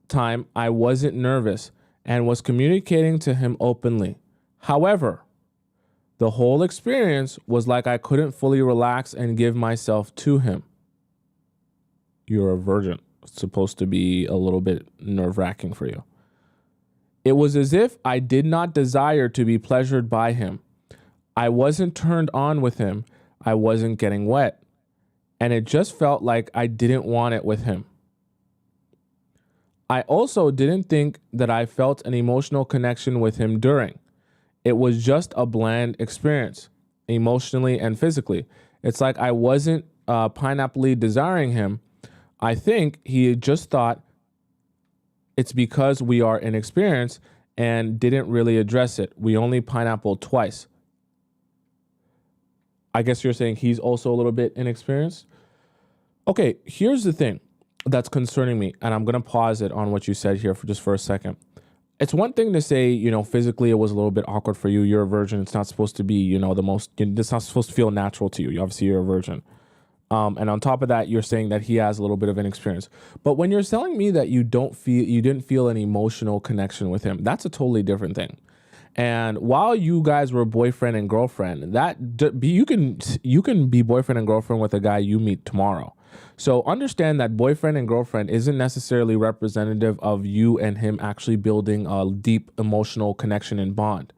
time, I wasn't nervous and was communicating to him openly. However, the whole experience was like I couldn't fully relax and give myself to him. You're a virgin. It's supposed to be a little bit nerve-wracking for you. It was as if I did not desire to be pleasured by him. I wasn't turned on with him. I wasn't getting wet. And it just felt like I didn't want it with him. I also didn't think that I felt an emotional connection with him during. It was just a bland experience, emotionally and physically. It's like I wasn't pineapple-y desiring him. I think he just thought it's because we are inexperienced and didn't really address it. We only pineapple twice. I guess you're saying he's also a little bit inexperienced? Okay, here's the thing that's concerning me, and I'm going to pause it on what you said here for a second. It's one thing to say, physically it was a little bit awkward for you. You're a virgin. It's not supposed to be, it's not supposed to feel natural to you. Obviously, you're a virgin. And on top of that, you're saying that he has a little bit of inexperience. But when you're telling me that you didn't feel an emotional connection with him, that's a totally different thing. And while you guys were boyfriend and girlfriend, you can be boyfriend and girlfriend with a guy you meet tomorrow. So understand that boyfriend and girlfriend isn't necessarily representative of you and him actually building a deep emotional connection and bond.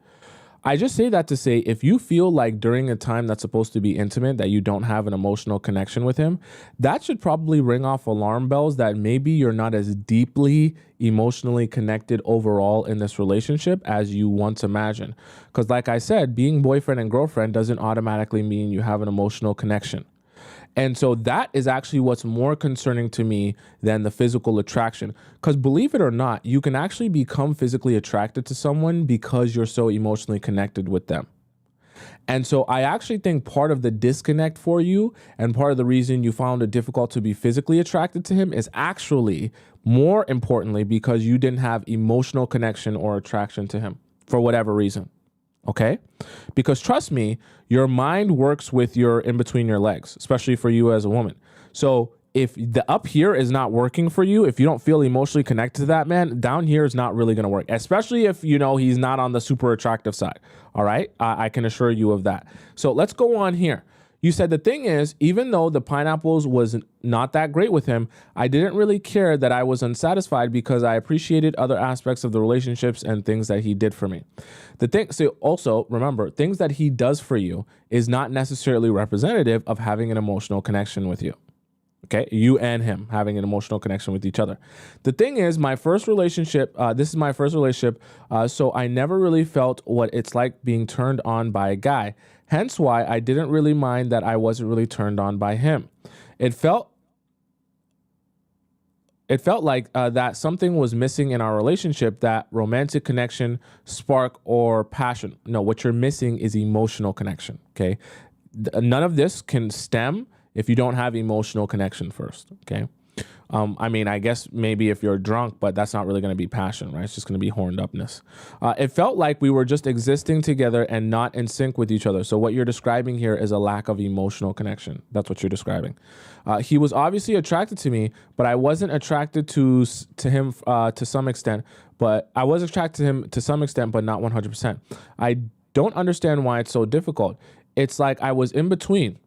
I just say that to say, if you feel like during a time that's supposed to be intimate that you don't have an emotional connection with him, that should probably ring off alarm bells that maybe you're not as deeply emotionally connected overall in this relationship as you once imagined. Because like I said, being boyfriend and girlfriend doesn't automatically mean you have an emotional connection. And so that is actually what's more concerning to me than the physical attraction. Because believe it or not, you can actually become physically attracted to someone because you're so emotionally connected with them. And so I actually think part of the disconnect for you and part of the reason you found it difficult to be physically attracted to him is actually, more importantly, because you didn't have emotional connection or attraction to him for whatever reason. Okay? Because trust me, your mind works with your in between your legs, especially for you as a woman. So if the up here is not working for you, if you don't feel emotionally connected to that man, down here is not really going to work, especially if, he's not on the super attractive side. All right? I can assure you of that. So let's go on here. You said the thing is, even though the pineapples was not that great with him, I didn't really care that I was unsatisfied because I appreciated other aspects of the relationships and things that he did for me. So also remember, things that he does for you is not necessarily representative of having an emotional connection with you. Okay, you and him having an emotional connection with each other. The thing is, my first relationship, this is my first relationship, so I never really felt what it's like being turned on by a guy. Hence why I didn't really mind that I wasn't really turned on by him. It felt like that something was missing in our relationship, that romantic connection, spark, or passion. No, what you're missing is emotional connection, okay? None of this can stem if you don't have emotional connection first, okay? I guess maybe if you're drunk, but that's not really going to be passion, right? It's just going to be horned upness. It felt like we were just existing together and not in sync with each other. So what you're describing here is a lack of emotional connection. That's what you're describing. He was obviously attracted to me, but I wasn't attracted to him to some extent. But I was attracted to him to some extent, but not 100%. I don't understand why it's so difficult. It's like I was in between.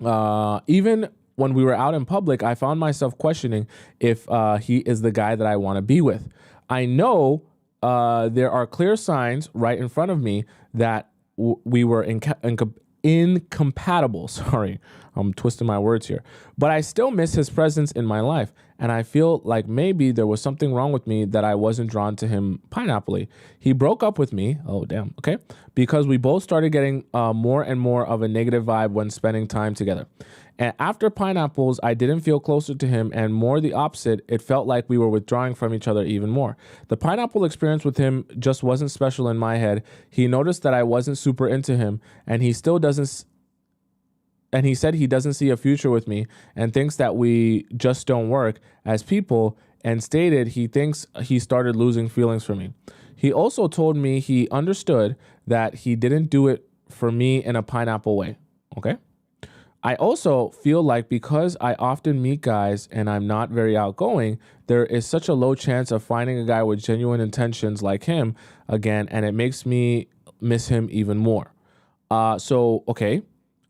Even when we were out in public, I found myself questioning if he is the guy that I want to be with. I know there are clear signs right in front of me that we were incompatible. Sorry, I'm twisting my words here. But I still miss his presence in my life. And I feel like maybe there was something wrong with me that I wasn't drawn to him pineapple-y. He broke up with me. Oh, damn. Okay. Because we both started getting more and more of a negative vibe when spending time together. And after pineapples, I didn't feel closer to him, and more the opposite. It felt like we were withdrawing from each other even more. The pineapple experience with him just wasn't special in my head. He noticed that I wasn't super into him, and he still doesn't. And he said he doesn't see a future with me and thinks that we just don't work as people, and stated he thinks he started losing feelings for me. He also told me he understood that he didn't do it for me in a pineapple way. Okay. I also feel like because I often meet guys and I'm not very outgoing, there is such a low chance of finding a guy with genuine intentions like him again, and it makes me miss him even more. Okay,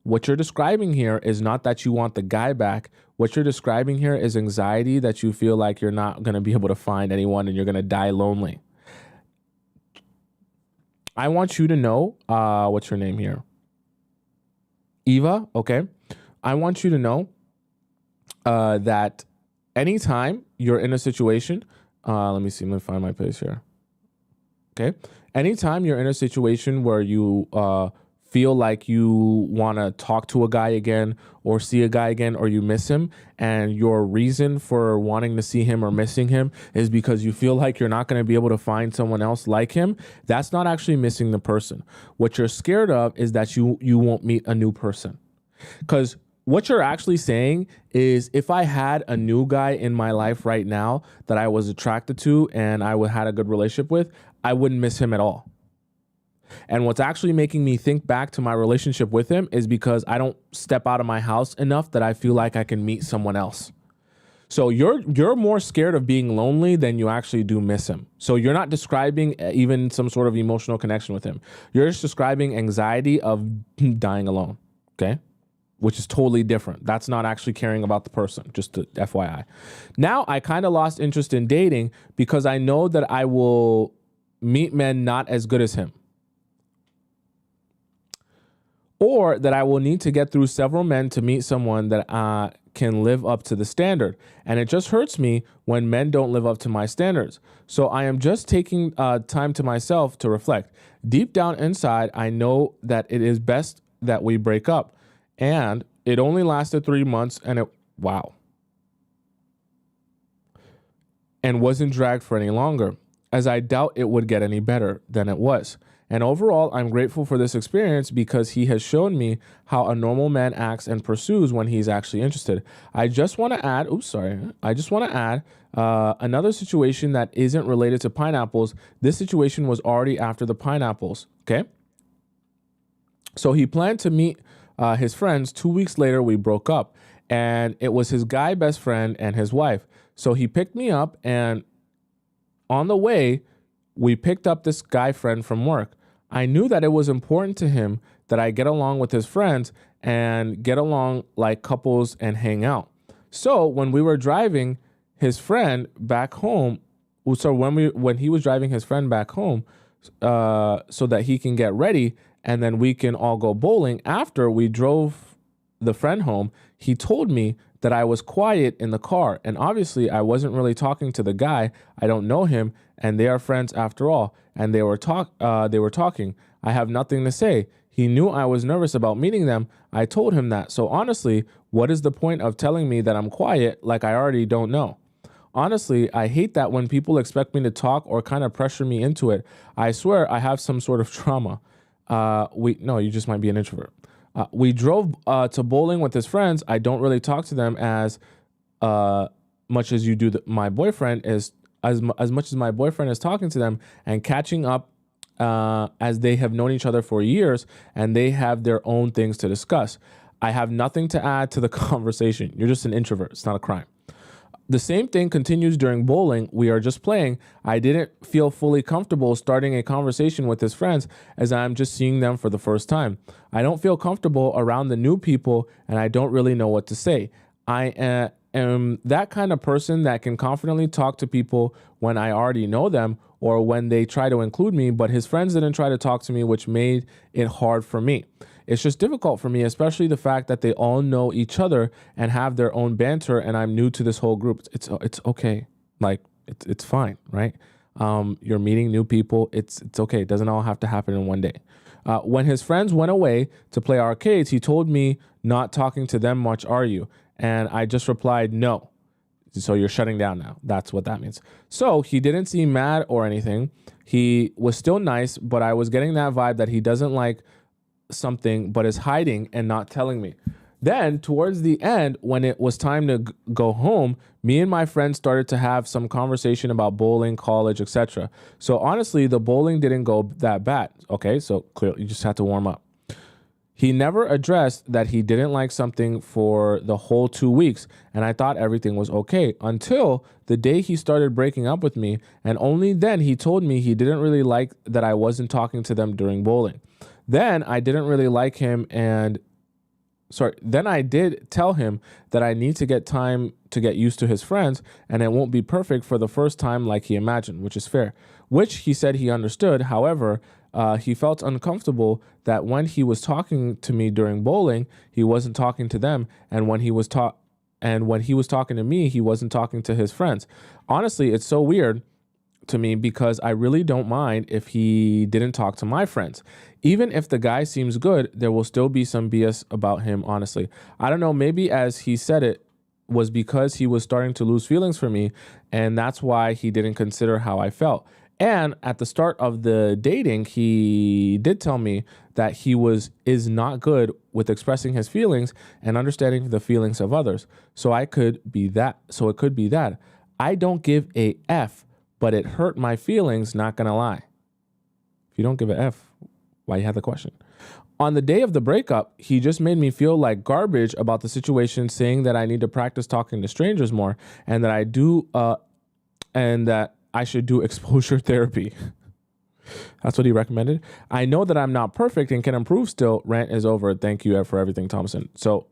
what you're describing here is not that you want the guy back. What you're describing here is anxiety that you feel like you're not going to be able to find anyone and you're going to die lonely. I want you to know, what's your name here? Eva, okay. I want you to know that anytime you're in a situation, let me find my place here. Okay. Anytime you're in a situation where you feel like you want to talk to a guy again or see a guy again, or you miss him, and your reason for wanting to see him or missing him is because you feel like you're not going to be able to find someone else like him, that's not actually missing the person. What you're scared of is that you won't meet a new person. Because what you're actually saying is, if I had a new guy in my life right now that I was attracted to and I had a good relationship with, I wouldn't miss him at all. And what's actually making me think back to my relationship with him is because I don't step out of my house enough that I feel like I can meet someone else. So you're more scared of being lonely than you actually do miss him. So you're not describing even some sort of emotional connection with him. You're just describing anxiety of dying alone, okay? Which is totally different. That's not actually caring about the person, just to FYI. Now, I kind of lost interest in dating because I know that I will meet men not as good as him, or that I will need to get through several men to meet someone that can live up to the standard. And it just hurts me when men don't live up to my standards. So I am just taking time to myself to reflect. Deep down inside, I know that it is best that we break up. And it only lasted 3 months, and and wasn't dragged for any longer, as I doubt it would get any better than it was. And overall, I'm grateful for this experience because he has shown me how a normal man acts and pursues when he's actually interested. I just want to add another situation that isn't related to pineapples. This situation was already after the pineapples, okay? So he planned to meet his friends. 2 weeks later, we broke up, and it was his guy best friend and his wife. So he picked me up, and on the way, we picked up this guy friend from work. I knew that it was important to him that I get along with his friends and get along like couples and hang out. So when we were driving his friend back home, when he was driving his friend back home, so that he can get ready and then we can all go bowling, after we drove the friend home, he told me that I was quiet in the car. And obviously I wasn't really talking to the guy. I don't know him, and they are friends after all. And they were talking. I have nothing to say. He knew I was nervous about meeting them. I told him that. So honestly, what is the point of telling me that I'm quiet like I already don't know? Honestly, I hate that when people expect me to talk or kind of pressure me into it. I swear I have some sort of trauma. You just might be an introvert. We drove to bowling with his friends. I don't really talk to them as much as you do. My boyfriend is as much as my boyfriend is talking to them and catching up, as they have known each other for years and they have their own things to discuss. I have nothing to add to the conversation. You're just an introvert. It's not a crime. The same thing continues during bowling. We are just playing. I didn't feel fully comfortable starting a conversation with his friends as I'm just seeing them for the first time. I don't feel comfortable around the new people and I don't really know what to say. I am that kind of person that can confidently talk to people when I already know them or when they try to include me, but his friends didn't try to talk to me, which made it hard for me. It's just difficult for me, especially the fact that they all know each other and have their own banter, and I'm new to this whole group. It's okay. Like, it's fine, right? You're meeting new people. It's okay. It doesn't all have to happen in one day. When his friends went away to play arcades, he told me, "Not talking to them much, are you?" And I just replied, "No." So you're shutting down now. That's what that means. So he didn't seem mad or anything. He was still nice, but I was getting that vibe that he doesn't like something but is hiding and not telling me. Then towards the end, when it was time to go home, me and my friends started to have some conversation about bowling, college, etc. So honestly, the bowling didn't go that bad. Okay, so clearly you just had to warm up. He never addressed that he didn't like something for the whole 2 weeks, and I thought everything was okay until the day he started breaking up with me, and only then he told me he didn't really like that I wasn't talking to them during bowling. Then I didn't really like him then I did tell him that I need to get time to get used to his friends and it won't be perfect for the first time like he imagined, which is fair, which he said he understood. However, he felt uncomfortable that when he was talking to me during bowling, he wasn't talking to them. And when he was And when he was talking to me, he wasn't talking to his friends. Honestly, it's so weird to me because I really don't mind if he didn't talk to my friends. Even if the guy seems good, there will still be some BS about him, honestly. I don't know, maybe as he said it was because he was starting to lose feelings for me, and that's why he didn't consider how I felt. And at the start of the dating, he did tell me that he is not good with expressing his feelings and understanding the feelings of others. So it could be that. I don't give a F, but it hurt my feelings, not gonna lie. If you don't give a F, why you have the question? On the day of the breakup, he just made me feel like garbage about the situation, saying that I need to practice talking to strangers more and that I should do exposure therapy. That's what he recommended. I know that I'm not perfect and can improve still. Rant is over. Thank you for everything, Tomisin. So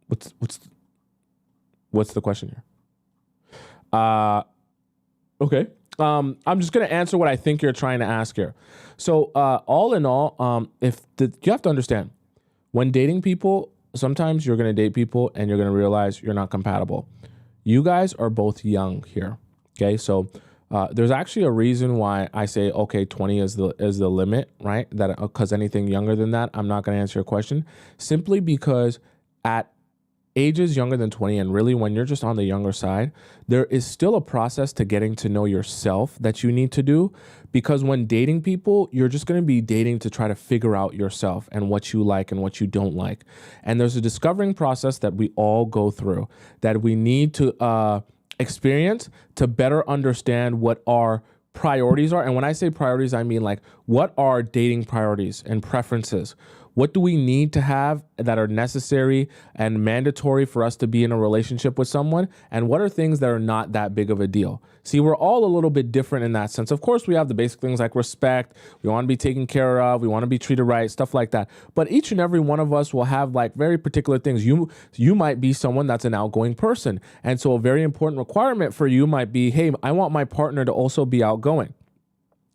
what's the question here? Okay. I'm just going to answer what I think you're trying to ask here. So all in all, you have to understand, when dating people, sometimes you're going to date people and you're going to realize you're not compatible. You guys are both young here. Okay. So there's actually a reason why I say, okay, 20 is the limit, right? That because anything younger than that, I'm not going to answer your question, simply because at ages younger than 20, and really when you're just on the younger side, there is still a process to getting to know yourself that you need to do, because when dating people, you're just going to be dating to try to figure out yourself and what you like and what you don't like. And there's a discovering process that we all go through that we need to experience to better understand what our priorities are. And when I say priorities, I mean like, what are dating priorities and preferences? What do we need to have that are necessary and mandatory for us to be in a relationship with someone? And what are things that are not that big of a deal? See, we're all a little bit different in that sense. Of course, we have the basic things like respect. We want to be taken care of. We want to be treated right, stuff like that. But each and every one of us will have like very particular things. You might be someone that's an outgoing person. And so a very important requirement for you might be, hey, I want my partner to also be outgoing,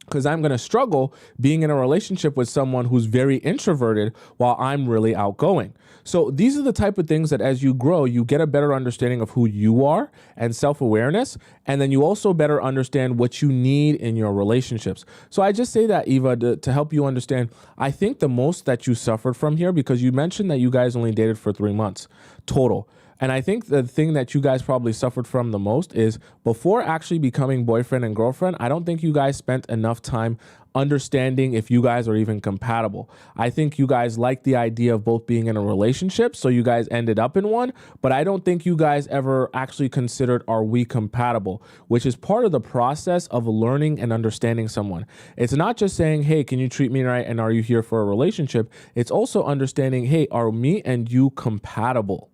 because I'm going to struggle being in a relationship with someone who's very introverted while I'm really outgoing. So these are the type of things that as you grow, you get a better understanding of who you are and self-awareness. And then you also better understand what you need in your relationships. So I just say that, Eva, to help you understand, I think the most that you suffered from here, because you mentioned that you guys only dated for 3 months total. And I think the thing that you guys probably suffered from the most is before actually becoming boyfriend and girlfriend, I don't think you guys spent enough time understanding if you guys are even compatible. I think you guys like the idea of both being in a relationship, so you guys ended up in one, but I don't think you guys ever actually considered, are we compatible, which is part of the process of learning and understanding someone. It's not just saying, hey, can you treat me right and are you here for a relationship? It's also understanding, hey, are me and you compatible?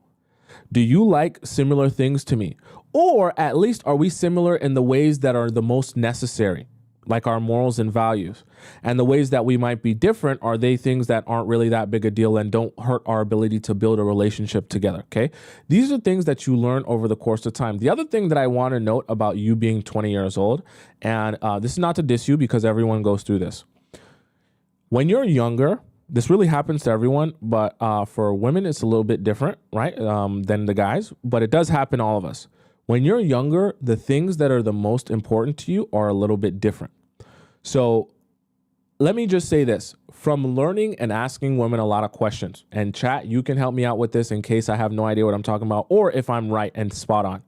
Do you like similar things to me? Or at least are we similar in the ways that are the most necessary, like our morals and values? And the ways that we might be different, are they things that aren't really that big a deal and don't hurt our ability to build a relationship together, okay? These are things that you learn over the course of time. The other thing that I want to note about you being 20 years old, and this is not to diss you because everyone goes through this. When you're younger, this really happens to everyone, but for women, it's a little bit different, right, than the guys, but it does happen to all of us. When you're younger, the things that are the most important to you are a little bit different. So let me just say this, from learning and asking women a lot of questions, and chat, you can help me out with this in case I have no idea what I'm talking about, or if I'm right and spot on.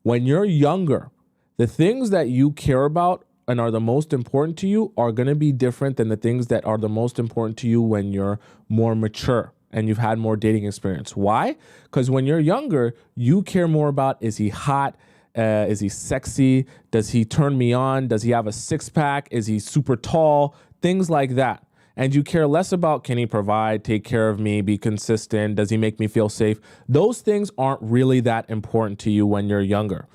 When you're younger, the things that you care about and are the most important to you are going to be different than the things that are the most important to you when you're more mature and you've had more dating experience. Why? Because when you're younger, you care more about, is he hot? Is he sexy? Does he turn me on? Does he have a six-pack? Is he super tall? Things like that. And you care less about, can he provide, take care of me, be consistent? Does he make me feel safe? Those things aren't really that important to you when you're younger.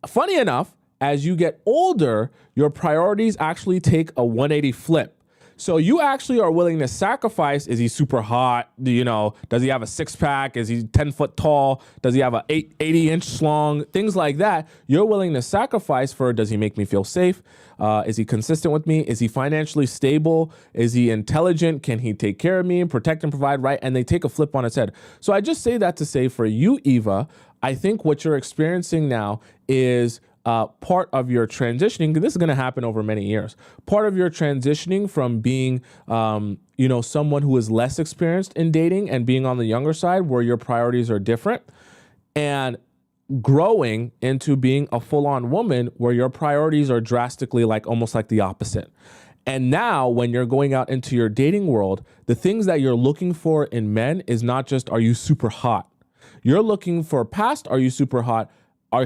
Funny enough, as you get older, your priorities actually take a 180 flip. So you actually are willing to sacrifice. Is he super hot? Does he have a 6-pack? Is he 10 foot tall? Does he have a 80-inch long? Things like that. You're willing to sacrifice for, does he make me feel safe? Is he consistent with me? Is he financially stable? Is he intelligent? Can he take care of me and protect and provide, right? And they take a flip on its head. So I just say that to say for you, Eva, I think what you're experiencing now is part of your transitioning. This is going to happen over many years. Part of your transitioning from being, someone who is less experienced in dating and being on the younger side where your priorities are different, and growing into being a full-on woman where your priorities are drastically almost like the opposite. And now when you're going out into your dating world, the things that you're looking for in men is not just, are you super hot? You're looking for past, are you super hot?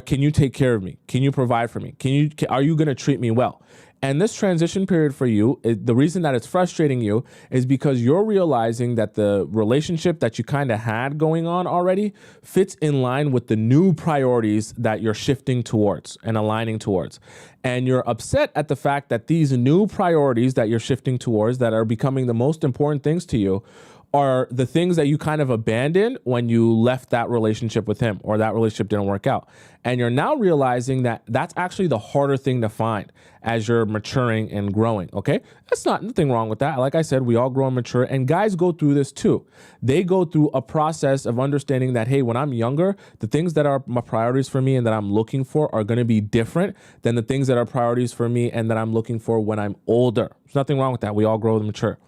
Can you take care of me? Can you provide for me? Are you going to treat me well? And this transition period for you, the reason that it's frustrating you is because you're realizing that the relationship that you kind of had going on already fits in line with the new priorities that you're shifting towards and aligning towards. And you're upset at the fact that these new priorities that you're shifting towards that are becoming the most important things to you are the things that you kind of abandoned when you left that relationship with him or that relationship didn't work out. And you're now realizing that that's actually the harder thing to find as you're maturing and growing, okay? That's nothing wrong with that. Like I said, we all grow and mature, and guys go through this too. They go through a process of understanding that, hey, when I'm younger, the things that are my priorities for me and that I'm looking for are going to be different than the things that are priorities for me and that I'm looking for when I'm older. There's nothing wrong with that. We all grow and mature.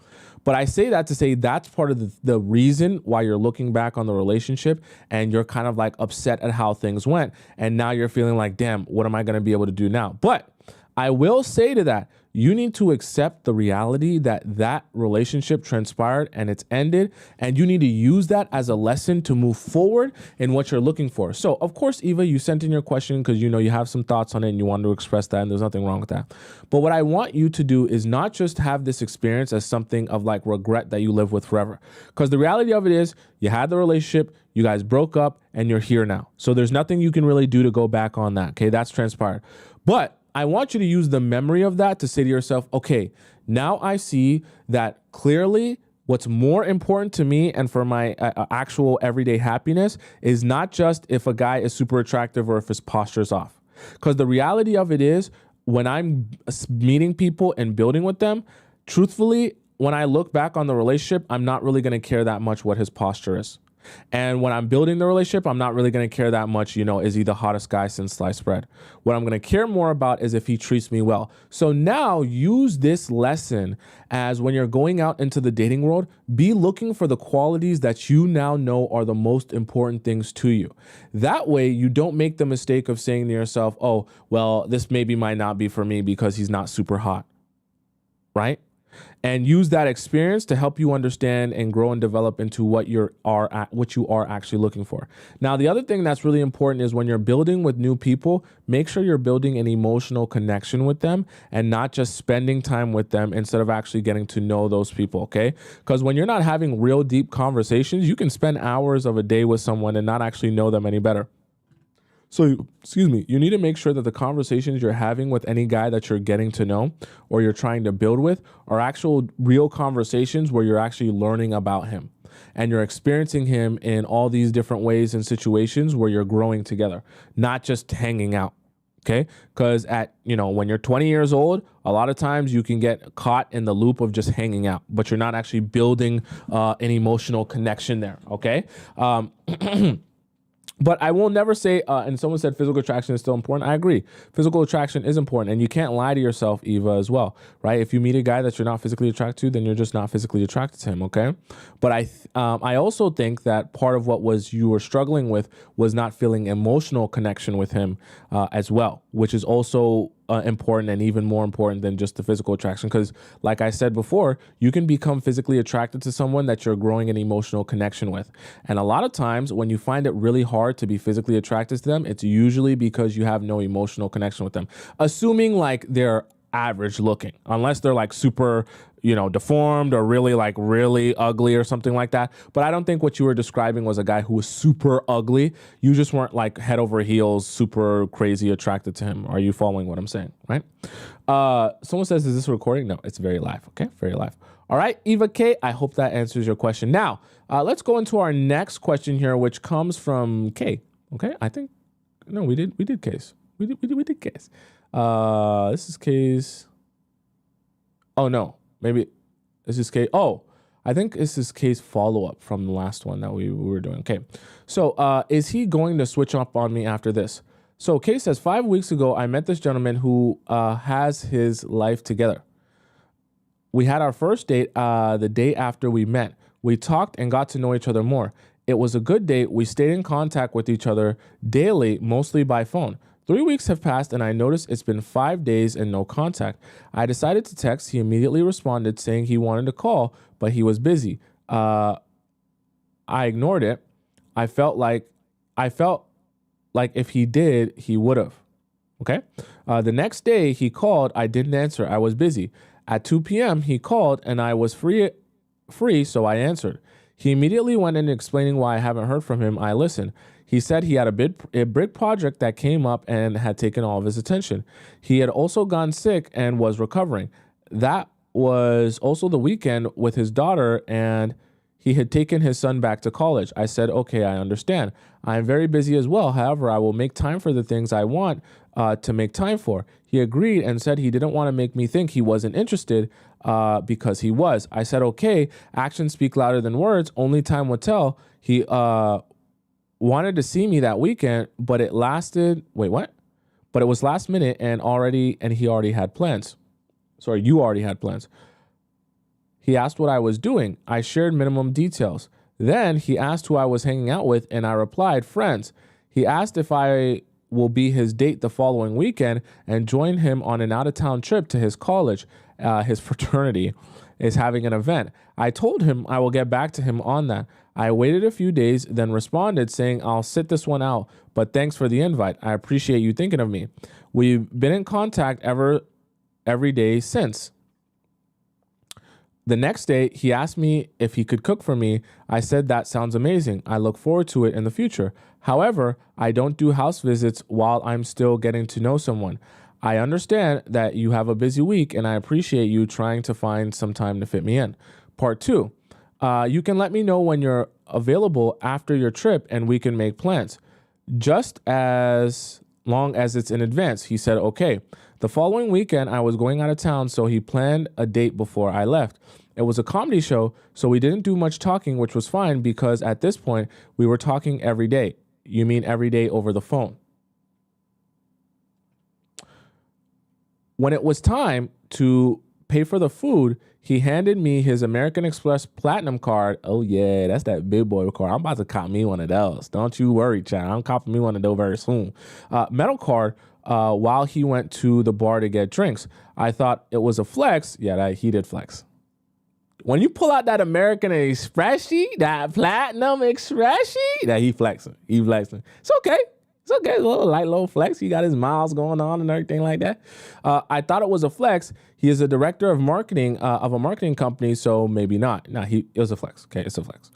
But I say that to say that's part of the reason why you're looking back on the relationship and you're kind of upset at how things went. And now you're feeling like, damn, what am I going to be able to do now? But I will say to that, you need to accept the reality that that relationship transpired and it's ended, and you need to use that as a lesson to move forward in what you're looking for. So, of course, Eva, you sent in your question because you have some thoughts on it and you want to express that, and there's nothing wrong with that. But what I want you to do is not just have this experience as something of regret that you live with forever. Because the reality of it is you had the relationship, you guys broke up, and you're here now. So there's nothing you can really do to go back on that. Okay, that's transpired. But I want you to use the memory of that to say to yourself, okay, now I see that clearly what's more important to me and for my actual everyday happiness is not just if a guy is super attractive or if his posture's off. Because the reality of it is when I'm meeting people and building with them, truthfully, when I look back on the relationship, I'm not really going to care that much what his posture is. And when I'm building the relationship, I'm not really going to care that much, is he the hottest guy since sliced bread? What I'm going to care more about is if he treats me well. So now use this lesson as when you're going out into the dating world, be looking for the qualities that you now know are the most important things to you. That way you don't make the mistake of saying to yourself, oh, well, this maybe might not be for me because he's not super hot, right? And use that experience to help you understand and grow and develop into what you are actually looking for. Now, the other thing that's really important is when you're building with new people, make sure you're building an emotional connection with them and not just spending time with them instead of actually getting to know those people, okay? Because when you're not having real deep conversations, you can spend hours of a day with someone and not actually know them any better. So, you need to make sure that the conversations you're having with any guy that you're getting to know or you're trying to build with are actual real conversations where you're actually learning about him and you're experiencing him in all these different ways and situations where you're growing together, not just hanging out. Okay. Because when you're 20 years old, a lot of times you can get caught in the loop of just hanging out, but you're not actually building an emotional connection there. Okay. But I will never say, and someone said physical attraction is still important. I agree. Physical attraction is important. And you can't lie to yourself, Eva, as well, right? If you meet a guy that you're not physically attracted to, then you're just not physically attracted to him, okay? But I also think that part of what you were struggling with was not feeling emotional connection with him as well, which is also important and even more important than just the physical attraction. Because like I said before, you can become physically attracted to someone that you're growing an emotional connection with. And a lot of times when you find it really hard to be physically attracted to them, it's usually because you have no emotional connection with them. Assuming they're average looking, unless they're like super, deformed or really ugly or something like that. But I don't think what you were describing was a guy who was super ugly. You just weren't like head over heels, super crazy attracted to him. Are you following what I'm saying? Right? Someone says, is this recording? No, it's very live. Okay. Very live. All right, Eva K, I hope that answers your question. Now, let's go into our next question here, which comes from K. Okay, I think, no, we did K's. We did K's. This is K's. Oh, no, maybe this is K. Oh, I think this is K's follow-up from the last one that we were doing. Okay, so is he going to switch up on me after this? So K says, 5 weeks ago, I met this gentleman who has his life together. We had our first date the day after we met. We talked and got to know each other more. It was a good date. We stayed in contact with each other daily, mostly by phone. 3 weeks have passed and I noticed it's been 5 days and no contact. I decided to text. He immediately responded saying he wanted to call, but he was busy. I ignored it. I felt like if he did, he would have. Okay. The next day he called. I didn't answer. I was busy. At 2 p.m., he called and I was free, so I answered. He immediately went in explaining why I haven't heard from him. I listened. He said he had a big project that came up and had taken all of his attention. He had also gone sick and was recovering. That was also the weekend with his daughter, and he had taken his son back to college. I said, okay, I understand. I am very busy as well. However, I will make time for the things I want to make time for. He agreed and said he didn't want to make me think he wasn't interested because he was. I said, okay, actions speak louder than words. Only time will tell. He wanted to see me that weekend, but it lasted. Wait, what? But it was last minute and he already had plans. Sorry, you already had plans. He asked what I was doing. I shared minimum details. Then he asked who I was hanging out with, and I replied, friends. He asked if I will be his date the following weekend and join him on an out-of-town trip to his college. His fraternity is having an event. I told him I will get back to him on that. I waited a few days, then responded saying, I'll sit this one out, but thanks for the invite. I appreciate you thinking of me. We've been in contact every day since. The next day, he asked me if he could cook for me. I said, that sounds amazing. I look forward to it in the future. However, I don't do house visits while I'm still getting to know someone. I understand that you have a busy week, and I appreciate you trying to find some time to fit me in. Part 2, you can let me know when you're available after your trip, and we can make plans. Just as long as it's in advance. He said, okay. The following weekend, I was going out of town, so he planned a date before I left. It was a comedy show, so we didn't do much talking, which was fine because at this point, we were talking every day. You mean every day over the phone? When it was time to pay for the food, he handed me his American Express Platinum card. Oh, yeah, that's that big boy card. I'm about to cop me one of those. Don't you worry, child. I'm copping me one of those very soon. Metal card while he went to the bar to get drinks. I thought it was a flex. Yeah, he did flex. When you pull out that American Express sheet, that Platinum Express sheet, that he flexing. He flexing. It's okay. It's okay. A little light, low flex. He got his miles going on and everything like that. I thought it was a flex. He is a director of marketing of a marketing company, so maybe not. No, it was a flex. Okay, it's a flex.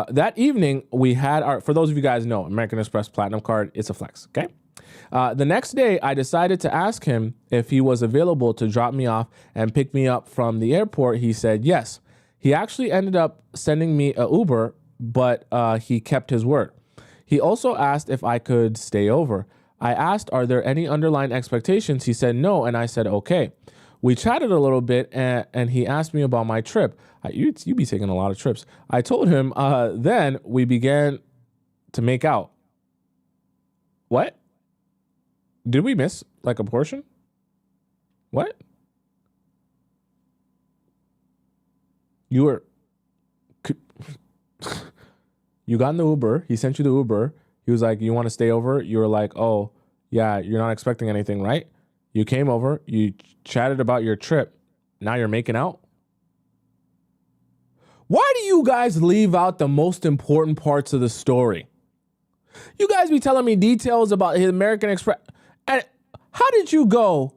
That evening, we had for those of you guys know, American Express Platinum card, it's a flex, okay? The next day, I decided to ask him if he was available to drop me off and pick me up from the airport. He said yes. He actually ended up sending me an Uber, but he kept his word. He also asked if I could stay over. I asked, are there any underlying expectations? He said no, and I said okay. We chatted a little bit, and he asked me about my trip. You be taking a lot of trips. I told him, then we began to make out. What? Did we miss like a portion? What? You got in the Uber. He sent you the Uber. He was like, you want to stay over? You were like, oh, yeah, you're not expecting anything, right? You came over. You chatted about your trip. Now you're making out? Why do you guys leave out the most important parts of the story? You guys be telling me details about his American Express. And how did you go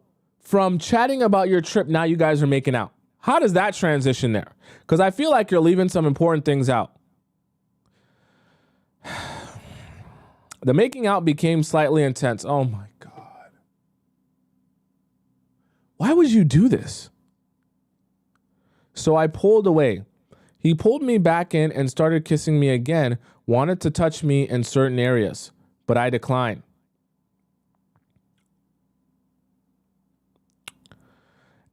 from chatting about your trip, now you guys are making out. How does that transition there? Because I feel like you're leaving some important things out. The making out became slightly intense. Oh my God. Why would you do this? So I pulled away. He pulled me back in and started kissing me again, wanted to touch me in certain areas, but I declined.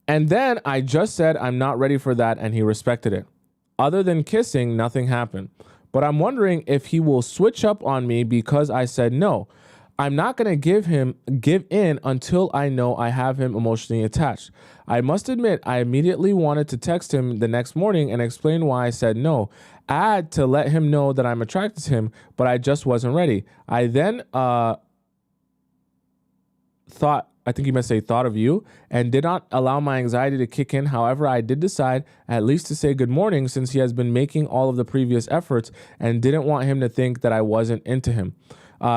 And then I just said, I'm not ready for that, and he respected it. Other than kissing, nothing happened. But I'm wondering if he will switch up on me because I said no. I'm not going to give in until I know I have him emotionally attached. I must admit, I immediately wanted to text him the next morning and explain why I said no. Add to let him know that I'm attracted to him, but I just wasn't ready. I then thought of you and did not allow my anxiety to kick in. However, I did decide at least to say good morning since he has been making all of the previous efforts and didn't want him to think that I wasn't into him.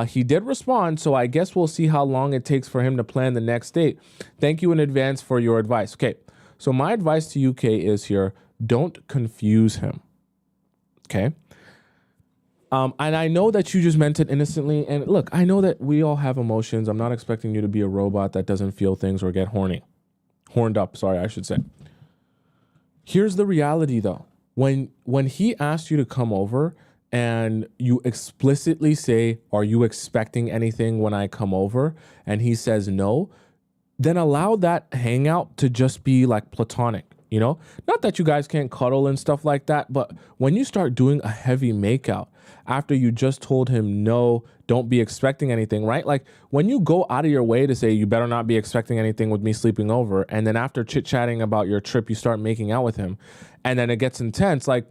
He did respond, so I guess we'll see how long it takes for him to plan the next date. Thank you in advance for your advice. Okay, so my advice to you, Kay, is here, don't confuse him. Okay? And I know that you just meant it innocently. And look, I know that we all have emotions. I'm not expecting you to be a robot that doesn't feel things or get horned up, sorry, I should say. Here's the reality, though. When he asked you to come over and you explicitly say, are you expecting anything when I come over? And he says no, then allow that hangout to just be like platonic. You know, not that you guys can't cuddle and stuff like that, but when you start doing a heavy makeout after you just told him no, don't be expecting anything, right? Like when you go out of your way to say you better not be expecting anything with me sleeping over, and then after chit-chatting about your trip, you start making out with him, and then it gets intense, like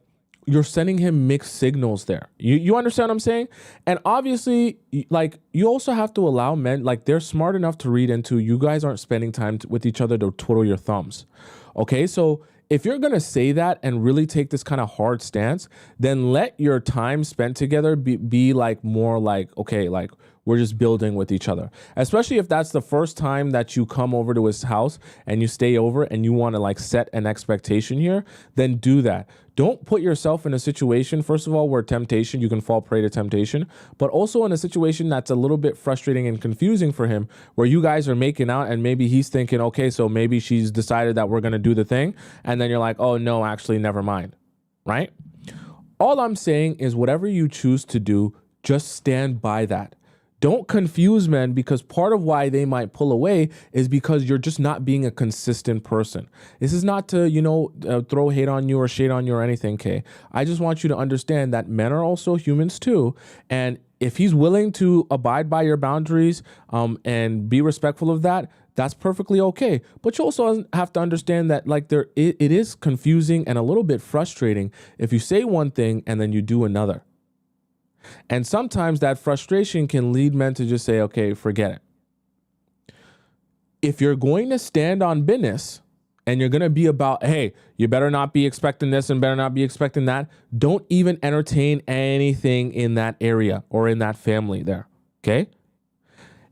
you're sending him mixed signals there. You understand what I'm saying? And obviously, like you also have to allow men, like they're smart enough to read into you guys aren't spending time with each other to twiddle your thumbs. Okay, so if you're going to say that and really take this kind of hard stance, then let your time spent together be like more like, okay, like we're just building with each other. Especially if that's the first time that you come over to his house and you stay over and you want to like set an expectation here, then do that. Don't put yourself in a situation, first of all, where temptation, you can fall prey to temptation, but also in a situation that's a little bit frustrating and confusing for him, where you guys are making out and maybe he's thinking, okay, so maybe she's decided that we're going to do the thing. And then you're like, oh no, actually, never mind. Right? All I'm saying is whatever you choose to do, just stand by that. Don't confuse men, because part of why they might pull away is because you're just not being a consistent person. This is not to, throw hate on you or shade on you or anything, Kay. I just want you to understand that men are also humans too. And if he's willing to abide by your boundaries and be respectful of that, that's perfectly okay. But you also have to understand that like it is confusing and a little bit frustrating if you say one thing and then you do another. And sometimes that frustration can lead men to just say, okay, forget it. If you're going to stand on business and you're going to be about, hey, you better not be expecting this and better not be expecting that, don't even entertain anything in that area or in that family there. Okay.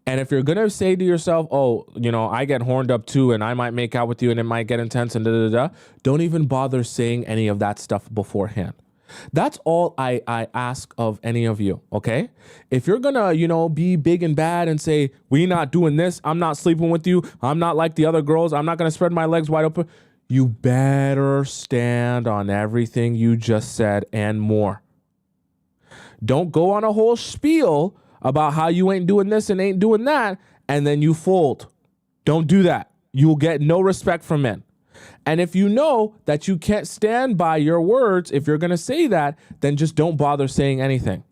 And if you're going to say to yourself, oh, I get horned up too, and I might make out with you and it might get intense and don't even bother saying any of that stuff beforehand. That's all I ask of any of you, okay? If you're gonna, be big and bad and say, we not doing this, I'm not sleeping with you, I'm not like the other girls, I'm not gonna spread my legs wide open, you better stand on everything you just said and more. Don't go on a whole spiel about how you ain't doing this and ain't doing that, and then you fold. Don't do that. You will get no respect from men. And if you know that you can't stand by your words, if you're going to say that, then just don't bother saying anything.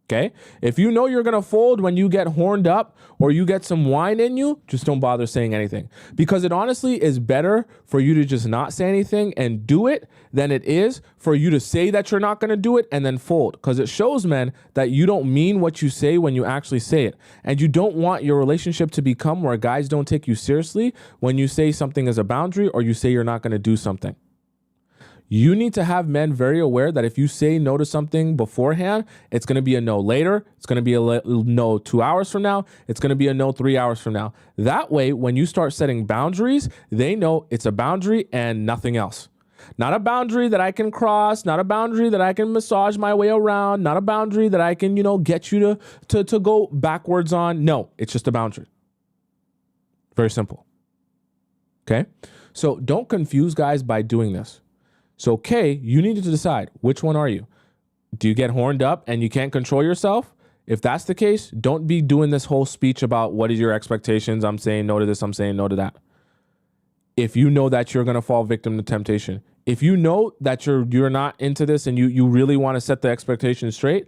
Okay? If you know you're going to fold when you get horned up or you get some wine in you, just don't bother saying anything. Because it honestly is better for you to just not say anything and do it than it is for you to say that you're not going to do it and then fold. Because it shows men that you don't mean what you say when you actually say it. And you don't want your relationship to become where guys don't take you seriously when you say something is a boundary or you say you're not going to do something. You need to have men very aware that if you say no to something beforehand, it's going to be a no later. It's going to be a no 2 hours from now. It's going to be a no 3 hours from now. That way, when you start setting boundaries, they know it's a boundary and nothing else. Not a boundary that I can cross, not a boundary that I can massage my way around, not a boundary that I can, get you to go backwards on. No, it's just a boundary. Very simple. Okay? So don't confuse guys by doing this. So, Kay, you need to decide, which one are you? Do you get horned up and you can't control yourself? If that's the case, don't be doing this whole speech about what is your expectations. I'm saying no to this. I'm saying no to that. If you know that you're going to fall victim to temptation, if you know that you're not into this and you really want to set the expectation straight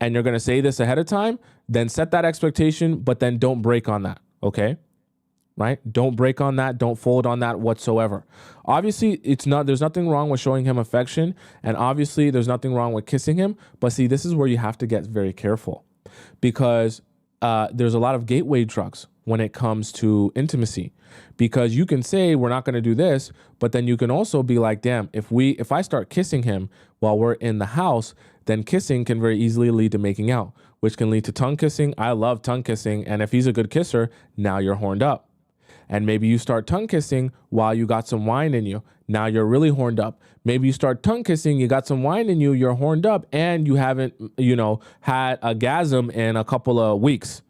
and you're going to say this ahead of time, then set that expectation, but then don't break on that. Okay? Right? Don't break on that. Don't fold on that whatsoever. Obviously, there's nothing wrong with showing him affection. And obviously, there's nothing wrong with kissing him. But see, this is where you have to get very careful because there's a lot of gateway drugs when it comes to intimacy, because you can say we're not going to do this, but then you can also be like, damn, if I start kissing him while we're in the house, then kissing can very easily lead to making out, which can lead to tongue kissing. I love tongue kissing. And if he's a good kisser, now you're horned up. And maybe you start tongue kissing while you got some wine in you. Now you're really horned up. Maybe you start tongue kissing, you got some wine in you, you're horned up, and you haven't, had a gasm in a couple of weeks,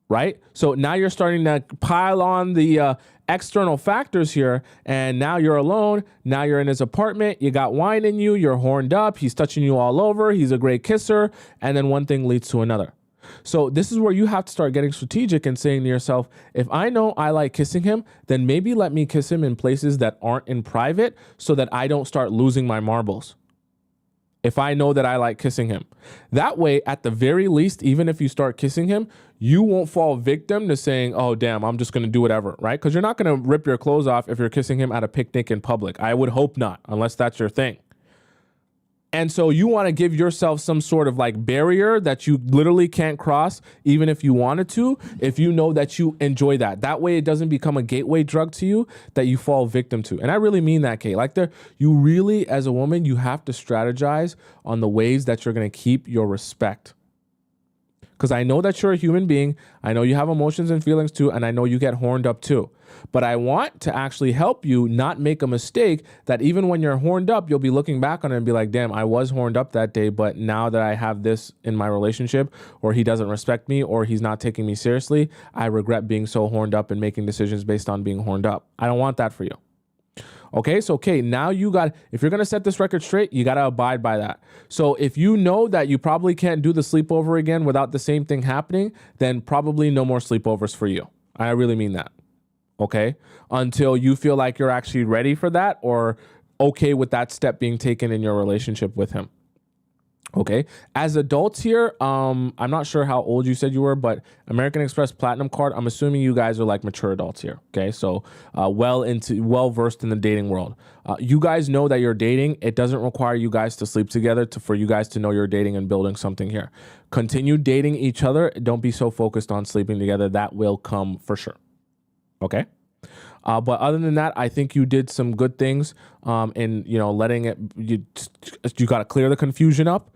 right? So now you're starting to pile on the external factors here, and now you're alone. Now you're in his apartment. You got wine in you. You're horned up. He's touching you all over. He's a great kisser. And then one thing leads to another. So this is where you have to start getting strategic and saying to yourself, if I know I like kissing him, then maybe let me kiss him in places that aren't in private so that I don't start losing my marbles. If I know that I like kissing him. That way, at the very least, even if you start kissing him, you won't fall victim to saying, oh, damn, I'm just going to do whatever, right? Because you're not going to rip your clothes off if you're kissing him at a picnic in public. I would hope not, unless that's your thing. And so you want to give yourself some sort of like barrier that you literally can't cross, even if you wanted to, if you know that you enjoy that. That way it doesn't become a gateway drug to you that you fall victim to. And I really mean that, Kate. Like you really, as a woman, you have to strategize on the ways that you're going to keep your respect. Because I know that you're a human being. I know you have emotions and feelings too. And I know you get horned up too. But I want to actually help you not make a mistake that even when you're horned up, you'll be looking back on it and be like, damn, I was horned up that day. But now that I have this in my relationship, or he doesn't respect me, or he's not taking me seriously, I regret being so horned up and making decisions based on being horned up. I don't want that for you. Okay, so now if you're going to set this record straight, you got to abide by that. So if you know that you probably can't do the sleepover again without the same thing happening, then probably no more sleepovers for you. I really mean that. Okay, until you feel like you're actually ready for that or okay with that step being taken in your relationship with him. Okay, as adults here, I'm not sure how old you said you were, but American Express Platinum Card, I'm assuming you guys are like mature adults here. Okay, so well versed in the dating world. You guys know that you're dating. It doesn't require you guys to sleep together for you guys to know you're dating and building something here. Continue dating each other. Don't be so focused on sleeping together. That will come for sure. Okay. But other than that, I think you did some good things in, letting it, you got to clear the confusion up,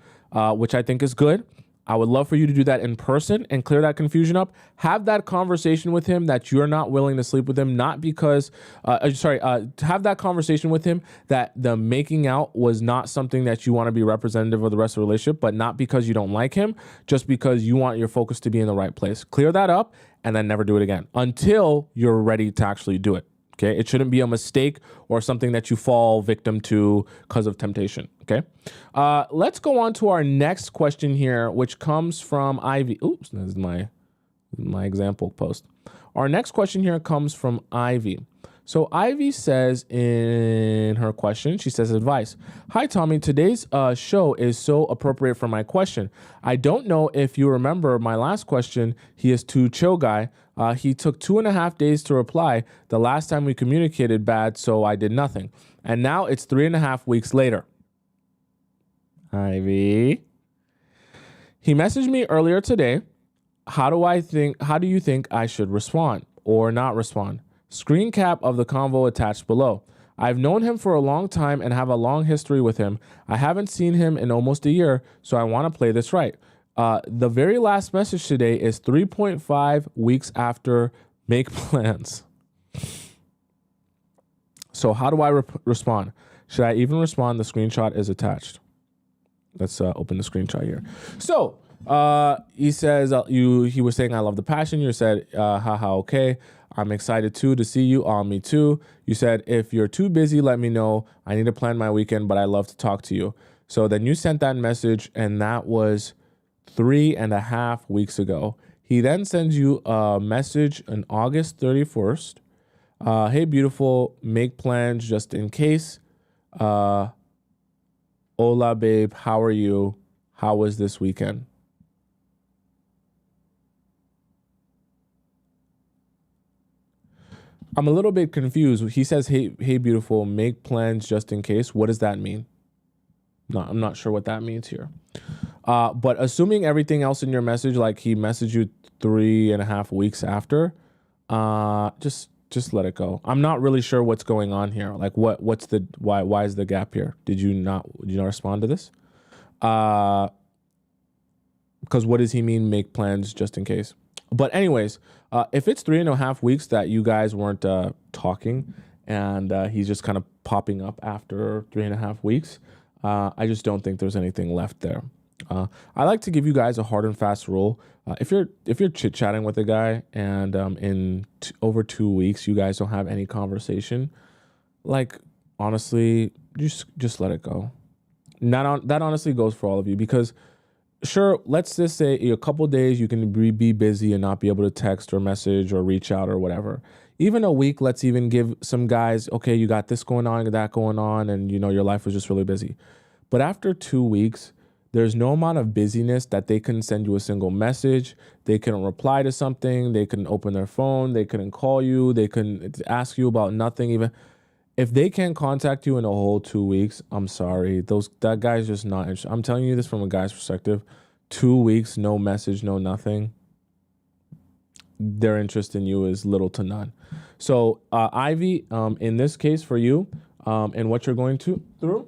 which I think is good. I would love for you to do that in person and clear that confusion up. Have that conversation with him that you're not willing to sleep with him, not because, have that conversation with him that the making out was not something that you want to be representative of the rest of the relationship, but not because you don't like him, just because you want your focus to be in the right place. Clear that up and then never do it again until you're ready to actually do it. Okay, it shouldn't be a mistake or something that you fall victim to because of temptation. Okay, let's go on to our next question here, which comes from Ivy. Oops, this is my example post. Our next question here comes from Ivy. So Ivy says in her question, she says, advice. Hi, Tommy. Today's show is so appropriate for my question. I don't know if you remember my last question. He is too chill guy. He took 2.5 days to reply. The last time we communicated bad, so I did nothing. And now it's 3.5 weeks later. Ivy. He messaged me earlier today. How do you think I should respond or not respond? Screen cap of the convo attached below. I've known him for a long time and have a long history with him. I haven't seen him in almost a year, so I want to play this right. The very last message today is 3.5 weeks after make plans. So how do I respond? Should I even respond? The screenshot is attached. Let's open the screenshot here. So he says, he was saying, I love the passion. You said, haha, okay. I'm excited too to see you. Me too. You said, if you're too busy, let me know. I need to plan my weekend, but I love to talk to you. So then you sent that message, and that was 3.5 weeks ago. He then sends you a message on August 31st. Hey, beautiful, make plans just in case. Hola, babe, how are you? How was this weekend? I'm a little bit confused. He says, hey, beautiful, make plans just in case. What does that mean? No, I'm not sure what that means here. But assuming everything else in your message, like he messaged you 3.5 weeks after, just let it go. I'm not really sure what's going on here. Like why is the gap here? Did you not respond to this? Because what does he mean, make plans just in case? But anyways, if it's 3.5 weeks that you guys weren't talking, and he's just kind of popping up after 3.5 weeks, I just don't think there's anything left there. I like to give you guys a hard and fast rule. If you're chit-chatting with a guy and in over 2 weeks you guys don't have any conversation, like honestly, just let it go. That honestly goes for all of you, because sure, let's just say a couple days you can be busy and not be able to text or message or reach out or whatever. Even a week, let's even give some guys, okay, you got this going on, that going on, and your life was just really busy. But after 2 weeks, there's no amount of busyness that they couldn't send you a single message. They couldn't reply to something. They couldn't open their phone. They couldn't call you. They couldn't ask you about nothing. Even if they can't contact you in a whole 2 weeks, I'm sorry. That guy's just not interested. I'm telling you this from a guy's perspective. 2 weeks, no message, no nothing. Their interest in you is little to none. So Ivy, in this case for you, and what you're going through,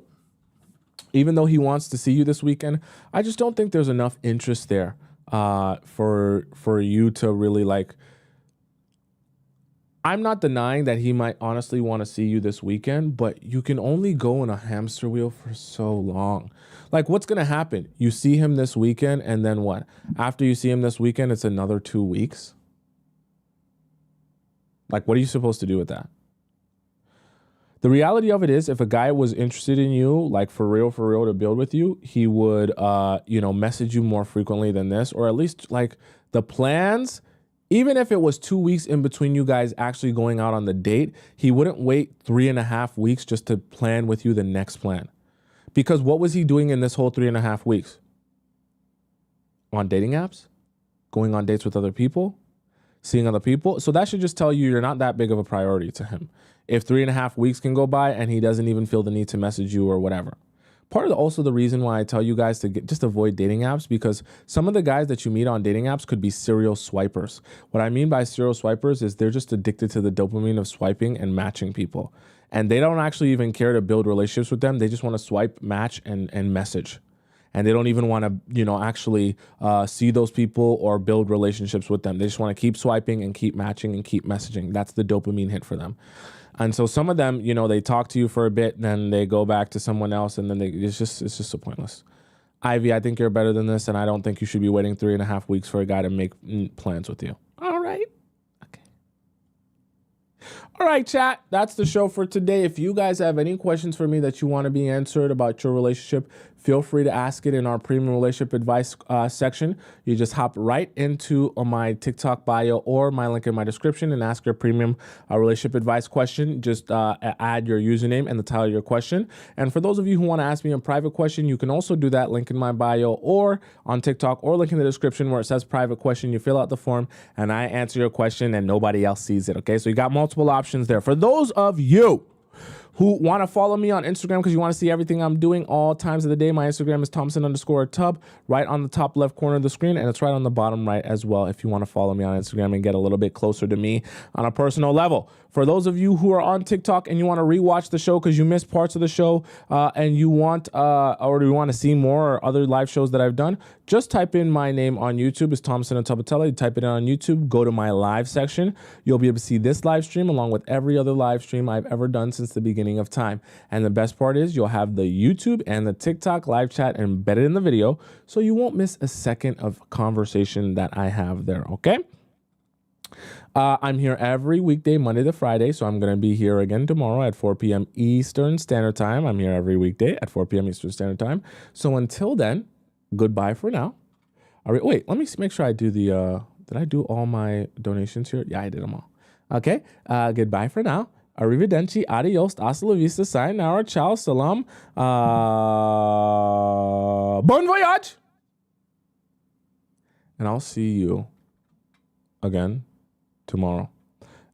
even though he wants to see you this weekend, I just don't think there's enough interest there for you to really like. I'm not denying that he might honestly want to see you this weekend, but you can only go in a hamster wheel for so long. Like, what's going to happen? You see him this weekend, and then what? After you see him this weekend, it's another 2 weeks? Like, what are you supposed to do with that? The reality of it is, if a guy was interested in you, like for real to build with you, he would, message you more frequently than this, or at least like the plans. Even if it was 2 weeks in between you guys actually going out on the date, he wouldn't wait 3.5 weeks just to plan with you the next plan. Because what was he doing in this whole 3.5 weeks? On dating apps? Going on dates with other people? Seeing other people? So that should just tell you you're not that big of a priority to him. If 3.5 weeks can go by and he doesn't even feel the need to message you or whatever. Part of also the reason why I tell you guys to just avoid dating apps, because some of the guys that you meet on dating apps could be serial swipers. What I mean by serial swipers is they're just addicted to the dopamine of swiping and matching people. And they don't actually even care to build relationships with them. They just want to swipe, match, and message. And they don't even want to, actually see those people or build relationships with them. They just want to keep swiping and keep matching and keep messaging. That's the dopamine hit for them. And so some of them, they talk to you for a bit, then they go back to someone else, and then it's just so pointless. Ivy, I think you're better than this, and I don't think you should be waiting 3.5 weeks for a guy to make plans with you. All right. Okay. All right, chat. That's the show for today. If you guys have any questions for me that you want to be answered about your relationship, feel free to ask it in our premium relationship advice section. You just hop right into my TikTok bio or my link in my description and ask your premium relationship advice question. Just add your username and the title of your question. And for those of you who want to ask me a private question, you can also do that, link in my bio or on TikTok, or link in the description where it says private question. You fill out the form and I answer your question and nobody else sees it. Okay, so you got multiple options there. For those of you who want to follow me on Instagram because you want to see everything I'm doing all times of the day, my Instagram is Tomisin_Atub, right on the top left corner of the screen, and it's right on the bottom right as well if you want to follow me on Instagram and get a little bit closer to me on a personal level. For those of you who are on TikTok and you want to rewatch the show because you missed parts of the show and you want or you want to see more or other live shows that I've done, just type in my name on YouTube. It's Tomisin Atobatele. You type it in on YouTube, go to my live section. You'll be able to see this live stream along with every other live stream I've ever done since the beginning of time. And the best part is you'll have the YouTube and the TikTok live chat embedded in the video, so you won't miss a second of conversation that I have there, okay? I'm here every weekday, Monday to Friday, so I'm going to be here again tomorrow at 4 p.m. Eastern Standard Time. I'm here every weekday at 4 p.m. Eastern Standard Time. So until then, goodbye for now. All right, wait, let me make sure I do the, did I do all my donations here? Yeah, I did them all. Okay, goodbye for now. Arrivederci, adios, hasta la vista, sayonara, ciao, salam, bon voyage. And I'll see you again tomorrow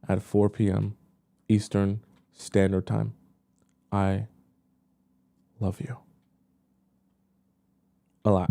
at 4 p.m. Eastern Standard Time. I love you a lot.